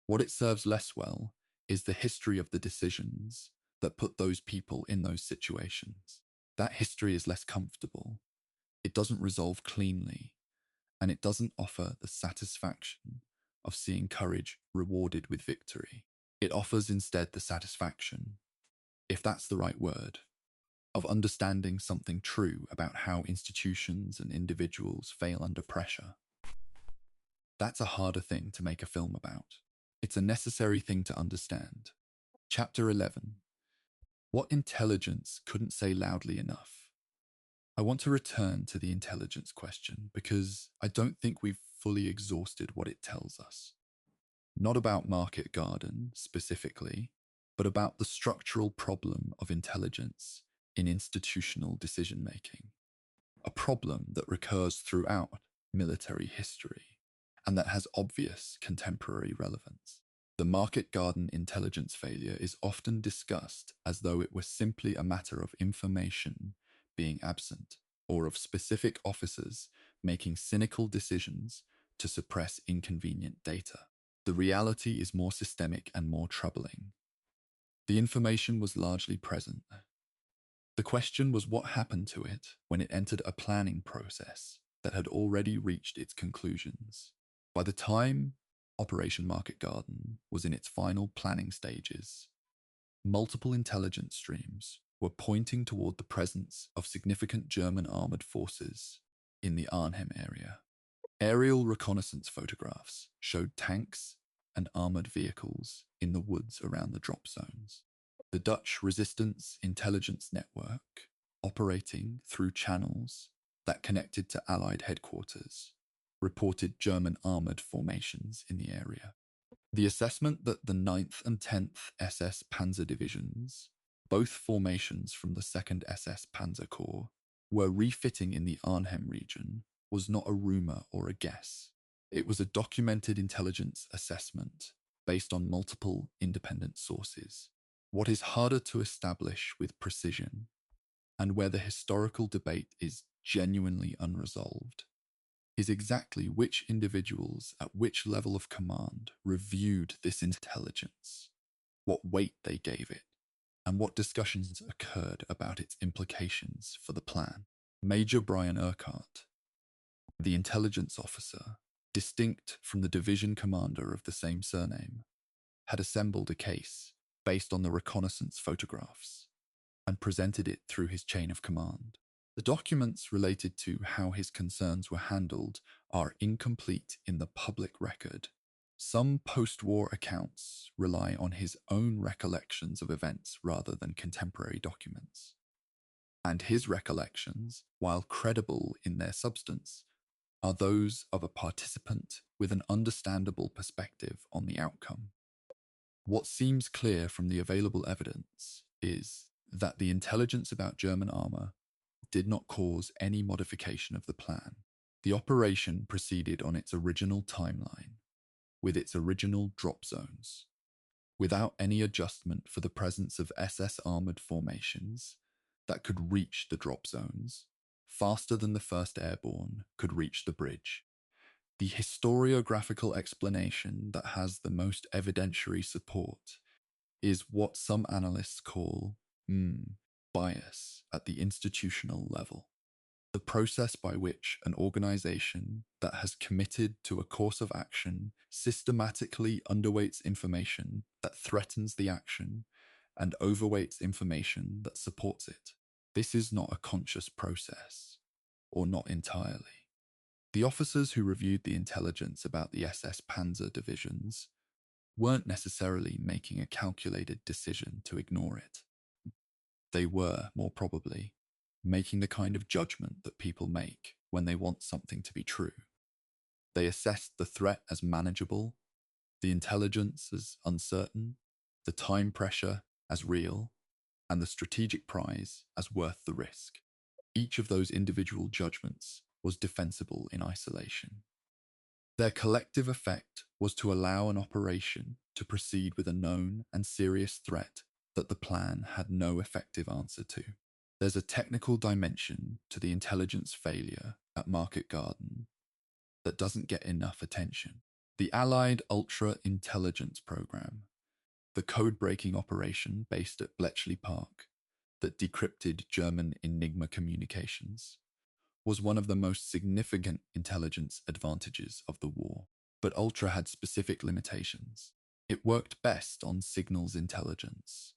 What it serves less well is the history of the decisions that put those people in those situations. That history is less comfortable. It doesn't resolve cleanly, and it doesn't offer the satisfaction of seeing courage rewarded with victory. It offers instead the satisfaction, if that's the right word, of understanding something true about how institutions and individuals fail under pressure. That's a harder thing to make a film about. It's a necessary thing to understand. Chapter 11. What intelligence couldn't say loudly enough. I want to return to the intelligence question because I don't think we've fully exhausted what it tells us. Not about Market Garden specifically, but about the structural problem of intelligence in institutional decision-making. A problem that recurs throughout military history and that has obvious contemporary relevance. The Market Garden intelligence failure is often discussed as though it were simply a matter of information being absent, or of specific officers making cynical decisions to suppress inconvenient data. The reality is more systemic and more troubling. The information was largely present. The question was what happened to it when it entered a planning process that had already reached its conclusions. By the time Operation Market Garden was in its final planning stages, multiple intelligence streams were pointing toward the presence of significant German armored forces in the Arnhem area. Aerial reconnaissance photographs showed tanks and armored vehicles in the woods around the drop zones. The Dutch Resistance Intelligence Network, operating through channels that connected to Allied headquarters, reported German armored formations in the area. The assessment that the 9th and 10th SS Panzer Divisions, both formations from the 2nd SS Panzer Corps, were refitting in the Arnhem region was not a rumour or a guess. It was a documented intelligence assessment based on multiple independent sources. What is harder to establish with precision, and where the historical debate is genuinely unresolved, is exactly which individuals at which level of command reviewed this intelligence, what weight they gave it, and what discussions occurred about its implications for the plan. Major Brian Urquhart, the intelligence officer, distinct from the division commander of the same surname, had assembled a case based on the reconnaissance photographs and presented it through his chain of command. The documents related to how his concerns were handled are incomplete in the public record. Some post-war accounts rely on his own recollections of events rather than contemporary documents. And his recollections, while credible in their substance, are those of a participant with an understandable perspective on the outcome. What seems clear from the available evidence is that the intelligence about German armour did not cause any modification of the plan. The operation proceeded on its original timeline, with its original drop zones, without any adjustment for the presence of SS armoured formations that could reach the drop zones faster than the first Airborne could reach the bridge. The historiographical explanation that has the most evidentiary support is what some analysts call bias at the institutional level. The process by which an organization that has committed to a course of action systematically underweights information that threatens the action and overweights information that supports it. This is not a conscious process, or not entirely. The officers who reviewed the intelligence about the SS Panzer divisions weren't necessarily making a calculated decision to ignore it. They were, more probably, making the kind of judgment that people make when they want something to be true. They assessed the threat as manageable, the intelligence as uncertain, the time pressure as real, and the strategic prize as worth the risk. Each of those individual judgments was defensible in isolation. Their collective effect was to allow an operation to proceed with a known and serious threat that the plan had no effective answer to. There's a technical dimension to the intelligence failure at Market Garden that doesn't get enough attention. The Allied Ultra Intelligence Program, the code-breaking operation based at Bletchley Park that decrypted German Enigma communications, was one of the most significant intelligence advantages of the war. But Ultra had specific limitations. It worked best on signals intelligence,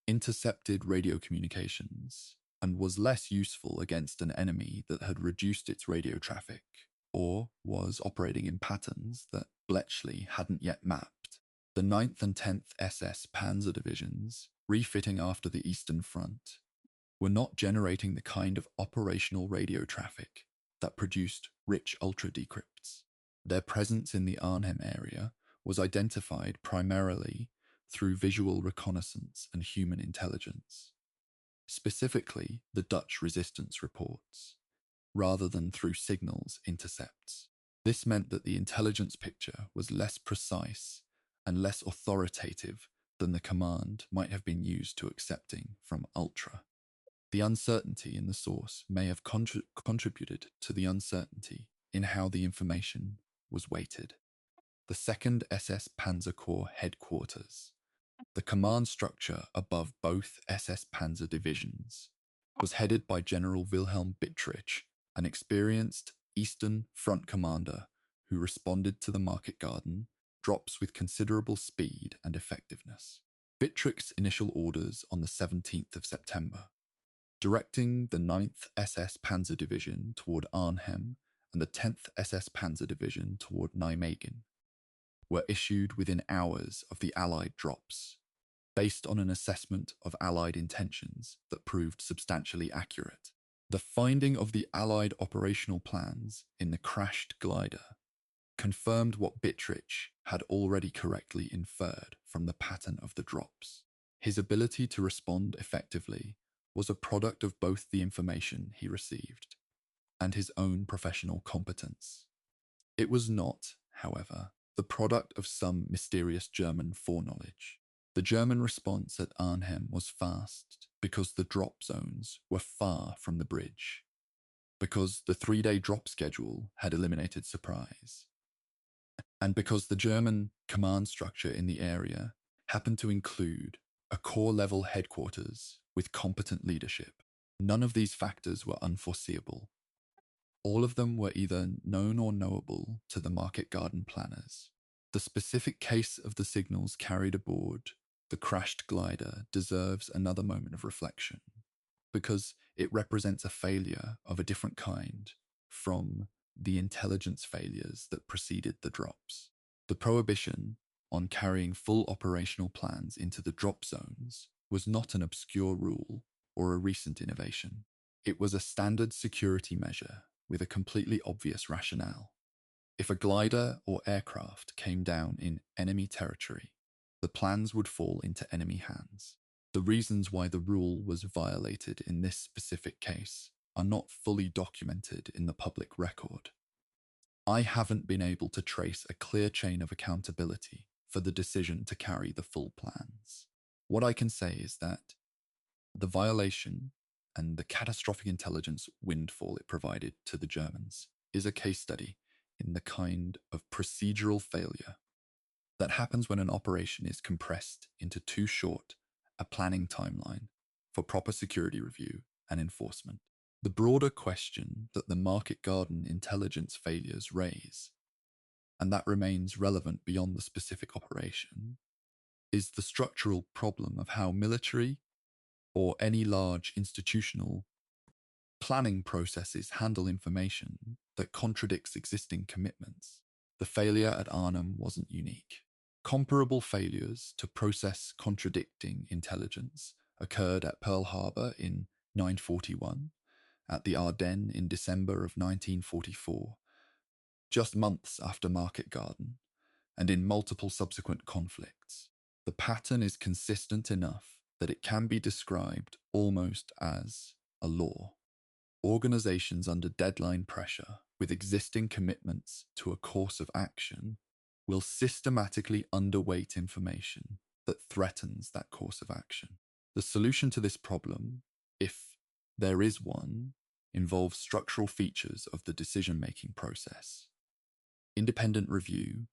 intercepted radio communications, and was less useful against an enemy that had reduced its radio traffic or was operating in patterns that Bletchley hadn't yet mapped. The 9th and 10th SS Panzer divisions, refitting after the Eastern Front, were not generating the kind of operational radio traffic that produced rich ultra decrypts. Their presence in the Arnhem area was identified primarily through visual reconnaissance and human intelligence, specifically the Dutch resistance reports, rather than through signals intercepts. This meant that the intelligence picture was less precise and less authoritative than the command might have been used to accepting from Ultra. The uncertainty in the source may have contributed to the uncertainty in how the information was weighted. The 2nd SS Panzer Corps headquarters, the command structure above both SS Panzer divisions, was headed by General Wilhelm Bittrich, an experienced Eastern Front commander who responded to the Market Garden drops with considerable speed and effectiveness. Bittrich's initial orders on the 17th of September, directing the 9th SS Panzer Division toward Arnhem and the 10th SS Panzer Division toward Nijmegen, were issued within hours of the Allied drops, based on an assessment of Allied intentions that proved substantially accurate. The finding of the Allied operational plans in the crashed glider confirmed what Bittrich had already correctly inferred from the pattern of the drops. His ability to respond effectively was a product of both the information he received and his own professional competence. It was not, however, the product of some mysterious German foreknowledge. The German response at Arnhem was fast because the drop zones were far from the bridge, because the 3-day drop schedule had eliminated surprise, and because the German command structure in the area happened to include a corps-level headquarters with competent leadership. None of these factors were unforeseeable. All of them were either known or knowable to the Market Garden planners. The specific case of the signals carried aboard the crashed glider deserves another moment of reflection, because it represents a failure of a different kind from the intelligence failures that preceded the drops. The prohibition on carrying full operational plans into the drop zones was not an obscure rule or a recent innovation. It was a standard security measure with a completely obvious rationale. If a glider or aircraft came down in enemy territory, the plans would fall into enemy hands. The reasons why the rule was violated in this specific case are not fully documented in the public record. I haven't been able to trace a clear chain of accountability for the decision to carry the full plans. What I can say is that the violation and the catastrophic intelligence windfall it provided to the Germans is a case study in the kind of procedural failure that happens when an operation is compressed into too short a planning timeline for proper security review and enforcement. The broader question that the market garden intelligence failures raise, and that remains relevant beyond the specific operation, is the structural problem of how military or any large institutional planning processes handle information that contradicts existing commitments. The failure at Arnhem wasn't unique. Comparable failures to process contradicting intelligence occurred at Pearl Harbor in 941, at the Ardennes in December of 1944, just months after Market Garden, and in multiple subsequent conflicts. The pattern is consistent enough that it can be described almost as a law. Organizations under deadline pressure with existing commitments to a course of action will systematically underweight information that threatens that course of action. The solution to this problem, if there is one, involves structural features of the decision-making process. Independent review,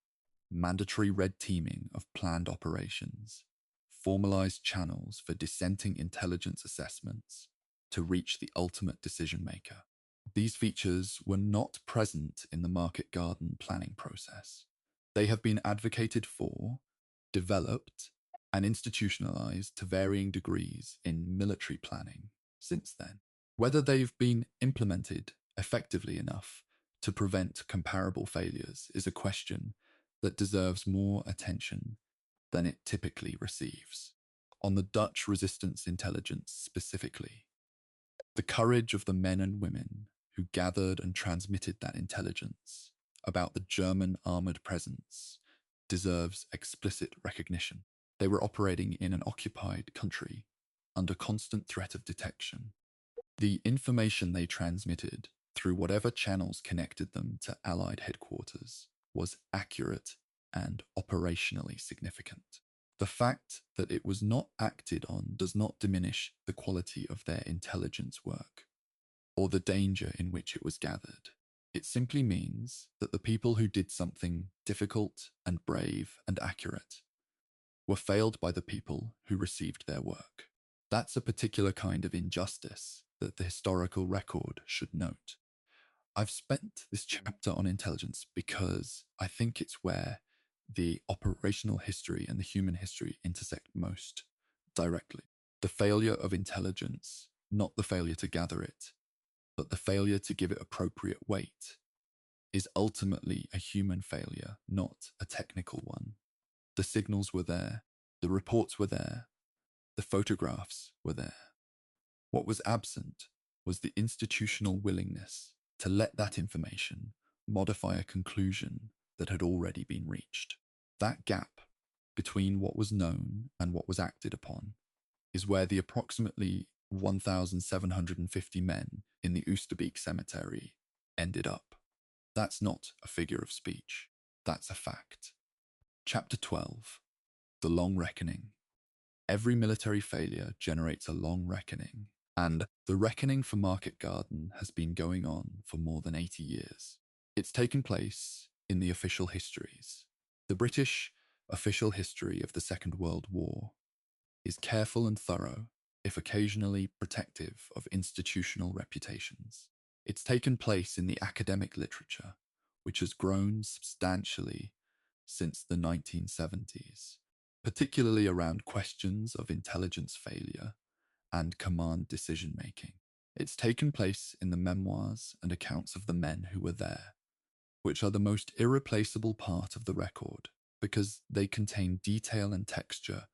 mandatory red teaming of planned operations, formalized channels for dissenting intelligence assessments to reach the ultimate decision maker. These features were not present in the market garden planning process. They have been advocated for, developed, and institutionalized to varying degrees in military planning since then. Whether they've been implemented effectively enough to prevent comparable failures is a question that deserves more attention than it typically receives. On the Dutch resistance intelligence specifically, the courage of the men and women who gathered and transmitted that intelligence about the German armored presence deserves explicit recognition. They were operating in an occupied country under constant threat of detection. The information they transmitted through whatever channels connected them to Allied headquarters was accurate and operationally significant. The fact that it was not acted on does not diminish the quality of their intelligence work or the danger in which it was gathered. It simply means that the people who did something difficult and brave and accurate were failed by the people who received their work. That's a particular kind of injustice that the historical record should note. I've spent this chapter on intelligence because I think it's where the operational history and the human history intersect most directly. The failure of intelligence, not the failure to gather it, but the failure to give it appropriate weight, is ultimately a human failure, not a technical one. The signals were there, the reports were there, the photographs were there. What was absent was the institutional willingness to let that information modify a conclusion that had already been reached. That gap between what was known and what was acted upon is where the approximately 1,750 men in the Oosterbeek cemetery ended up. That's not a figure of speech. That's a fact. Chapter 12. The Long Reckoning. Every military failure generates a long reckoning, and the reckoning for Market Garden has been going on for more than 80 years. It's taken place in the official histories. The British official history of the Second World War is careful and thorough, if occasionally protective of institutional reputations. It's taken place in the academic literature, which has grown substantially since the 1970s, particularly around questions of intelligence failure and command decision-making. It's taken place in the memoirs and accounts of the men who were there, which are the most irreplaceable part of the record because they contain detail and texture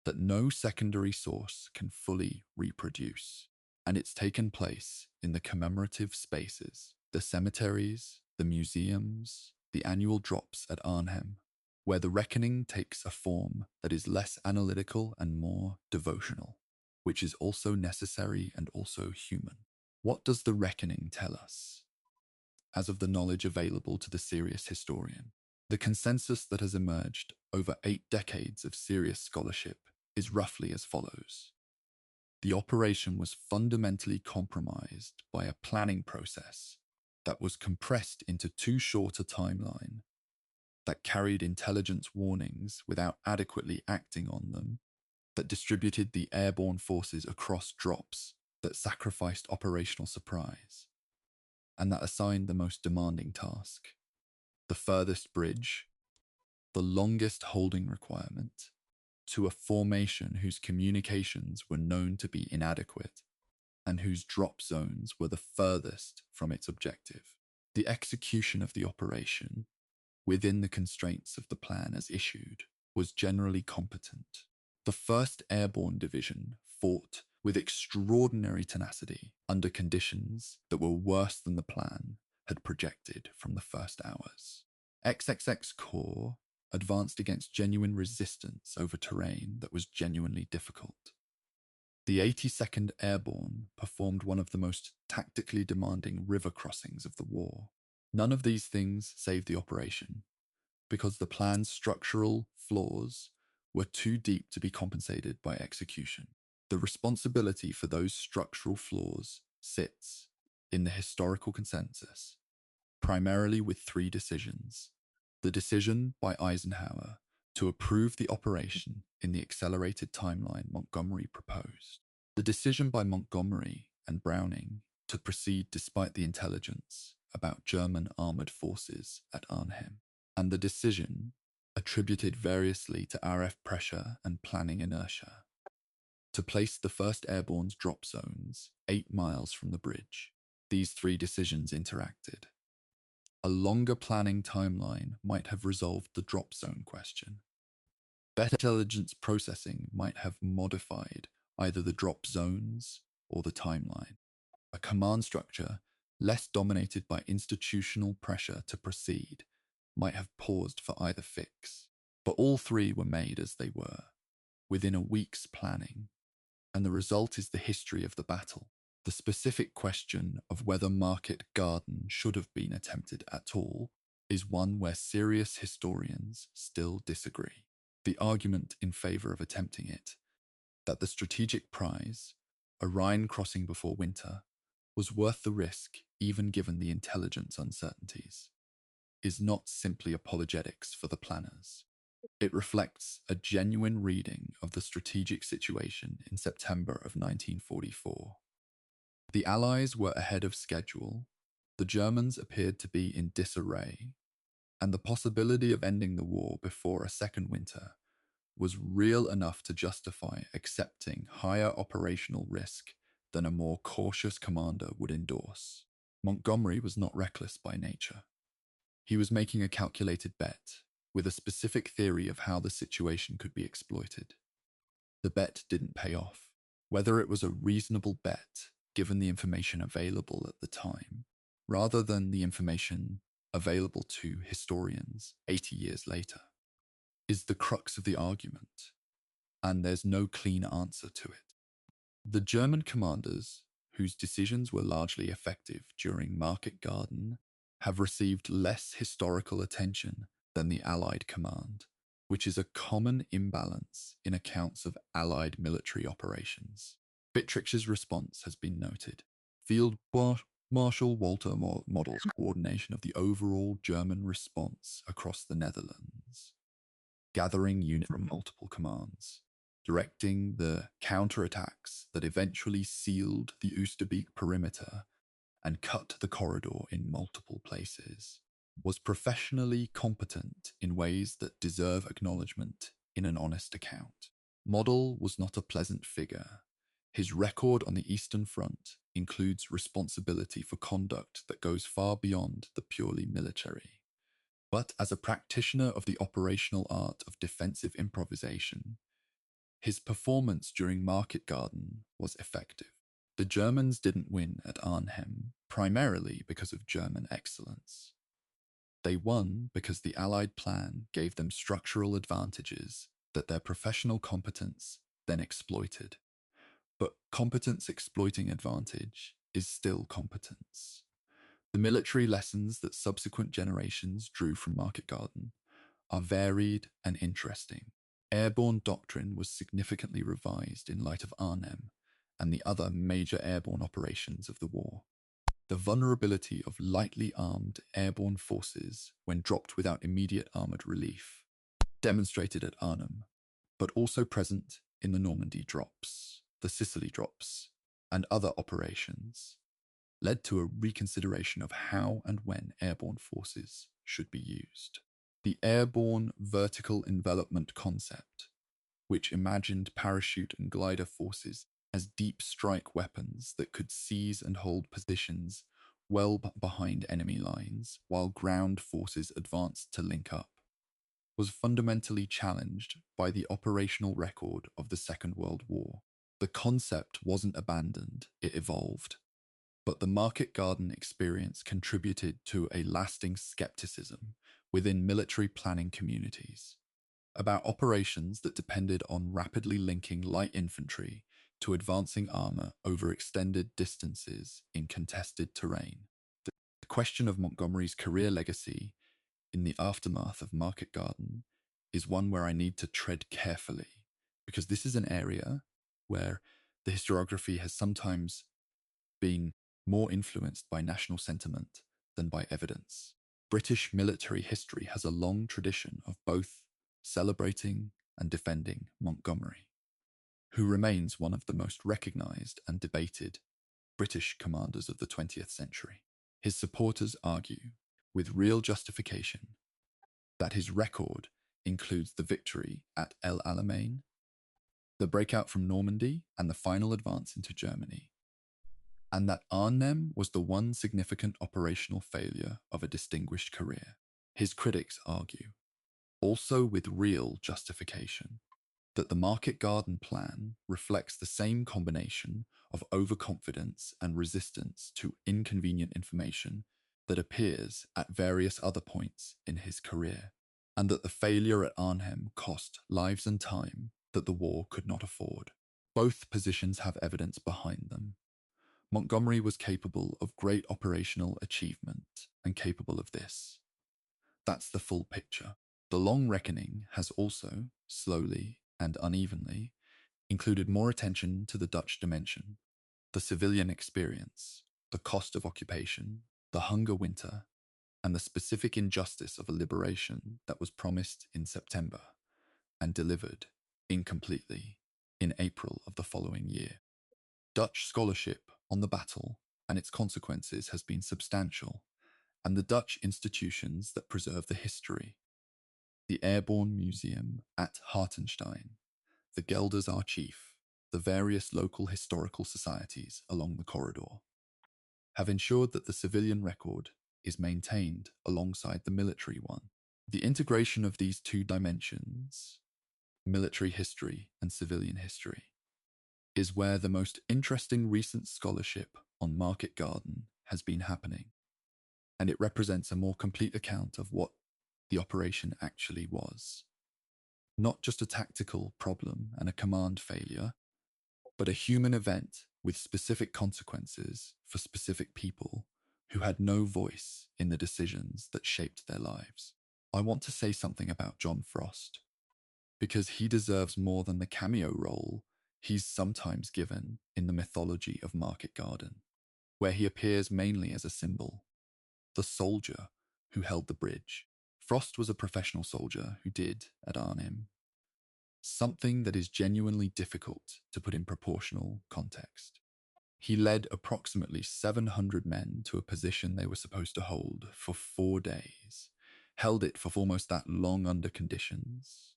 that no secondary source can fully reproduce. And it's taken place in the commemorative spaces, the cemeteries, the museums, the annual drops at Arnhem, where the reckoning takes a form that is less analytical and more devotional, which is also necessary and also human. What does the reckoning tell us? As of the knowledge available to the serious historian, the consensus that has emerged over 8 decades of serious scholarship is roughly as follows. The operation was fundamentally compromised by a planning process that was compressed into too short a timeline, that carried intelligence warnings without adequately acting on them, that distributed the airborne forces across drops, that sacrificed operational surprise, and that assigned the most demanding task, the furthest bridge, the longest holding requirement, to a formation whose communications were known to be inadequate and whose drop zones were the furthest from its objective. The execution of the operation, within the constraints of the plan as issued, was generally competent. The 1st Airborne Division fought with extraordinary tenacity under conditions that were worse than the plan had projected from the first hours. XXX Corps advanced against genuine resistance over terrain that was genuinely difficult. The 82nd Airborne performed one of the most tactically demanding river crossings of the war. None of these things saved the operation, because the plan's structural flaws were too deep to be compensated by execution. The responsibility for those structural flaws sits in the historical consensus, primarily with 3 decisions. The decision by Eisenhower to approve the operation in the accelerated timeline Montgomery proposed. The decision by Montgomery and Browning to proceed despite the intelligence about German armored forces at Arnhem. And the decision, attributed variously to RF pressure and planning inertia, to place the 1st Airborne's drop zones 8 miles from the bridge. These 3 decisions interacted. A longer planning timeline might have resolved the drop zone question. Better intelligence processing might have modified either the drop zones or the timeline. A command structure less dominated by institutional pressure to proceed might have paused for either fix. But all 3 were made as they were, within a week's planning, and the result is the history of the battle. The specific question of whether Market Garden should have been attempted at all is one where serious historians still disagree. The argument in favor of attempting it, that the strategic prize, a Rhine crossing before winter, was worth the risk even given the intelligence uncertainties, is not simply apologetics for the planners. It reflects a genuine reading of the strategic situation in September of 1944. The Allies were ahead of schedule, the Germans appeared to be in disarray, and the possibility of ending the war before a second winter was real enough to justify accepting higher operational risk than a more cautious commander would endorse. Montgomery was not reckless by nature. He was making a calculated bet, with a specific theory of how the situation could be exploited. The bet didn't pay off. Whether it was a reasonable bet, given the information available at the time, rather than the information available to historians 80 years later, is the crux of the argument, and there's no clean answer to it. The German commanders, whose decisions were largely effective during Market Garden, have received less historical attention than the Allied command, which is a common imbalance in accounts of Allied military operations. Bittrich's response has been noted. Field Marshal Walter models coordination of the overall German response across the Netherlands, gathering units from multiple commands, directing the counterattacks that eventually sealed the Oosterbeek perimeter and cut the corridor in multiple places, was professionally competent in ways that deserve acknowledgement in an honest account. Model was not a pleasant figure. His record on the Eastern Front includes responsibility for conduct that goes far beyond the purely military. But as a practitioner of the operational art of defensive improvisation, his performance during Market Garden was effective. The Germans didn't win at Arnhem primarily because of German excellence. They won because the Allied plan gave them structural advantages that their professional competence then exploited. But competence exploiting advantage is still competence. The military lessons that subsequent generations drew from Market Garden are varied and interesting. Airborne doctrine was significantly revised in light of Arnhem, and the other major airborne operations of the war. The vulnerability of lightly armed airborne forces when dropped without immediate armoured relief, demonstrated at Arnhem, but also present in the Normandy drops, the Sicily drops, and other operations, led to a reconsideration of how and when airborne forces should be used. The airborne vertical envelopment concept, which imagined parachute and glider forces as deep strike weapons that could seize and hold positions well behind enemy lines while ground forces advanced to link up, was fundamentally challenged by the operational record of the Second World War. The concept wasn't abandoned, it evolved, but the market garden experience contributed to a lasting skepticism within military planning communities about operations that depended on rapidly linking light infantry to advancing armor over extended distances in contested terrain. The question of Montgomery's career legacy in the aftermath of Market Garden is one where I need to tread carefully, because this is an area where the historiography has sometimes been more influenced by national sentiment than by evidence. British military history has a long tradition of both celebrating and defending Montgomery, who remains one of the most recognised and debated British commanders of the 20th century. His supporters argue, with real justification, that his record includes the victory at El Alamein, the breakout from Normandy, and the final advance into Germany, and that Arnhem was the one significant operational failure of a distinguished career. His critics argue, also with real justification, that the Market Garden plan reflects the same combination of overconfidence and resistance to inconvenient information that appears at various other points in his career, and that the failure at Arnhem cost lives and time that the war could not afford. Both positions have evidence behind them. Montgomery was capable of great operational achievement and capable of this. That's the full picture. The long reckoning has also, slowly and unevenly, included more attention to the Dutch dimension, the civilian experience, the cost of occupation, the hunger winter, and the specific injustice of a liberation that was promised in September and delivered incompletely in April of the following year. Dutch scholarship on the battle and its consequences has been substantial, and the Dutch institutions that preserve the history, the Airborne Museum at Hartenstein, the Gelders Archief, the various local historical societies along the corridor, have ensured that the civilian record is maintained alongside the military one. The integration of these two dimensions, military history and civilian history, is where the most interesting recent scholarship on Market Garden has been happening, and it represents a more complete account of what the operation actually was. Not just a tactical problem and a command failure, but a human event with specific consequences for specific people who had no voice in the decisions that shaped their lives. I want to say something about John Frost, because he deserves more than the cameo role he's sometimes given in the mythology of Market Garden, where he appears mainly as a symbol, the soldier who held the bridge. Frost was a professional soldier who did, at Arnhem, something that is genuinely difficult to put in proportional context. He led approximately 700 men to a position they were supposed to hold for 4 days, held it for almost that long under conditions,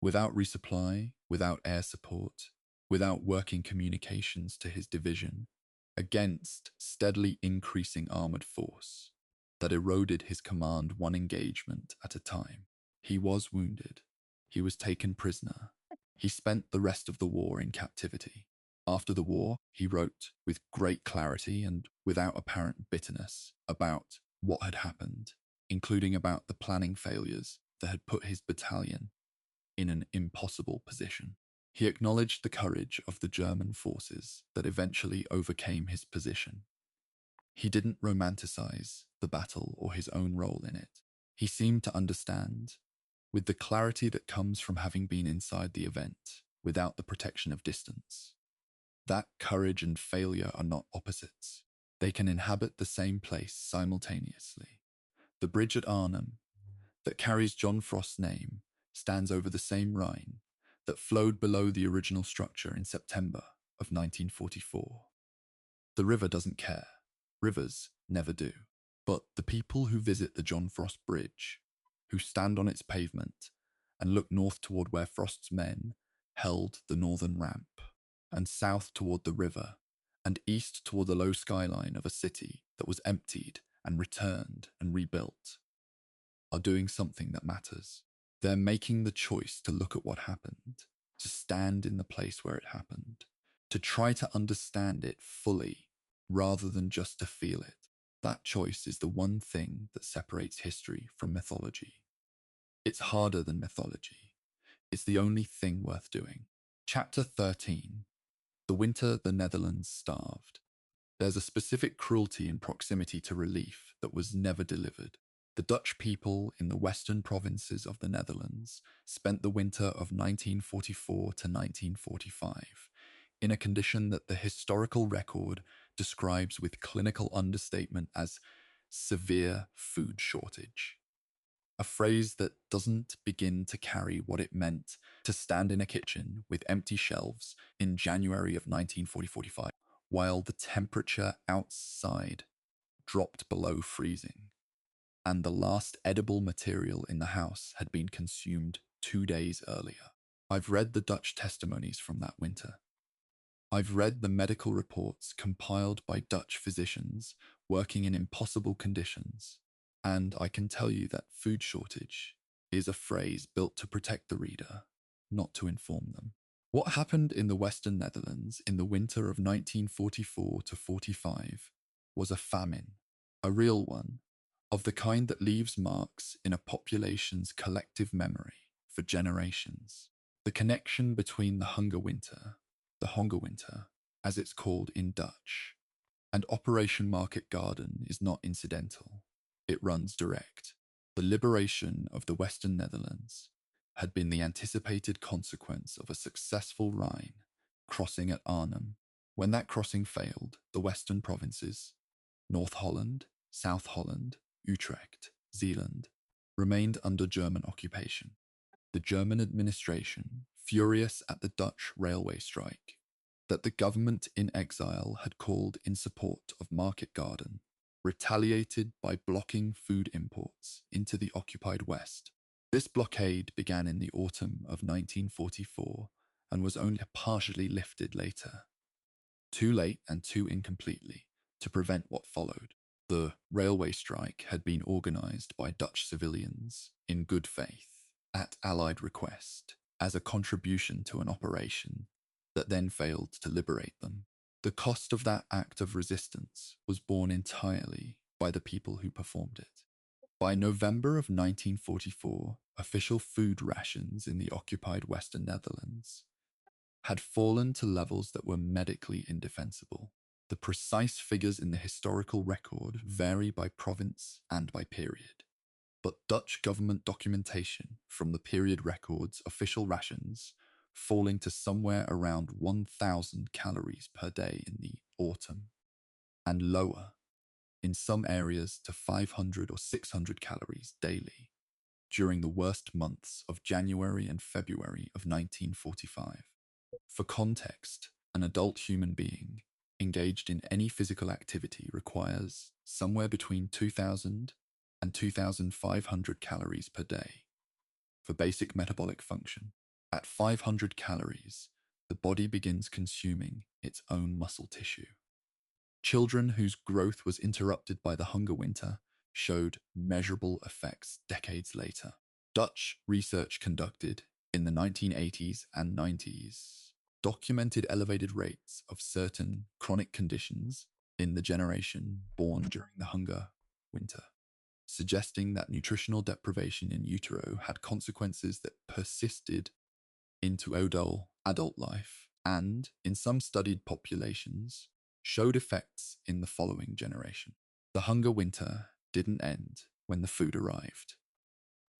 without resupply, without air support, without working communications to his division, against steadily increasing armoured force that eroded his command one engagement at a time. He was wounded. He was taken prisoner. He spent the rest of the war in captivity. After the war, he wrote with great clarity and without apparent bitterness about what had happened, including about the planning failures that had put his battalion in an impossible position. He acknowledged the courage of the German forces that eventually overcame his position. He didn't romanticize the battle or his own role in it. He seemed to understand, with the clarity that comes from having been inside the event without the protection of distance, that courage and failure are not opposites. They can inhabit the same place simultaneously. The bridge at Arnhem, that carries John Frost's name, stands over the same Rhine that flowed below the original structure in September of 1944. The river doesn't care. Rivers never do. But the people who visit the John Frost Bridge, who stand on its pavement and look north toward where Frost's men held the northern ramp, and south toward the river, and east toward the low skyline of a city that was emptied and returned and rebuilt, are doing something that matters. They're making the choice to look at what happened, to stand in the place where it happened, to try to understand it fully rather than just to feel it. That choice is the one thing that separates history from mythology. It's harder than mythology. It's the only thing worth doing. Chapter 13. The winter the Netherlands starved. There's a specific cruelty in proximity to relief that was never delivered. The Dutch people in the western provinces of the Netherlands spent the winter of 1944 to 1945 in a condition that the historical record describes with clinical understatement as severe food shortage. A phrase that doesn't begin to carry what it meant to stand in a kitchen with empty shelves in January of 1945, while the temperature outside dropped below freezing, and the last edible material in the house had been consumed 2 days earlier. I've read the Dutch testimonies from that winter. I've read the medical reports compiled by Dutch physicians working in impossible conditions, and I can tell you that food shortage is a phrase built to protect the reader, not to inform them. What happened in the Western Netherlands in the winter of 1944 to 45 was a famine, a real one, of the kind that leaves marks in a population's collective memory for generations. The connection between the hunger winter, as it's called in Dutch, and Operation Market Garden is not incidental. It runs direct. The liberation of the Western Netherlands had been the anticipated consequence of a successful Rhine crossing at Arnhem. When that crossing failed, the Western provinces, North Holland, South Holland, Utrecht, Zeeland, remained under German occupation. The German administration, furious at the Dutch railway strike that the government in exile had called in support of Market Garden, retaliated by blocking food imports into the occupied West. This blockade began in the autumn of 1944 and was only partially lifted later, too late and too incompletely to prevent what followed. The railway strike had been organised by Dutch civilians in good faith, at Allied request, as a contribution to an operation that then failed to liberate them. The cost of that act of resistance was borne entirely by the people who performed it. By November of 1944, official food rations in the occupied Western Netherlands had fallen to levels that were medically indefensible. The precise figures in the historical record vary by province and by period, but Dutch government documentation from the period records official rations falling to somewhere around 1,000 calories per day in the autumn, and lower, in some areas to 500 or 600 calories daily, during the worst months of January and February of 1945. For context, an adult human being engaged in any physical activity requires somewhere between 2,000 and 2,500 calories per day for basic metabolic function. At 500 calories, the body begins consuming its own muscle tissue. Children whose growth was interrupted by the hunger winter showed measurable effects decades later. Dutch research conducted in the 1980s and 90s documented elevated rates of certain chronic conditions in the generation born during the hunger winter, suggesting that nutritional deprivation in utero had consequences that persisted into adult life, and, in some studied populations, showed effects in the following generation. The hunger winter didn't end when the food arrived.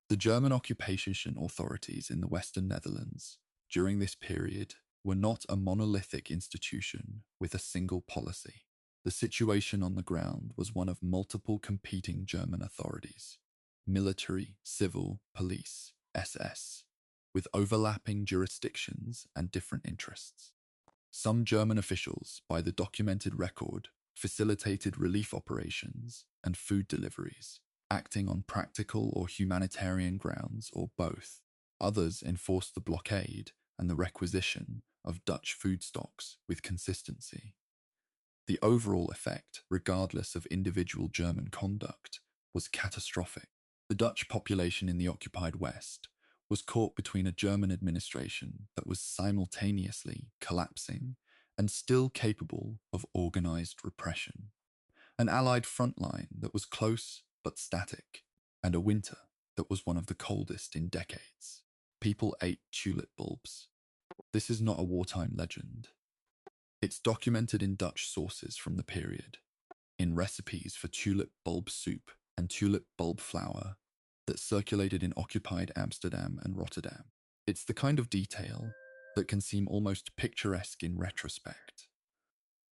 The German occupation authorities in the Western Netherlands during this period were not a monolithic institution with a single policy. The situation on the ground was one of multiple competing German authorities: military, civil, police, SS, with overlapping jurisdictions and different interests. Some German officials, by the documented record, facilitated relief operations and food deliveries, acting on practical or humanitarian grounds or both. Others enforced the blockade and the requisition of Dutch food stocks with consistency. The overall effect, regardless of individual German conduct, was catastrophic. The Dutch population in the occupied West was caught between a German administration that was simultaneously collapsing and still capable of organized repression, an Allied front line that was close but static, and a winter that was one of the coldest in decades. People ate tulip bulbs. This is not a wartime legend. It's documented in Dutch sources from the period, in recipes for tulip bulb soup and tulip bulb flour that circulated in occupied Amsterdam and Rotterdam. It's the kind of detail that can seem almost picturesque in retrospect.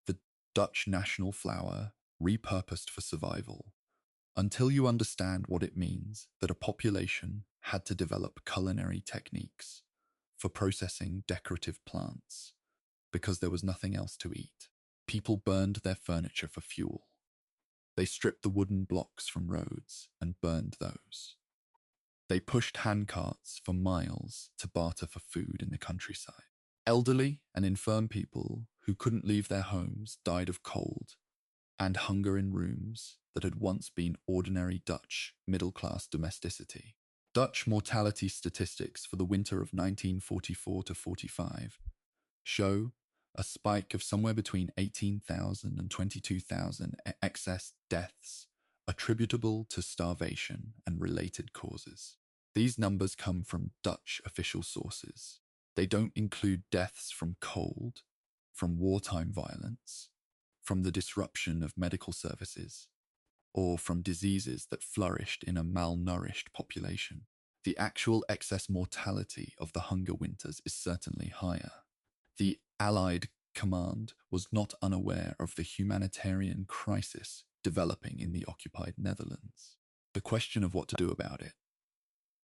The Dutch national flour repurposed for survival, until you understand what it means that a population had to develop culinary techniques for processing decorative plants because there was nothing else to eat. People burned their furniture for fuel. They stripped the wooden blocks from roads and burned those. They pushed handcarts for miles to barter for food in the countryside. Elderly and infirm people who couldn't leave their homes died of cold and hunger in rooms that had once been ordinary Dutch middle-class domesticity. Dutch mortality statistics for the winter of 1944 to 45 show a spike of somewhere between 18,000 and 22,000 excess deaths attributable to starvation and related causes. These numbers come from Dutch official sources. They don't include deaths from cold, from wartime violence, from the disruption of medical services, or from diseases that flourished in a malnourished population. The actual excess mortality of the hunger winters is certainly higher. The Allied command was not unaware of the humanitarian crisis developing in the occupied Netherlands. The question of what to do about it,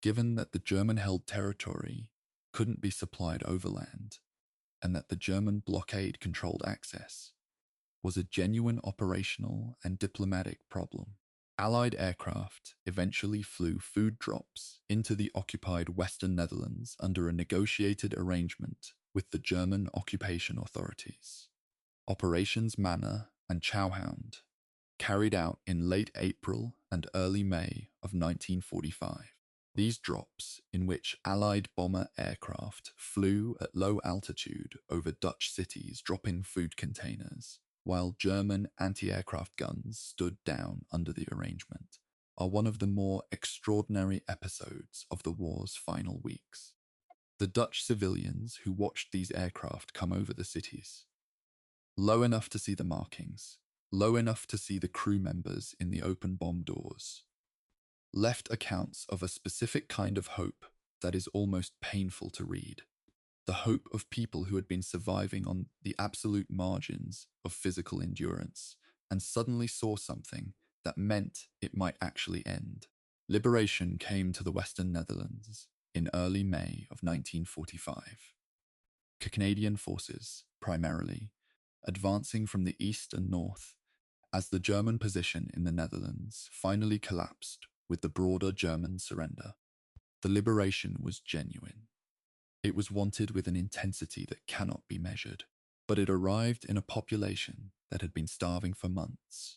given that the German-held territory couldn't be supplied overland, and that the German blockade controlled access, was a genuine operational and diplomatic problem. Allied aircraft eventually flew food drops into the occupied Western Netherlands under a negotiated arrangement with the German occupation authorities. Operations Manna and Chowhound, carried out in late April and early May of 1945. These drops, in which Allied bomber aircraft flew at low altitude over Dutch cities dropping food containers, while German anti-aircraft guns stood down under the arrangement, are one of the more extraordinary episodes of the war's final weeks. The Dutch civilians who watched these aircraft come over the cities, low enough to see the markings, low enough to see the crew members in the open bomb doors, left accounts of a specific kind of hope that is almost painful to read. The hope of people who had been surviving on the absolute margins of physical endurance and suddenly saw something that meant it might actually end. Liberation came to the Western Netherlands in early May of 1945. Canadian forces, primarily, advancing from the east and north as the German position in the Netherlands finally collapsed with the broader German surrender. The liberation was genuine. It was wanted with an intensity that cannot be measured, but it arrived in a population that had been starving for months,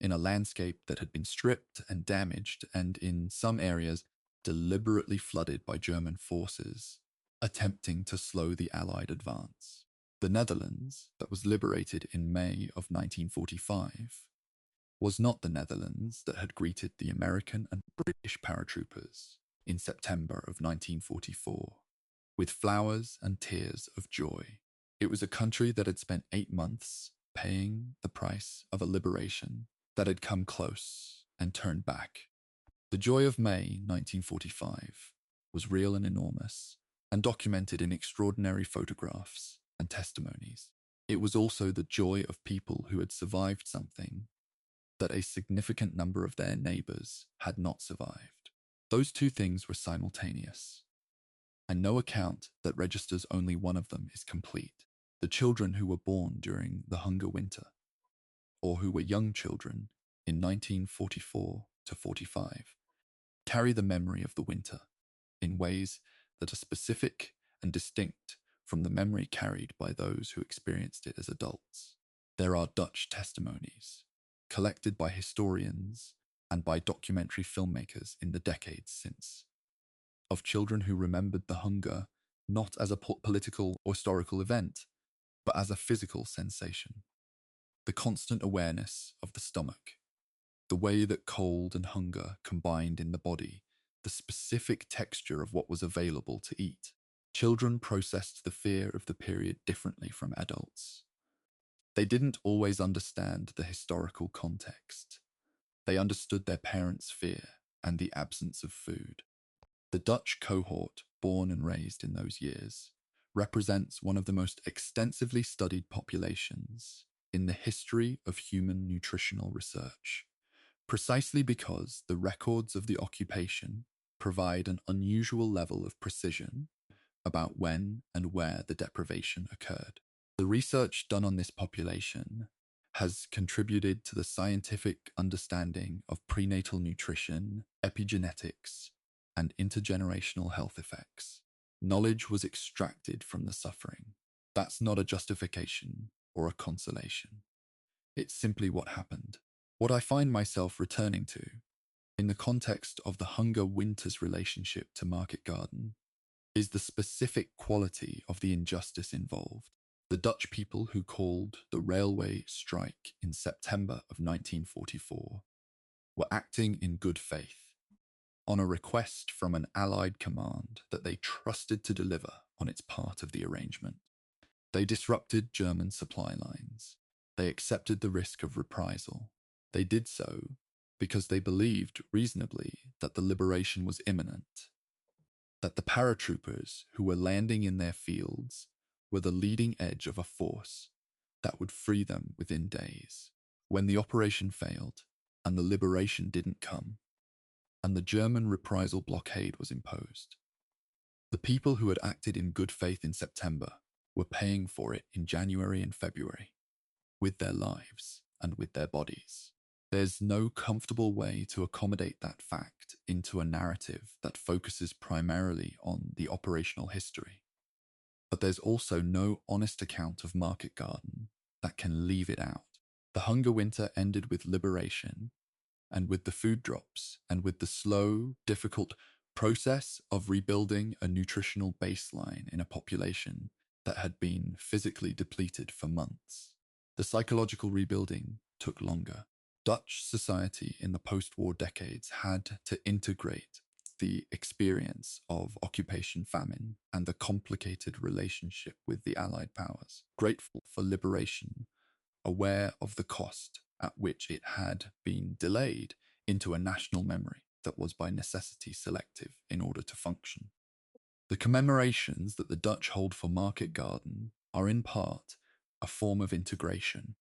in a landscape that had been stripped and damaged, and in some areas deliberately flooded by German forces, attempting to slow the Allied advance. The Netherlands, that was liberated in May of 1945, was not the Netherlands that had greeted the American and British paratroopers in September of 1944. With flowers and tears of joy. It was a country that had spent 8 months paying the price of a liberation that had come close and turned back. The joy of May 1945 was real and enormous, and documented in extraordinary photographs and testimonies. It was also the joy of people who had survived something that a significant number of their neighbors had not survived. Those two things were simultaneous, and no account that registers only one of them is complete. The children who were born during the hunger winter, or who were young children in 1944 to 45, carry the memory of the winter in ways that are specific and distinct from the memory carried by those who experienced it as adults. There are Dutch testimonies, collected by historians and by documentary filmmakers in the decades since, of children who remembered the hunger not as a political or historical event, but as a physical sensation. The constant awareness of the stomach, the way that cold and hunger combined in the body, the specific texture of what was available to eat. Children processed the fear of the period differently from adults. They didn't always understand the historical context. They understood their parents' fear and the absence of food. The Dutch cohort, born and raised in those years, represents one of the most extensively studied populations in the history of human nutritional research, precisely because the records of the occupation provide an unusual level of precision about when and where the deprivation occurred. The research done on this population has contributed to the scientific understanding of prenatal nutrition, epigenetics, and intergenerational health effects. Knowledge was extracted from the suffering. That's not a justification or a consolation. It's simply what happened. What I find myself returning to, in the context of the hunger winter's relationship to market garden, is the specific quality of the injustice involved. The Dutch people who called the railway strike in September of 1944 were acting in good faith, on a request from an Allied command that they trusted to deliver on its part of the arrangement. They disrupted German supply lines. They accepted the risk of reprisal. They did so because they believed reasonably that the liberation was imminent, that the paratroopers who were landing in their fields were the leading edge of a force that would free them within days. When the operation failed and the liberation didn't come, and the German reprisal blockade was imposed, the people who had acted in good faith in September were paying for it in January and February, with their lives and with their bodies. There's no comfortable way to accommodate that fact into a narrative that focuses primarily on the operational history. But there's also no honest account of market garden that can leave it out. The hunger winter ended with liberation, and with the food drops, and with the slow, difficult process of rebuilding a nutritional baseline in a population that had been physically depleted for months. The psychological rebuilding took longer. Dutch society in the post-war decades had to integrate the experience of occupation famine and the complicated relationship with the Allied powers. Grateful for liberation, aware of the cost at which it had been delayed into a national memory that was by necessity selective in order to function. The commemorations that the Dutch hold for market garden are in part a form of integration,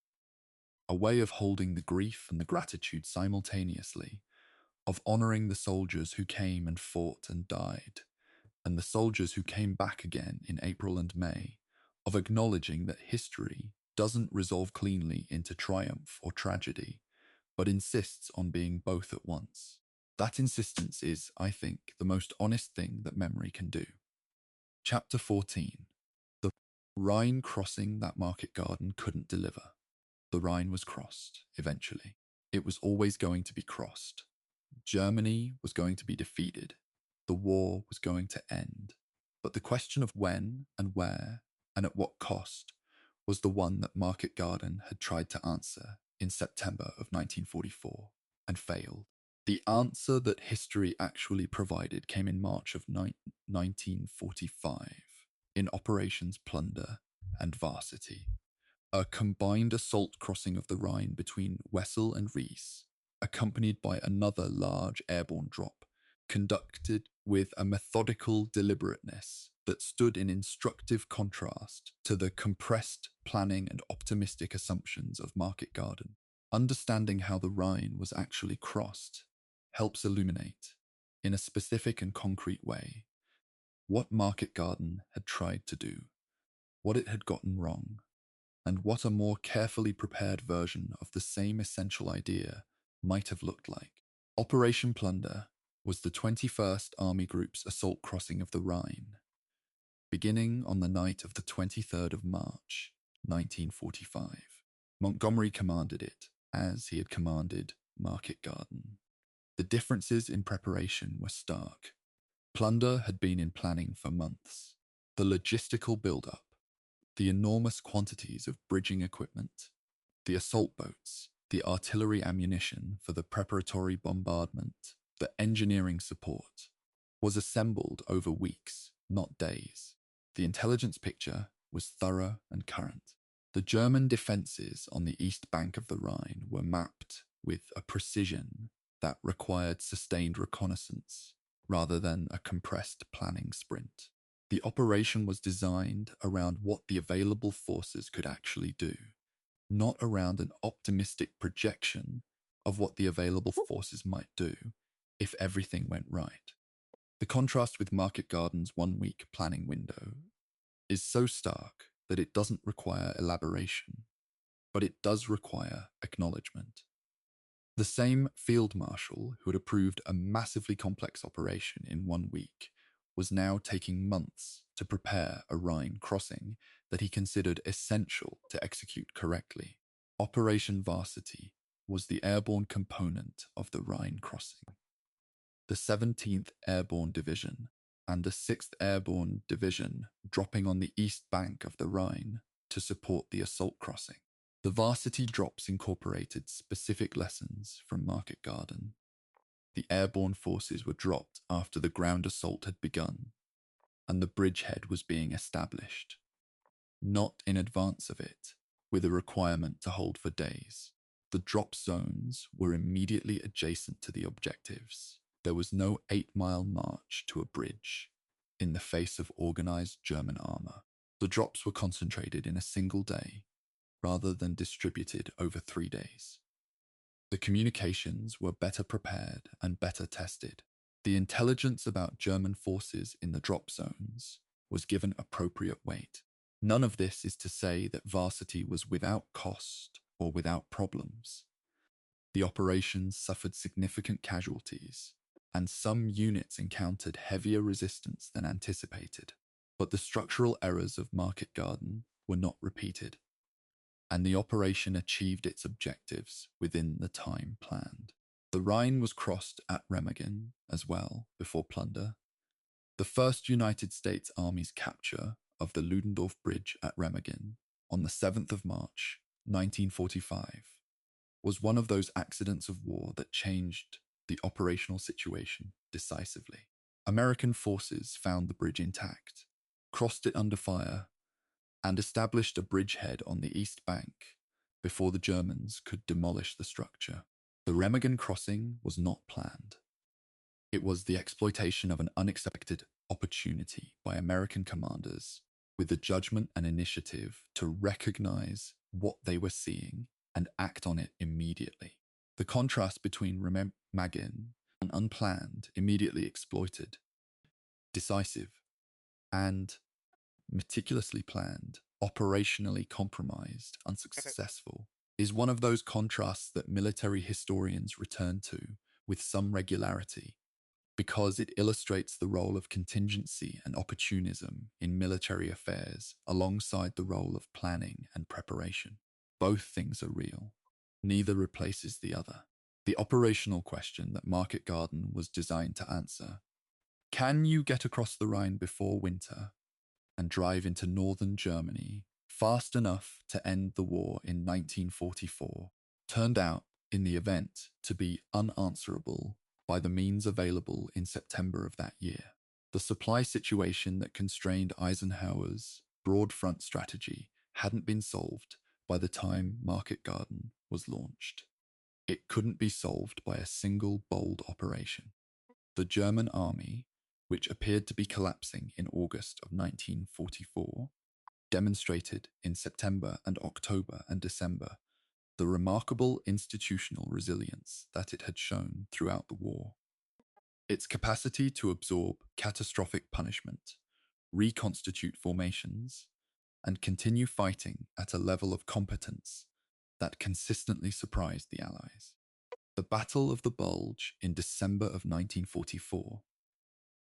a way of holding the grief and the gratitude simultaneously, of honouring the soldiers who came and fought and died, and the soldiers who came back again in April and May, of acknowledging that history doesn't resolve cleanly into triumph or tragedy, but insists on being both at once. That insistence is, I think, the most honest thing that memory can do. Chapter 14. The Rhine crossing that market garden couldn't deliver. The Rhine was crossed, eventually. It was always going to be crossed. Germany was going to be defeated. The war was going to end. But the question of when and where and at what cost was the one that Market Garden had tried to answer in September of 1944 and failed. The answer that history actually provided came in March of 1945 in Operations Plunder and Varsity, a combined assault crossing of the Rhine between Wessel and Ries, accompanied by another large airborne drop conducted with a methodical deliberateness that stood in instructive contrast to the compressed planning and optimistic assumptions of Market Garden. Understanding how the Rhine was actually crossed helps illuminate, in a specific and concrete way, what Market Garden had tried to do, what it had gotten wrong, and what a more carefully prepared version of the same essential idea might have looked like. Operation Plunder was the 21st Army Group's assault crossing of the Rhine, beginning on the night of the 23rd of March, 1945. Montgomery commanded it, as he had commanded Market Garden. The differences in preparation were stark. Plunder had been in planning for months. The logistical build-up, the enormous quantities of bridging equipment, the assault boats, the artillery ammunition for the preparatory bombardment, the engineering support, was assembled over weeks, not days. The intelligence picture was thorough and current. The German defences on the east bank of the Rhine were mapped with a precision that required sustained reconnaissance rather than a compressed planning sprint. The operation was designed around what the available forces could actually do, not around an optimistic projection of what the available forces might do if everything went right. The contrast with Market Garden's 1-week planning window is so stark that it doesn't require elaboration, but it does require acknowledgement. The same field marshal who had approved a massively complex operation in 1 week was now taking months to prepare a Rhine crossing that he considered essential to execute correctly. Operation Varsity was the airborne component of the Rhine crossing. The 17th Airborne Division and the 6th Airborne Division dropping on the east bank of the Rhine to support the assault crossing. The Varsity drops incorporated specific lessons from Market Garden. The airborne forces were dropped after the ground assault had begun, and the bridgehead was being established, not in advance of it, with a requirement to hold for days. The drop zones were immediately adjacent to the objectives. There was no 8-mile march to a bridge in the face of organized German armor. The drops were concentrated in a single day, rather than distributed over 3 days. The communications were better prepared and better tested. The intelligence about German forces in the drop zones was given appropriate weight. None of this is to say that Varsity was without cost or without problems. The operations suffered significant casualties, and some units encountered heavier resistance than anticipated. But the structural errors of Market Garden were not repeated, and the operation achieved its objectives within the time planned. The Rhine was crossed at Remagen as well before Plunder. The first United States Army's capture of the Ludendorff Bridge at Remagen on the 7th of March, 1945, was one of those accidents of war that changed the operational situation decisively. American forces found the bridge intact, crossed it under fire, and established a bridgehead on the east bank before the Germans could demolish the structure. The Remagen crossing was not planned. It was the exploitation of an unexpected opportunity by American commanders with the judgment and initiative to recognize what they were seeing and act on it immediately. The contrast between Remagen and unplanned, immediately exploited, decisive, and meticulously planned, operationally compromised, unsuccessful, is one of those contrasts that military historians return to with some regularity, because it illustrates the role of contingency and opportunism in military affairs alongside the role of planning and preparation. Both things are real. Neither replaces the other. The operational question that Market Garden was designed to answer: can you get across the Rhine before winter and drive into northern Germany fast enough to end the war in 1944, turned out, in the event, to be unanswerable by the means available in September of that year. The supply situation that constrained Eisenhower's broad front strategy hadn't been solved by the time Market Garden was launched. It couldn't be solved by a single bold operation. The German army, which appeared to be collapsing in August of 1944, demonstrated in September and October and December the remarkable institutional resilience that it had shown throughout the war. Its capacity to absorb catastrophic punishment, reconstitute formations, and continue fighting at a level of competence that consistently surprised the Allies. The Battle of the Bulge in December of 1944,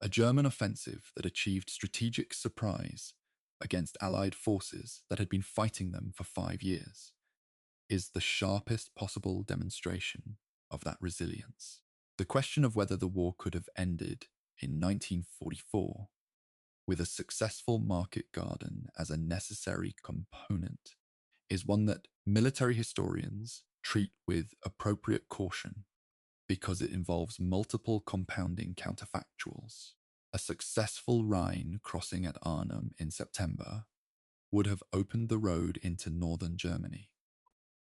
a German offensive that achieved strategic surprise against Allied forces that had been fighting them for 5 years, is the sharpest possible demonstration of that resilience. The question of whether the war could have ended in 1944 with a successful market garden as a necessary component is one that military historians treat with appropriate caution because it involves multiple compounding counterfactuals. A successful Rhine crossing at Arnhem in September would have opened the road into northern Germany.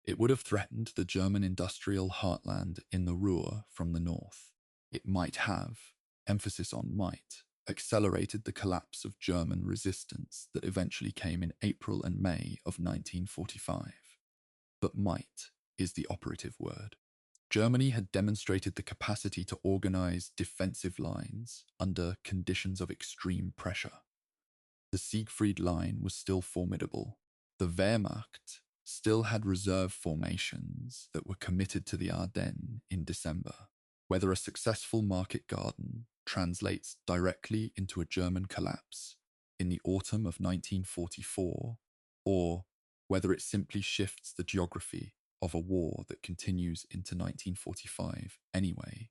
It would have threatened the German industrial heartland in the Ruhr from the north. It might have, emphasis on might, accelerated the collapse of German resistance that eventually came in April and May of 1945. But might is the operative word. Germany had demonstrated the capacity to organize defensive lines under conditions of extreme pressure. The Siegfried Line was still formidable. The Wehrmacht still had reserve formations that were committed to the Ardennes in December. Whether a successful market garden translates directly into a German collapse in the autumn of 1944, or whether it simply shifts the geography of a war that continues into 1945 anyway,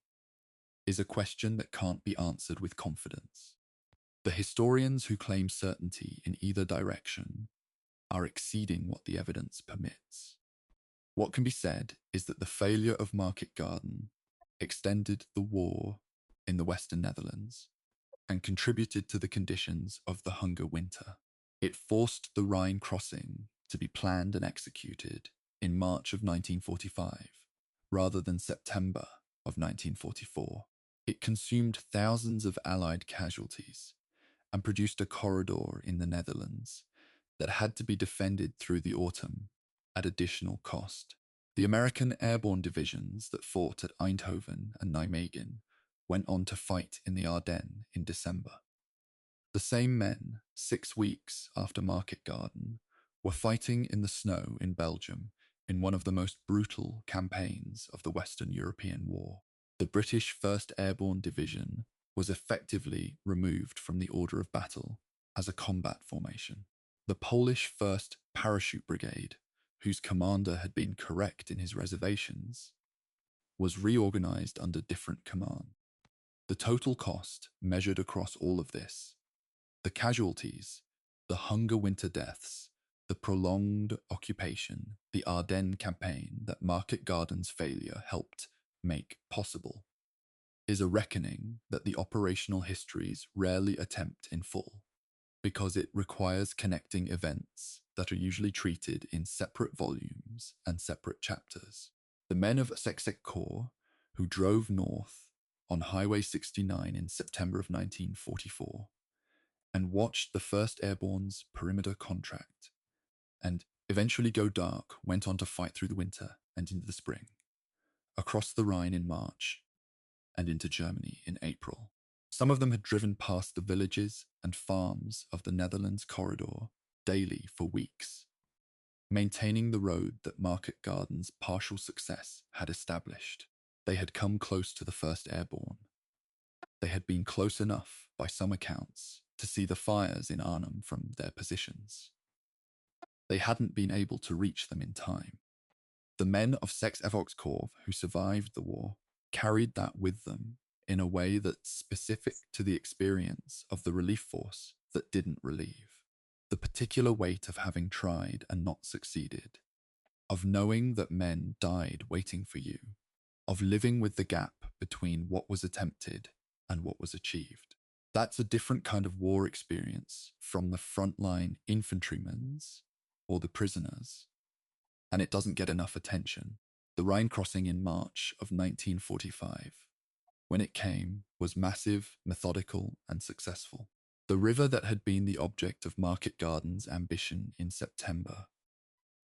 is a question that can't be answered with confidence. The historians who claim certainty in either direction are exceeding what the evidence permits. What can be said is that the failure of Market Garden extended the war in the Western Netherlands and contributed to the conditions of the Hunger Winter. It forced the Rhine crossing to be planned and executed in March of 1945, rather than September of 1944. It consumed thousands of Allied casualties and produced a corridor in the Netherlands that had to be defended through the autumn at additional cost. The American airborne divisions that fought at Eindhoven and Nijmegen went on to fight in the Ardennes in December. The same men, 6 weeks after Market Garden, were fighting in the snow in Belgium in one of the most brutal campaigns of the Western European War. The British 1st Airborne Division was effectively removed from the order of battle as a combat formation. The Polish 1st Parachute Brigade, whose commander had been correct in his reservations, was reorganized under different command. The total cost measured across all of this, the casualties, the Hunger Winter deaths, the prolonged occupation, the Ardennes campaign that Market Garden's failure helped make possible, is a reckoning that the operational histories rarely attempt in full, because it requires connecting events that are usually treated in separate volumes and separate chapters. The men of SS Corps who drove north on Highway 69 in September of 1944 and watched the 1st Airborne's perimeter contract and eventually go dark went on to fight through the winter and into the spring, across the Rhine in March, and into Germany in April. Some of them had driven past the villages and farms of the Netherlands corridor daily for weeks, maintaining the road that Market Garden's partial success had established. They had come close to the 1st Airborne. They had been close enough, by some accounts, to see the fires in Arnhem from their positions. They hadn't been able to reach them in time. The men of SS Corps who survived the war carried that with them in a way that's specific to the experience of the relief force that didn't relieve. The particular weight of having tried and not succeeded, of knowing that men died waiting for you, of living with the gap between what was attempted and what was achieved. That's a different kind of war experience from the frontline infantrymen's or the prisoners, and it doesn't get enough attention. The Rhine crossing in March of 1945 when it came, was massive, methodical, and successful. The river that had been the object of Market Garden's ambition in September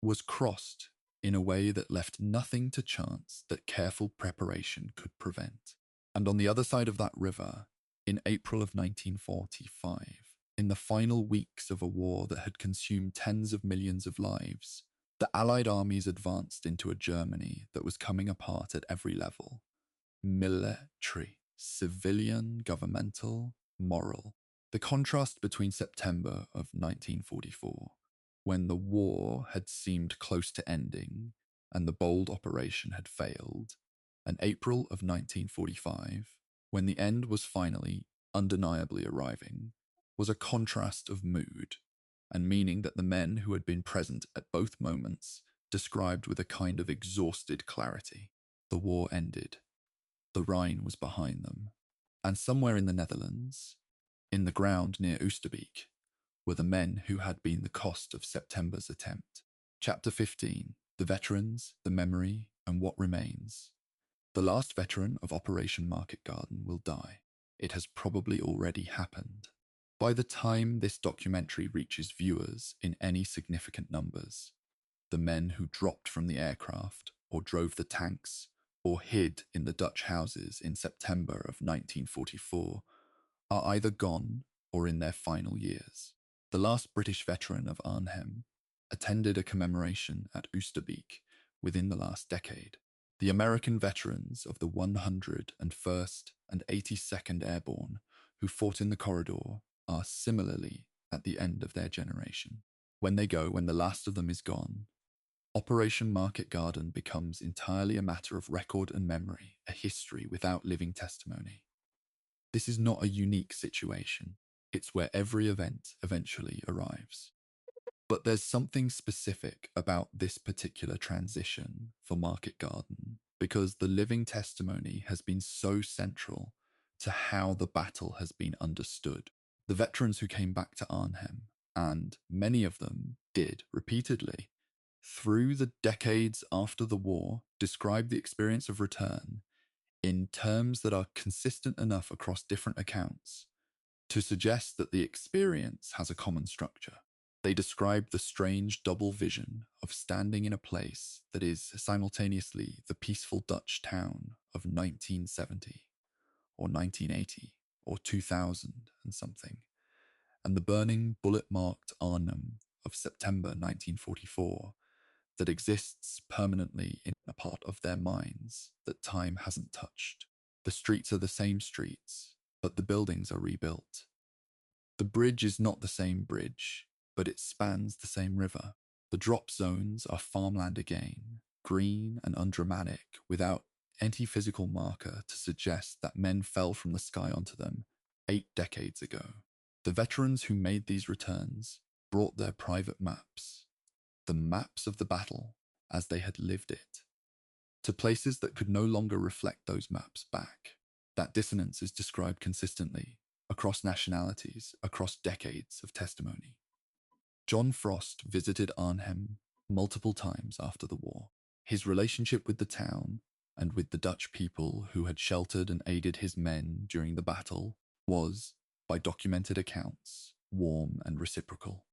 was crossed in a way that left nothing to chance that careful preparation could prevent. And on the other side of that river, in April of 1945, in the final weeks of a war that had consumed tens of millions of lives, the Allied armies advanced into a Germany that was coming apart at every level: military, civilian, governmental, moral. The contrast between September of 1944, when the war had seemed close to ending and the bold operation had failed, and April of 1945, when the end was finally, undeniably arriving, was a contrast of mood and meaning that the men who had been present at both moments described with a kind of exhausted clarity. The war ended. The Rhine was behind them, and somewhere in the Netherlands, in the ground near Oosterbeek, were the men who had been the cost of September's attempt. Chapter 15: The Veterans, the Memory, and What Remains. The last veteran of Operation Market Garden will die. It has probably already happened. By the time this documentary reaches viewers in any significant numbers, the men who dropped from the aircraft or drove the tanks or hid in the Dutch houses in September of 1944 are either gone or in their final years. The last British veteran of Arnhem attended a commemoration at Oosterbeek within the last decade. The American veterans of the 101st and 82nd Airborne who fought in the corridor are similarly at the end of their generation. When they go, when the last of them is gone, Operation Market Garden becomes entirely a matter of record and memory, a history without living testimony. This is not a unique situation. It's where every event eventually arrives. But there's something specific about this particular transition for Market Garden, because the living testimony has been so central to how the battle has been understood. The veterans who came back to Arnhem, and many of them did repeatedly, through the decades after the war, describe the experience of return in terms that are consistent enough across different accounts to suggest that the experience has a common structure. They describe the strange double vision of standing in a place that is simultaneously the peaceful Dutch town of 1970 or 1980 or 2000 and something, and the burning bullet-marked Arnhem of September 1944 that exists permanently in a part of their minds that time hasn't touched. The streets are the same streets, but the buildings are rebuilt. The bridge is not the same bridge, but it spans the same river. The drop zones are farmland again, green and undramatic, without any physical marker to suggest that men fell from the sky onto them 8 decades ago. The veterans who made these returns brought their private maps, the maps of the battle as they had lived it, to places that could no longer reflect those maps back. That dissonance is described consistently across nationalities, across decades of testimony. John Frost visited Arnhem multiple times after the war. His relationship with the town and with the Dutch people who had sheltered and aided his men during the battle was, by documented accounts, warm and reciprocal.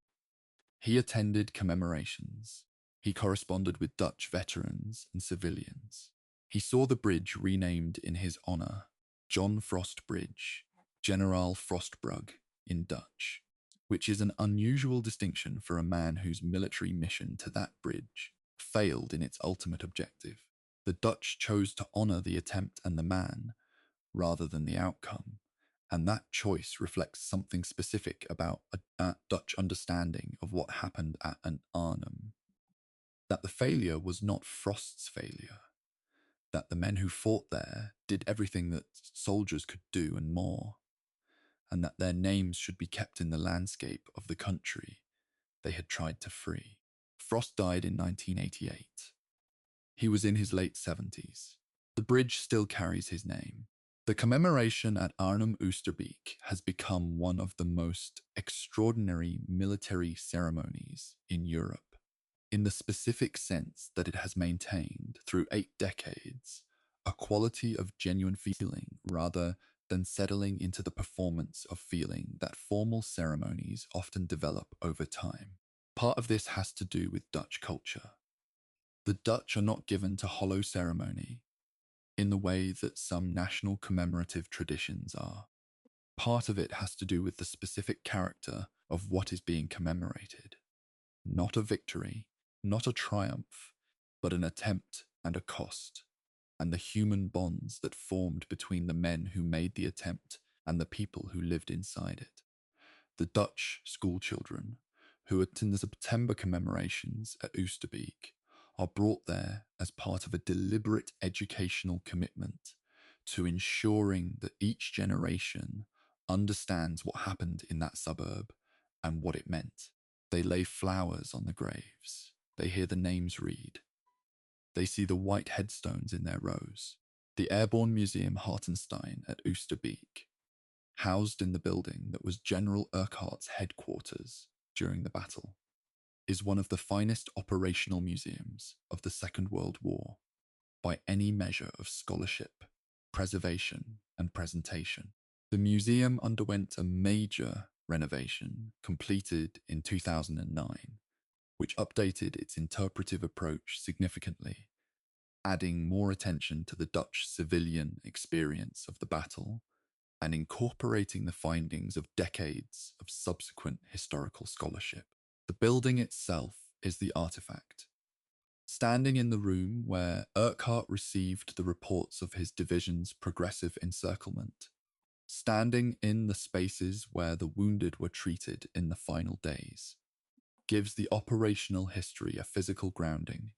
He attended commemorations. He corresponded with Dutch veterans and civilians. He saw the bridge renamed in his honor, John Frost Bridge, Generaal Frostbrug in Dutch, which is an unusual distinction for a man whose military mission to that bridge failed in its ultimate objective. The Dutch chose to honor the attempt and the man, rather than the outcome, and that choice reflects something specific about a Dutch understanding of what happened at an Arnhem. That the failure was not Frost's failure, that the men who fought there did everything that soldiers could do and more, and that their names should be kept in the landscape of the country they had tried to free. Frost died in 1988. He was in his late 70s. The bridge still carries his name. The commemoration at Arnhem Oosterbeek has become one of the most extraordinary military ceremonies in Europe, in the specific sense that it has maintained, through 8 decades, a quality of genuine feeling rather than settling into the performance of feeling that formal ceremonies often develop over time. Part of this has to do with Dutch culture. The Dutch are not given to hollow ceremony in the way that some national commemorative traditions are. Part of it has to do with the specific character of what is being commemorated. Not a victory, not a triumph, but an attempt and a cost, and the human bonds that formed between the men who made the attempt and the people who lived inside it. The Dutch schoolchildren who attend the September commemorations at Oosterbeek are brought there as part of a deliberate educational commitment to ensuring that each generation understands what happened in that suburb and what it meant. They lay flowers on the graves. They hear the names read. They see the white headstones in their rows. The Airborne Museum Hartenstein at Oosterbeek, housed in the building that was General Urquhart's headquarters during the battle, is one of the finest operational museums of the Second World War by any measure of scholarship, preservation, and presentation. The museum underwent a major renovation completed in 2009, which updated its interpretive approach significantly, adding more attention to the Dutch civilian experience of the battle and incorporating the findings of decades of subsequent historical scholarship. The building itself is the artifact. Standing in the room where Urquhart received the reports of his division's progressive encirclement, standing in the spaces where the wounded were treated in the final days, gives the operational history a physical grounding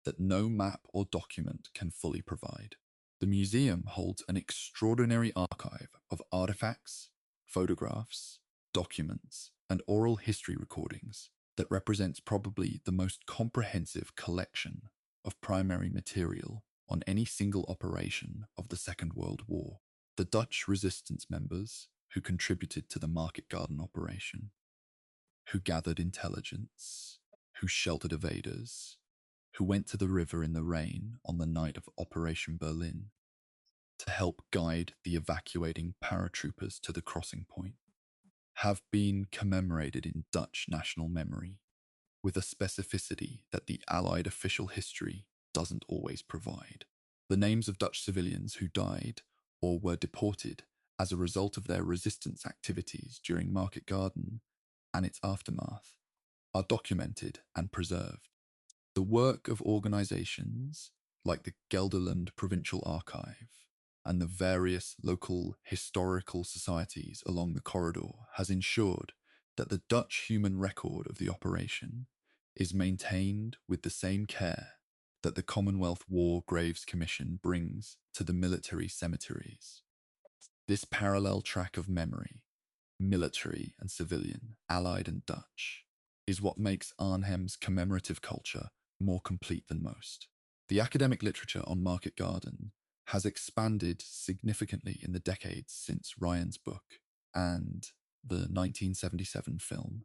that no map or document can fully provide. The museum holds an extraordinary archive of artifacts, photographs, documents, and oral history recordings that represents probably the most comprehensive collection of primary material on any single operation of the Second World War. The Dutch resistance members who contributed to the Market Garden operation, who gathered intelligence, who sheltered evaders, who went to the river in the rain on the night of Operation Berlin to help guide the evacuating paratroopers to the crossing point, have been commemorated in Dutch national memory with a specificity that the Allied official history doesn't always provide. The names of Dutch civilians who died or were deported as a result of their resistance activities during Market Garden and its aftermath are documented and preserved. The work of organizations like the Gelderland Provincial Archive and the various local historical societies along the corridor has ensured that the Dutch human record of the operation is maintained with the same care that the Commonwealth War Graves Commission brings to the military cemeteries. This parallel track of memory, military and civilian, Allied and Dutch, is what makes Arnhem's commemorative culture more complete than most. The academic literature on Market Garden has expanded significantly in the decades since Ryan's book and the 1977 film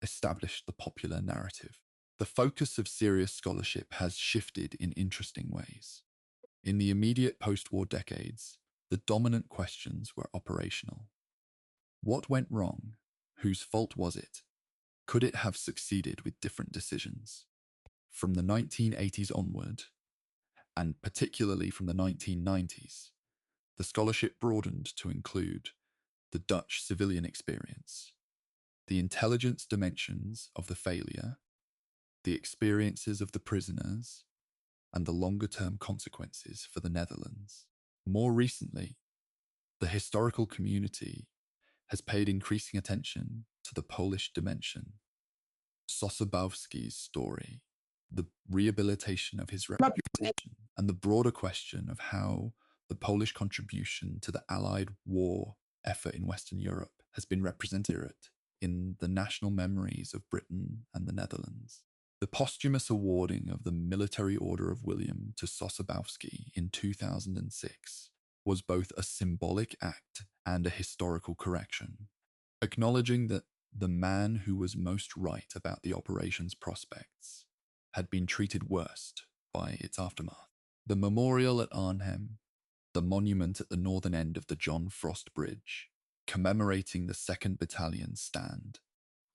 established the popular narrative. The focus of serious scholarship has shifted in interesting ways. In the immediate post-war decades, the dominant questions were operational. What went wrong? Whose fault was it? Could it have succeeded with different decisions? From the 1980s onward, and particularly from the 1990s, the scholarship broadened to include the Dutch civilian experience, the intelligence dimensions of the failure, the experiences of the prisoners, and the longer-term consequences for the Netherlands. More recently, the historical community has paid increasing attention to the Polish dimension, Sosabowski's story, the rehabilitation of his reputation, and the broader question of how the Polish contribution to the Allied war effort in Western Europe has been represented in the national memories of Britain and the Netherlands. The posthumous awarding of the Military Order of William to Sosabowski in 2006 was both a symbolic act and a historical correction, acknowledging that the man who was most right about the operation's prospects had been treated worst by its aftermath. The memorial at Arnhem The monument at the northern end of the John Frost Bridge, commemorating the 2nd Battalion's stand,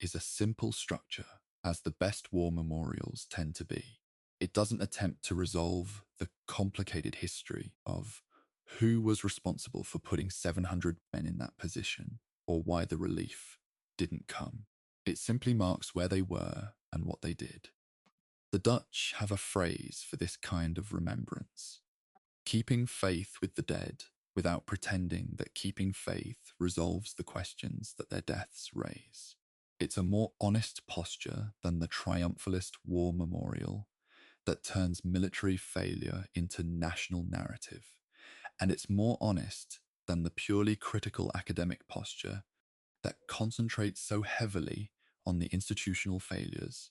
is a simple structure, as the best war memorials tend to be. It doesn't attempt to resolve the complicated history of who was responsible for putting 700 men in that position, or why the relief didn't come. It simply marks where they were and what they did. The Dutch have a phrase for this kind of remembrance: keeping faith with the dead without pretending that keeping faith resolves the questions that their deaths raise. It's a more honest posture than the triumphalist war memorial that turns military failure into national narrative, and it's more honest than the purely critical academic posture that concentrates so heavily on the institutional failures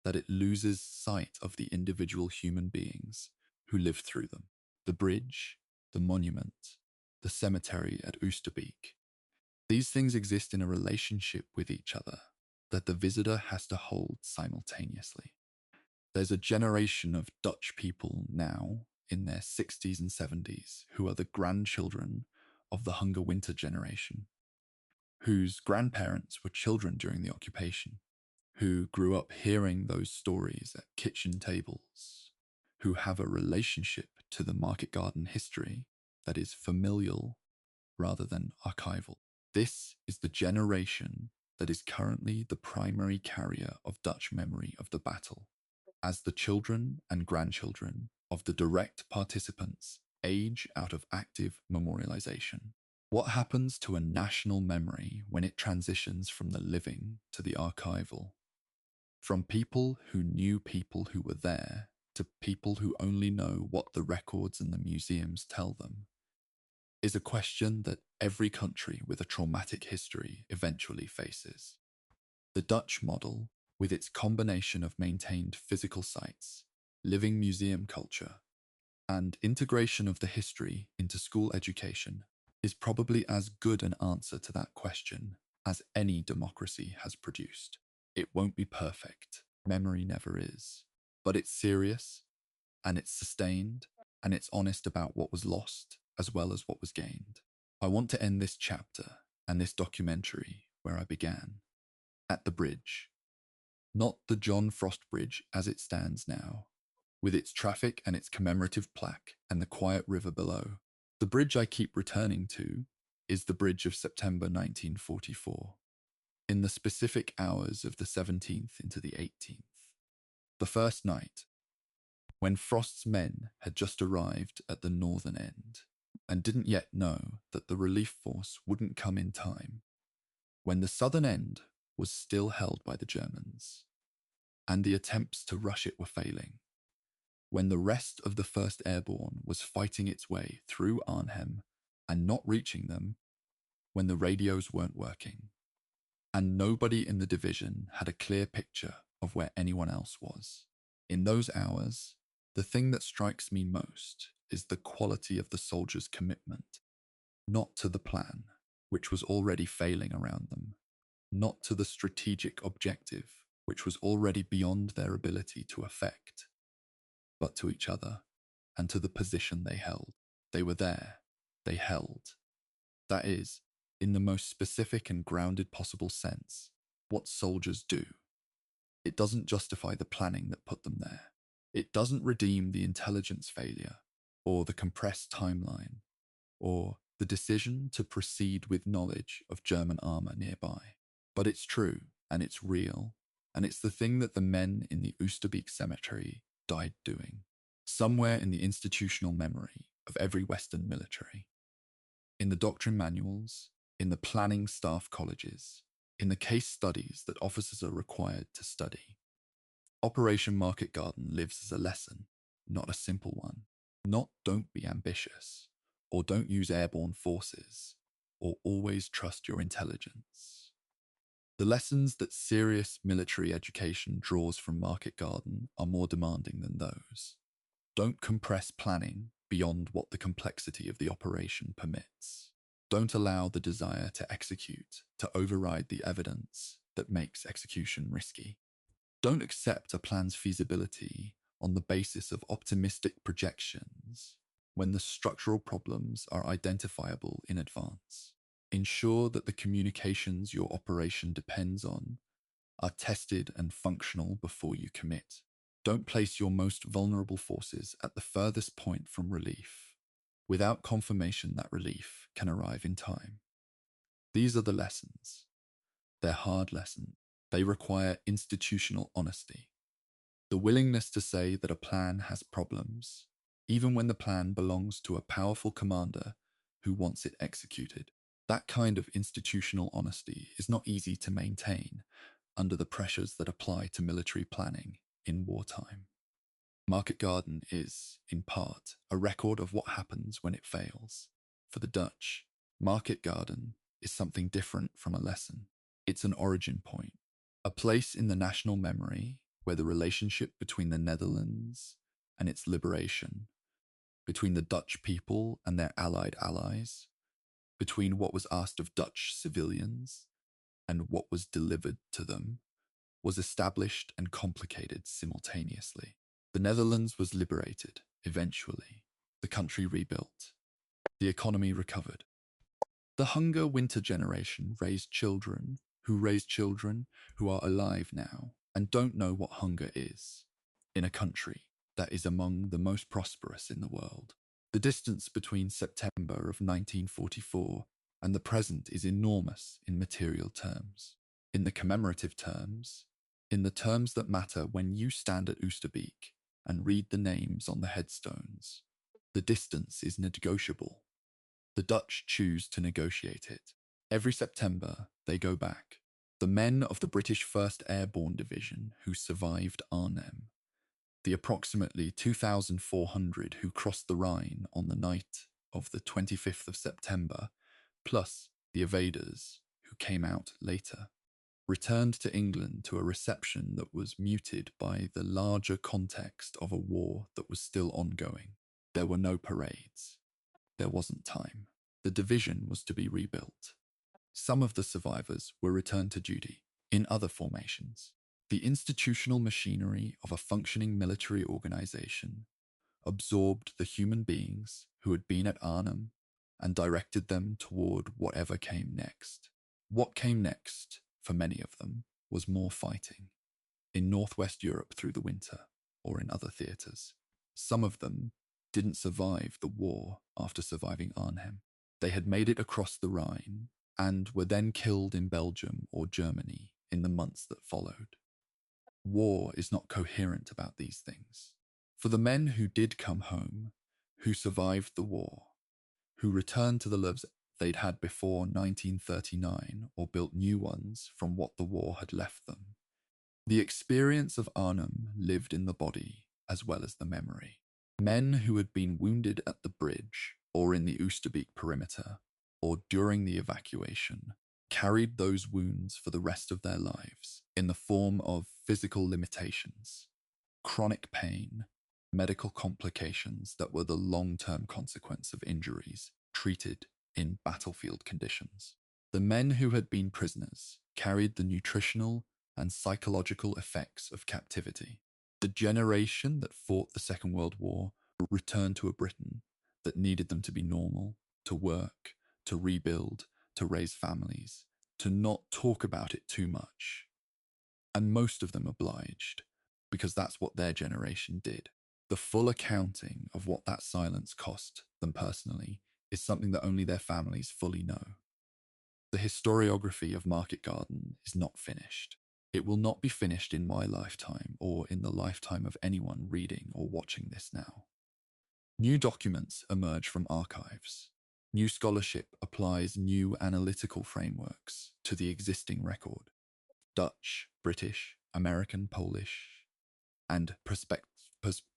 that it loses sight of the individual human beings who lived through them. The bridge, the monument, the cemetery at Oosterbeek. These things exist in a relationship with each other that the visitor has to hold simultaneously. There's a generation of Dutch people now in their 60s and 70s who are the grandchildren of the Hunger Winter generation, whose grandparents were children during the occupation, who grew up hearing those stories at kitchen tables, who have a relationship to the market garden history that is familial rather than archival. This is the generation that is currently the primary carrier of Dutch memory of the battle, as the children and grandchildren of the direct participants age out of active memorialization. What happens to a national memory when it transitions from the living to the archival? From people who knew people who were there to people who only know what the records and the museums tell them, is a question that every country with a traumatic history eventually faces. The Dutch model, with its combination of maintained physical sites, living museum culture, and integration of the history into school education, is probably as good an answer to that question as any democracy has produced. It won't be perfect, memory never is, but it's serious, and it's sustained, and it's honest about what was lost as well as what was gained. I want to end this chapter and this documentary where I began, at the bridge. Not the John Frost Bridge as it stands now, with its traffic and its commemorative plaque and the quiet river below. The bridge I keep returning to is the bridge of September 1944, in the specific hours of the 17th into the 18th. The first night, when Frost's men had just arrived at the northern end and didn't yet know that the relief force wouldn't come in time, when the southern end was still held by the Germans, and the attempts to rush it were failing, when the rest of the 1st Airborne was fighting its way through Arnhem and not reaching them, when the radios weren't working, and nobody in the division had a clear picture of where anyone else was. In those hours, the thing that strikes me most is the quality of the soldiers' commitment, not to the plan, which was already failing around them, not to the strategic objective, which was already beyond their ability to effect, but to each other and to the position they held. They were there. They held. That is, in the most specific and grounded possible sense, what soldiers do. It doesn't justify the planning that put them there. It doesn't redeem the intelligence failure, or the compressed timeline, or the decision to proceed with knowledge of German armor nearby. But it's true, and it's real, and it's the thing that the men in the Oosterbeek cemetery died doing, somewhere in the institutional memory of every Western military. In the doctrine manuals, in the planning staff colleges, in the case studies that officers are required to study. Operation Market Garden lives as a lesson, not a simple one. Not don't be ambitious, or don't use airborne forces, or always trust your intelligence. The lessons that serious military education draws from Market Garden are more demanding than those. Don't compress planning beyond what the complexity of the operation permits. Don't allow the desire to execute to override the evidence that makes execution risky. Don't accept a plan's feasibility on the basis of optimistic projections when the structural problems are identifiable in advance. Ensure that the communications your operation depends on are tested and functional before you commit. Don't place your most vulnerable forces at the furthest point from relief, without confirmation that relief can arrive in time. These are the lessons. They're hard lessons. They require institutional honesty. The willingness to say that a plan has problems, even when the plan belongs to a powerful commander who wants it executed. That kind of institutional honesty is not easy to maintain under the pressures that apply to military planning in wartime. Market Garden is, in part, a record of what happens when it fails. For the Dutch, Market Garden is something different from a lesson. It's an origin point, a place in the national memory where the relationship between the Netherlands and its liberation, between the Dutch people and their allied allies, between what was asked of Dutch civilians and what was delivered to them, was established and complicated simultaneously. The Netherlands was liberated, eventually. The country rebuilt. The economy recovered. The Hunger Winter generation raised children who are alive now and don't know what hunger is, in a country that is among the most prosperous in the world. The distance between September of 1944 and the present is enormous in material terms. In the commemorative terms, in the terms that matter when you stand at Oosterbeek and read the names on the headstones, the distance is negotiable. The Dutch choose to negotiate it. Every September, they go back. The men of the British 1st Airborne Division who survived Arnhem, the approximately 2,400 who crossed the Rhine on the night of the 25th of September, plus the evaders who came out later, returned to England to a reception that was muted by the larger context of a war that was still ongoing. There were no parades. There wasn't time. The division was to be rebuilt. Some of the survivors were returned to duty in other formations. The institutional machinery of a functioning military organization absorbed the human beings who had been at Arnhem and directed them toward whatever came next. What came next, for many of them, was more fighting in Northwest Europe through the winter or in other theatres. Some of them didn't survive the war after surviving Arnhem. They had made it across the Rhine and were then killed in Belgium or Germany in the months that followed. War is not coherent about these things. For the men who did come home, who survived the war, who returned to the lives they'd had before 1939 or built new ones from what the war had left them, the experience of Arnhem lived in the body as well as the memory. Men who had been wounded at the bridge or in the Oosterbeek perimeter or during the evacuation carried those wounds for the rest of their lives in the form of physical limitations, chronic pain, medical complications that were the long-term consequence of injuries treated in battlefield conditions. The men who had been prisoners carried the nutritional and psychological effects of captivity. The generation that fought the Second World War returned to a Britain that needed them to be normal, to work, to rebuild, to raise families, to not talk about it too much. And most of them obliged, because that's what their generation did. The full accounting of what that silence cost them personally is something that only their families fully know. The historiography of Market Garden is not finished. It will not be finished in my lifetime or in the lifetime of anyone reading or watching this now. New documents emerge from archives. New scholarship applies new analytical frameworks to the existing record. Dutch, British, American, Polish, and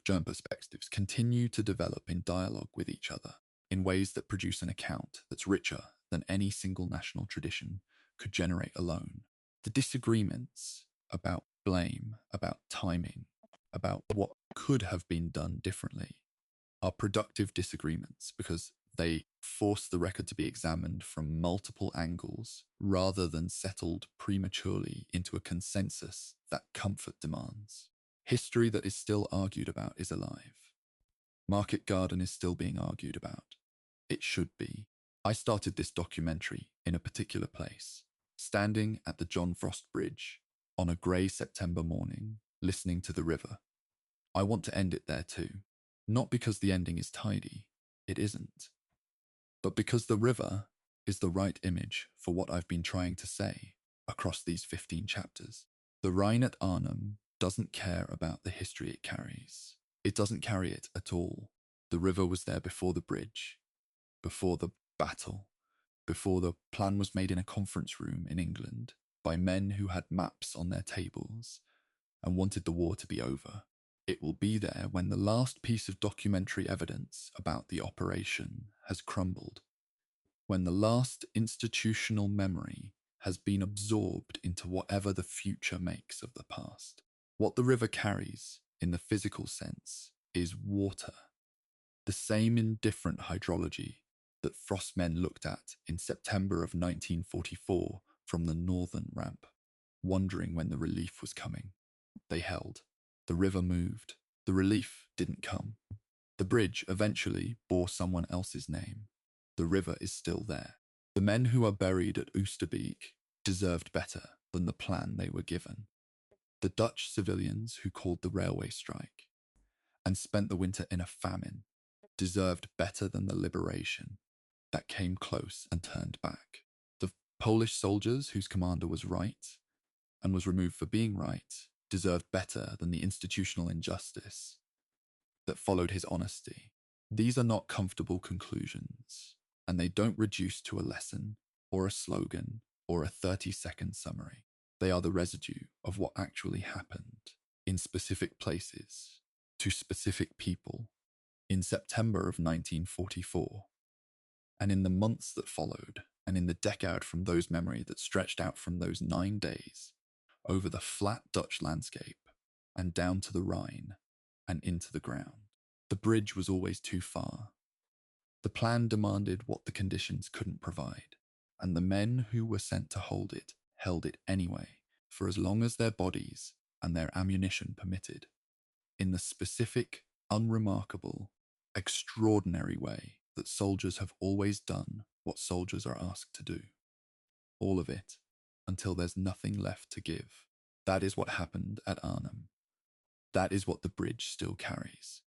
German perspectives continue to develop in dialogue with each other in ways that produce an account that's richer than any single national tradition could generate alone. The disagreements about blame, about timing, about what could have been done differently are productive disagreements because they force the record to be examined from multiple angles rather than settled prematurely into a consensus that comfort demands. History that is still argued about is alive. Market Garden is still being argued about. It should be. I started this documentary in a particular place, standing at the John Frost Bridge on a grey September morning, listening to the river. I want to end it there too. Not because the ending is tidy, it isn't, but because the river is the right image for what I've been trying to say across these 15 chapters. The Rhine at Arnhem doesn't care about the history it carries. It doesn't carry it at all. The river was there before the bridge, before the battle, before the plan was made in a conference room in England by men who had maps on their tables and wanted the war to be over. It will be there when the last piece of documentary evidence about the operation has crumbled, when the last institutional memory has been absorbed into whatever the future makes of the past. What the river carries, in the physical sense, is water, the same indifferent hydrology that Frostmen looked at in September of 1944 from the northern ramp, wondering when the relief was coming. They held. The river moved. The relief didn't come. The bridge eventually bore someone else's name. The river is still there. The men who are buried at Oosterbeek deserved better than the plan they were given. The Dutch civilians who called the railway strike and spent the winter in a famine deserved better than the liberation that came close and turned back. The Polish soldiers whose commander was right and was removed for being right deserved better than the institutional injustice that followed his honesty. These are not comfortable conclusions, and they don't reduce to a lesson or a slogan or a 30-second summary. They are the residue of what actually happened in specific places to specific people in September of 1944, and in the months that followed, and in the decade from those memory that stretched out from those 9 days over the flat Dutch landscape and down to the Rhine and into the ground. The bridge was always too far. The plan demanded what the conditions couldn't provide, and the men who were sent to hold it held it anyway, for as long as their bodies and their ammunition permitted, in the specific, unremarkable, extraordinary way that soldiers have always done what soldiers are asked to do. All of it, until there's nothing left to give. That is what happened at Arnhem. That is what the bridge still carries.